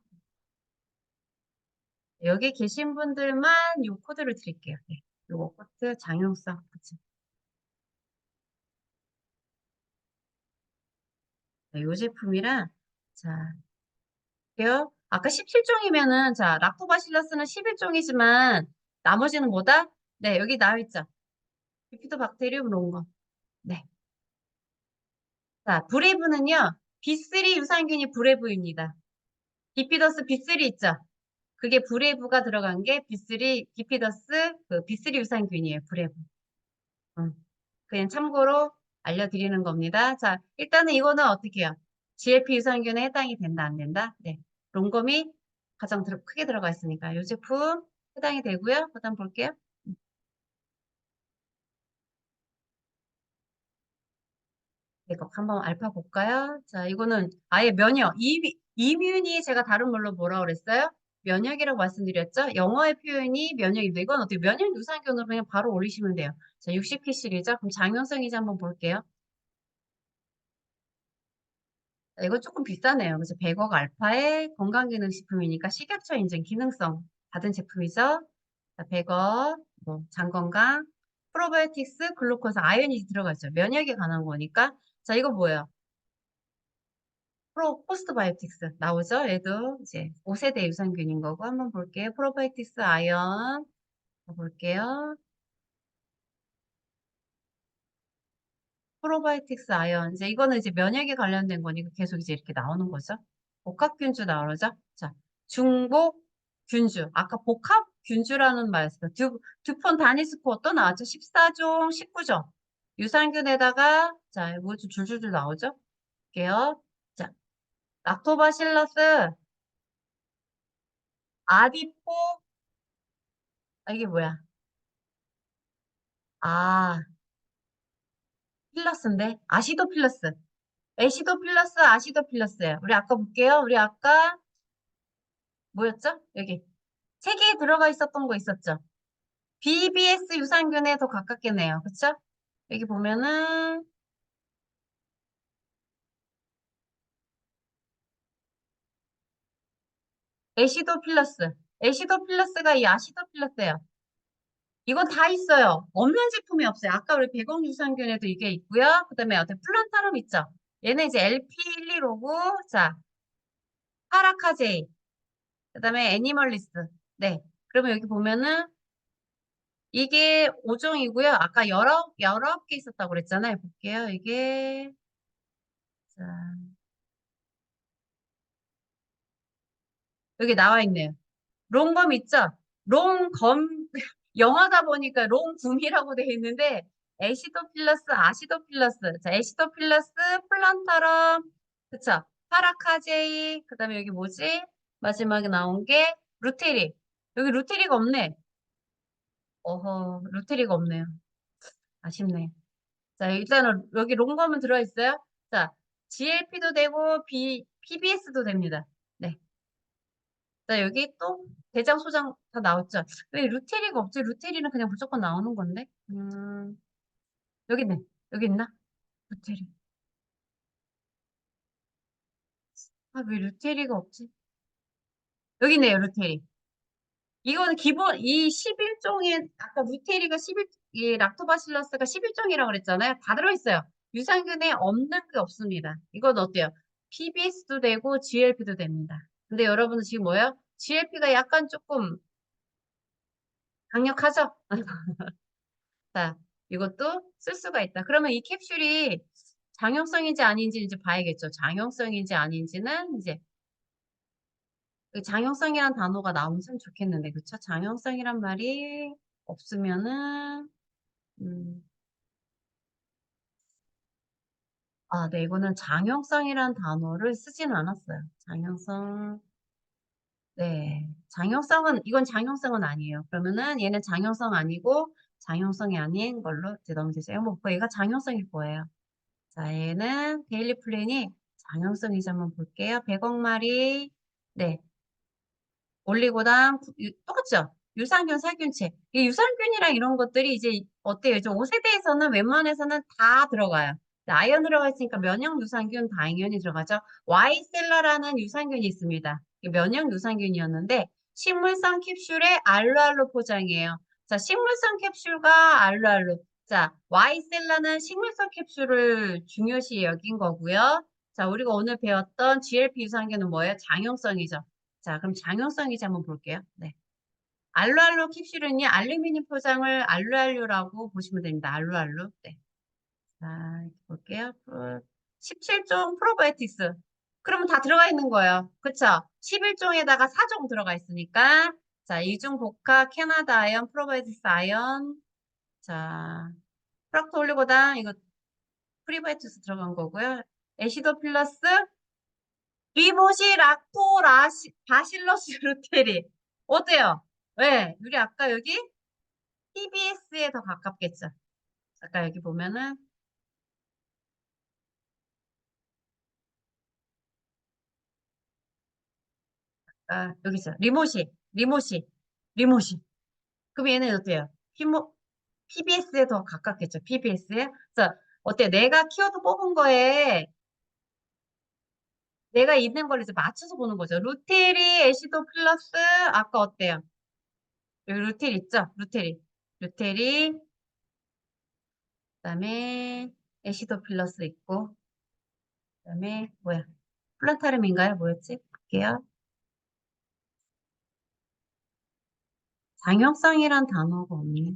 여기 계신 분들만 요 코드를 드릴게요. 네. 요거 코드 장용성. 그쵸. 네, 요 제품이랑, 자, 볼게요. 아까 17종이면은, 자, 락토바실러스는 11종이지만, 나머지는 뭐다? 네, 여기 나와있죠. 비피도박테리움 롱거. 네. 자, 브레이브는요, B3 유산균이 브레이브입니다. 비피더스 B3 있죠? 그게 브레이브가 들어간 게 B3, 비피더스, 그 B3 유산균이에요, 브레이브. 음. 그냥 참고로 알려드리는 겁니다. 자, 일단은 이거는 어떻게 해요? GLP 유산균에 해당이 된다, 안 된다? 네. 롱검이 가장 크게 들어가 있으니까 이 제품 해당이 되고요. 그 다음 볼게요. 이거 한번 알파 볼까요? 자, 이거는 아예 면역, 이뮨이 제가 다른 걸로 뭐라 그랬어요? 면역이라고 말씀드렸죠? 영어의 표현이 면역인데 이건 어떻게 면역 유산균으로 그냥 바로 올리시면 돼요. 자, 60pc이죠? 그럼 장용성이지 한번 볼게요. 자, 이거 조금 비싸네요. 그래서 100억 알파의 건강기능식품이니까 식약처 인증 기능성 받은 제품이죠? 자, 100억, 뭐, 장건강, 프로바이오틱스, 글루코스, 아연이 들어가 있어요. 면역에 관한 거니까. 자, 이거 뭐예요? 포스트바이오틱스 나오죠? 얘도 이제 5세대 유산균인 거고 한번 볼게요. 프로바이오틱스 아연 볼게요. 프로바이오틱스 아연 이제 이거는 이제 면역에 관련된 거니까 계속 이제 이렇게 나오는 거죠. 복합균주 나오죠? 자, 중복균주 아까 복합균주라는 말씀 듀폰 다니스코 또 나왔죠? 14종 19종 유산균에다가 자, 이거 좀 줄줄줄 나오죠? 볼게요. 자, 락토바실러스 아디포 이게 뭐야? 아, 필러스인데 아시도필러스. 애시도필러스, 아시도필러스예요. 우리 아까 볼게요. 우리 아까 뭐였죠? 여기 세 개에 들어가 있었던 거 있었죠? BBS 유산균에 더 가깝겠네요. 그쵸? 여기 보면은 애시도필러스. 애시도필러스가 이 아시도필러스예요. 이건 다 있어요. 없는 제품이 없어요. 아까 우리 백억 유산균에도 이게 있고요. 그다음에 어때 플란타름 있죠? 얘는 이제 LP115고 자 파라카제이 그다음에 애니멀리스. 네. 그러면 여기 보면은 이게 5종이고요. 아까 여러 개 있었다고 그랬잖아요. 볼게요. 이게 자, 여기 나와 있네요. 롱검 있죠? 롱검 영어다 보니까 롱금이라고 되어 있는데 애시도필러스, 아시도필러스. 자, 애시도필러스, 플란타럼, 그쵸? 파라카제이, 그다음에 여기 뭐지? 마지막에 나온 게 루테리. 여기 루테리가 없네. 어허, 루테리가 없네요. 아쉽네. 자, 일단은 여기 롱검은 들어있어요. 자, GLP도 되고 PBS도 됩니다. 네. 자, 여기 또 대장, 소장 다 나왔죠. 왜 루테리가 없지? 루테리는 그냥 무조건 나오는 건데. 여기 있네. 여기 있나? 루테리. 아, 왜 루테리가 없지? 여기 있네요, 루테리. 이거는 기본, 이 11종의, 아까 루테리가 11, 이 락토바실러스가 11종이라고 그랬잖아요. 다 들어있어요. 유산균에 없는 게 없습니다. 이건 어때요? PBS도 되고 GLP도 됩니다. 근데 여러분은 지금 뭐예요? GLP가 약간 조금 강력하죠? 자, 이것도 쓸 수가 있다. 그러면 이 캡슐이 장용성인지 아닌지 이제 봐야겠죠. 장용성인지 아닌지는 이제 그 장용성이란 단어가 나오면 참 좋겠는데, 그쵸? 장용성이란 말이 없으면은 음, 아, 네, 이거는 장형성이란 단어를 쓰지는 않았어요. 장형성, 네. 장형성은, 이건 장형성은 아니에요. 그러면은 얘는 장형성 아니고 장형성이 아닌 걸로 이제 넘겨주세요. 뭐, 얘가 장형성일 거예요. 자, 얘는 데일리 플랜이 장형성이지 한번 볼게요. 100억 마리, 네. 올리고당, 똑같죠? 유산균, 살균체. 이 유산균이랑 이런 것들이 이제 어때요? 이제 5세대에서는 웬만해서는 다 들어가요. 아연 들어가 있으니까 면역 유산균 당연히 들어가죠. 와이셀라라는 유산균이 있습니다. 이게 면역 유산균이었는데 식물성 캡슐에 알로알로 포장이에요. 자, 식물성 캡슐과 알로알로. 자, 와이셀라는 식물성 캡슐을 중요시 여긴 거고요. 자, 우리가 오늘 배웠던 GLP 유산균은 뭐예요? 장용성이죠. 자, 그럼 장용성이지 한번 볼게요. 네. 알로알로 캡슐은요, 알루미늄 포장을 알루알루라고 보시면 됩니다. 알루알루. 네. 자, 이렇게 볼게요. 17종 프로바이오틱스. 그러면 다 들어가 있는 거예요. 그쵸? 11종에다가 4종 들어가 있으니까. 자, 이중 복합 캐나다 아연, 프로바이오틱스 아연. 자, 프락토 올리고당, 이거 프리바이오틱스 들어간 거고요. 애시도 플러스 리보시 락토라시 바실러스 루테리 어때요? 왜? 우리 아까 여기 TBS에 더 가깝겠죠? 아까 여기 보면은 여기 있어요. 리모시. 그럼 얘는 어때요? PBS에 더 가깝겠죠. PBS에. 그래서 어때? 내가 키워드 뽑은 거에 내가 있는 걸 이제 맞춰서 보는 거죠. 루테리, 애시도 플러스, 아까 어때요? 여기 루테리 있죠? 루테리, 그다음에 애시도 플러스 있고, 그다음에 뭐야? 플란타름인가요? 뭐였지? 볼게요. 장형성이란 단어가 없네.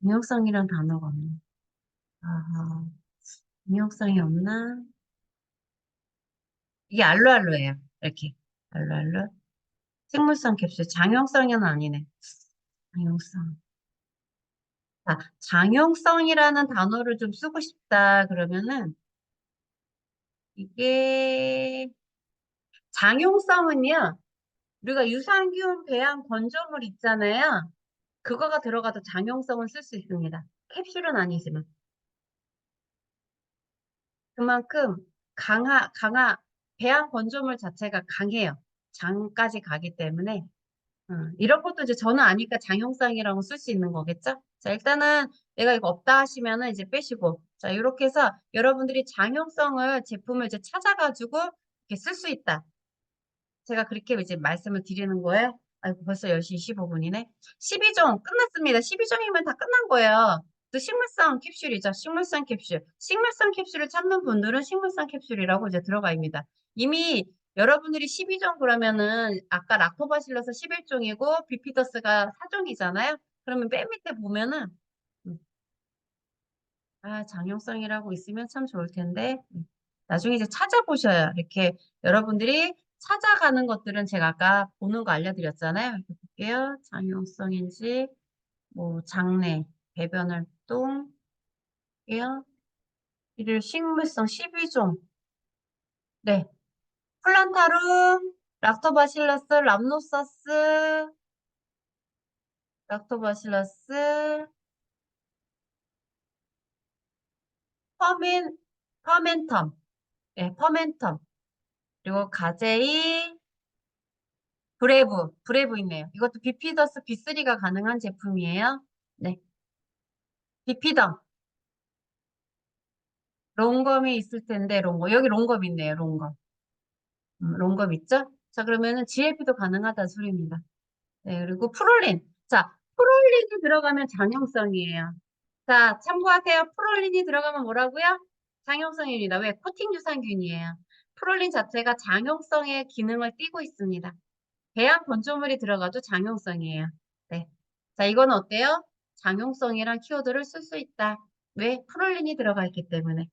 장형성이란 단어가 없네. 아하, 장형성이 없나? 이게 알로알로예요. 이렇게. 알로알로. 식물성 캡슐. 장형성은 아니네. 장형성. 자, 장형성이라는 단어를 좀 쓰고 싶다. 그러면은, 이게, 장형성은요, 우리가 유산균 배양 건조물 있잖아요. 그거가 들어가도 장형성은 쓸 수 있습니다. 캡슐은 아니지만. 그만큼 배양 건조물 자체가 강해요. 장까지 가기 때문에. 이런 것도 이제 저는 아니까 장형성이라고 쓸 수 있는 거겠죠? 자, 일단은 내가 이거 없다 하시면은 이제 빼시고. 자, 이렇게 해서 여러분들이 장형성을 제품을 이제 찾아가지고 이렇게 쓸 수 있다. 제가 그렇게 이제 말씀을 드리는 거예요. 아이고, 벌써 10시 25분이네. 12종 끝났습니다. 12종이면 다 끝난 거예요. 또 식물성 캡슐이죠. 식물성 캡슐. 식물성 캡슐을 찾는 분들은 식물성 캡슐이라고 이제 들어가입니다. 이미 여러분들이 12종 그러면은 아까 락토바실러스 11종이고 비피더스가 4종이잖아요. 그러면 맨 밑에 보면은 음, 장용성이라고 있으면 참 좋을 텐데 나중에 이제 찾아보셔요. 이렇게 여러분들이 찾아가는 것들은 제가 아까 보는 거 알려드렸잖아요. 이렇게 볼게요. 장용성인지 뭐 장내, 배변 활동, 게요. 이를 식물성 12종. 네. 플란타rum, 락토바실러스, 락토바실러스, 퍼민, 퍼멘텀. 네, 퍼멘텀. 그리고 가제이, 브레브 있네요. 이것도 비피더스 B3가 가능한 제품이에요. 네. 비피덤. 롱검이 있을 텐데, 여기 롱검 있네요, 롱검. 롱검 있죠? 자, 그러면은 GLP도 가능하다는 소리입니다. 네, 그리고 프롤린. 자, 프롤린이 들어가면 장형성이에요. 자, 참고하세요. 프롤린이 들어가면 뭐라고요? 장형성입니다. 왜? 코팅 유산균이에요. 프롤린 자체가 장형성의 기능을 띠고 있습니다. 배양 건조물이 들어가도 장형성이에요. 네. 자, 이거는 어때요? 장형성이란 키워드를 쓸 수 있다. 왜? 프롤린이 들어가 있기 때문에.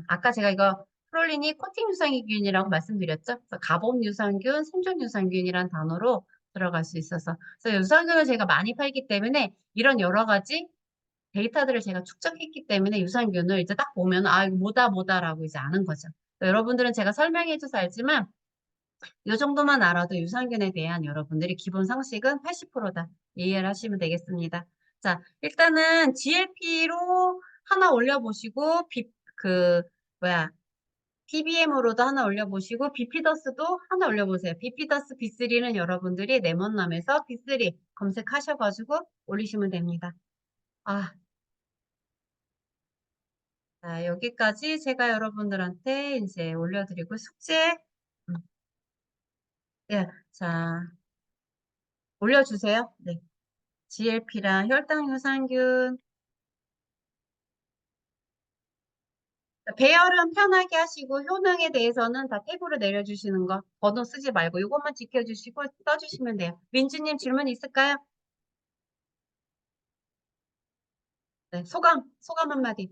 아까 제가 이거 프롤린이 코팅 유산균이라고 말씀드렸죠? 그래서 가범 유산균, 생존 유산균이란 단어로 들어갈 수 있어서. 그래서 유산균을 제가 많이 팔기 때문에 이런 여러 가지 데이터들을 제가 축적했기 때문에 유산균을 이제 딱 보면 이거 뭐다라고 이제 아는 거죠. 여러분들은 제가 설명해줘서 알지만 이 정도만 알아도 유산균에 대한 여러분들이 기본 상식은 80%다. 이해를 하시면 되겠습니다. 자, 일단은 GLP로 하나 올려보시고, TBM으로도 하나 올려보시고, 비피더스도 하나 올려보세요. 비피더스 B3는 여러분들이 레몬남에서 B3 검색하셔가지고 올리시면 됩니다. 자, 여기까지 제가 여러분들한테 이제 올려드리고 숙제, 음, 예, 자, 올려주세요. 네. GLP랑 혈당 유산균, 배열은 편하게 하시고 효능에 대해서는 다 탭으로 내려주시는 거 번호 쓰지 말고 이것만 지켜주시고 써주시면 돼요. 민주님 질문 있을까요? 네, 소감 한마디.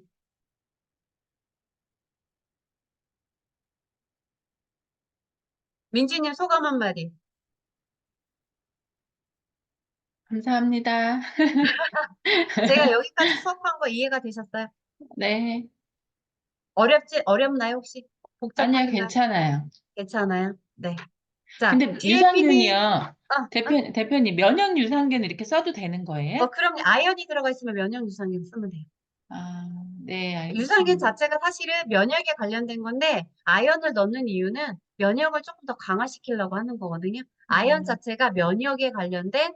민주님 소감 한마디. 감사합니다. 제가 여기까지 수업한 거 이해가 되셨어요? 네. 어렵나요 혹시? 아니요, 복잡하신가요? 괜찮아요. 괜찮아요? 네. 자, 근데 GLP는 유산균이요. 대표님, 면역 유산균 이렇게 써도 되는 거예요? 그럼 아연이 들어가 있으면 면역 유산균 쓰면 돼요. 아, 네, 유산균 알겠습니다. 자체가 사실은 면역에 관련된 건데 아연을 넣는 이유는 면역을 조금 더 강화시키려고 하는 거거든요. 아연 자체가 면역에 관련된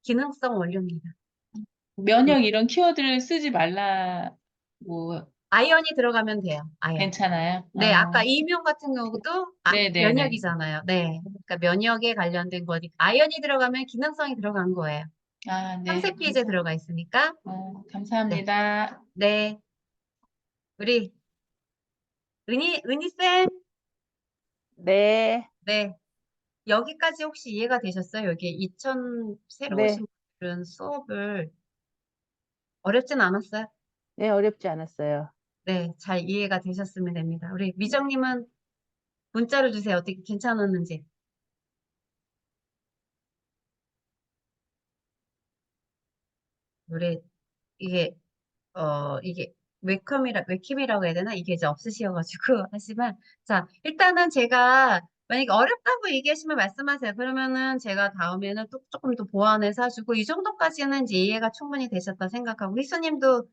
기능성 원료입니다. 면역 이런 키워드를 쓰지 말라고 아연이 들어가면 돼요. 아연. 괜찮아요? 네, 아까 이뮨 같은 경우도 네네네. 면역이잖아요. 네. 그러니까 면역에 관련된 거니까 아연이 들어가면 기능성이 들어간 거예요. 아, 네. 항생피제 들어가 있으니까. 네. 감사합니다. 네. 우리 은희쌤. 네, 네. 여기까지 혹시 이해가 되셨어요? 여기 새로 네, 오신 분들은 수업을 어렵진 않았어요? 네, 어렵지 않았어요. 네. 잘 이해가 되셨으면 됩니다. 우리 미정님은 문자로 주세요. 어떻게 괜찮았는지. 우리 이게 이게 웹캠이라고 해야 되나? 이게 이제 없으셔가지고 하지만, 자, 일단은 제가, 만약에 어렵다고 얘기하시면 말씀하세요. 그러면은 제가 다음에는 또 조금 더 보완해서 해주고, 이 정도까지는 이제 이해가 충분히 되셨다 생각하고, 희수님도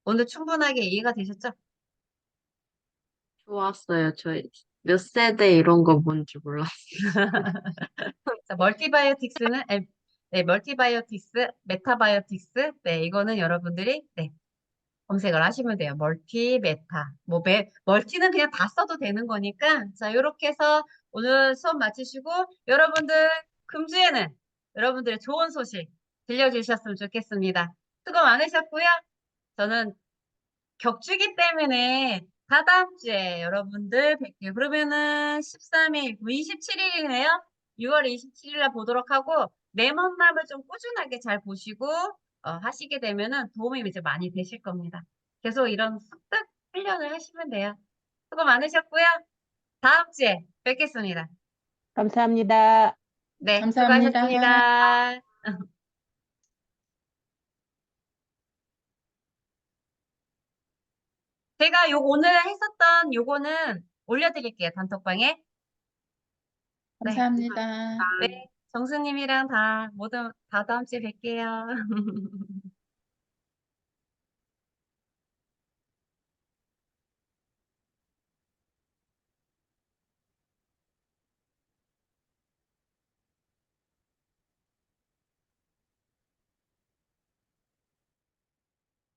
오늘 충분하게 이해가 되셨죠? 좋았어요. 저 몇 세대 이런 거 뭔지 몰랐어요. 자, 멀티바이오틱스, 메타바이오틱스, 네, 이거는 여러분들이, 네, 검색을 하시면 돼요. 멀티, 메타. 멀티는 그냥 다 써도 되는 거니까. 자, 이렇게 해서 오늘 수업 마치시고, 여러분들, 금주에는 여러분들의 좋은 소식 들려주셨으면 좋겠습니다. 수고 많으셨고요. 저는 격주기 때문에 다다음 주에 여러분들 뵐게요. 그러면은 13일, 27일이네요. 6월 27일에 보도록 하고, 내먼맘을 좀 꾸준하게 잘 보시고, 하시게 되면은 도움이 이제 많이 되실 겁니다. 계속 이런 습득 훈련을 하시면 돼요. 수고 많으셨고요. 다음 주에 뵙겠습니다. 감사합니다. 네, 감사합니다. 수고하셨습니다. 제가 오늘 했었던 요거는 올려드릴게요. 단톡방에. 네. 감사합니다. 네, 정수님이랑 다 다음 주에 뵐게요.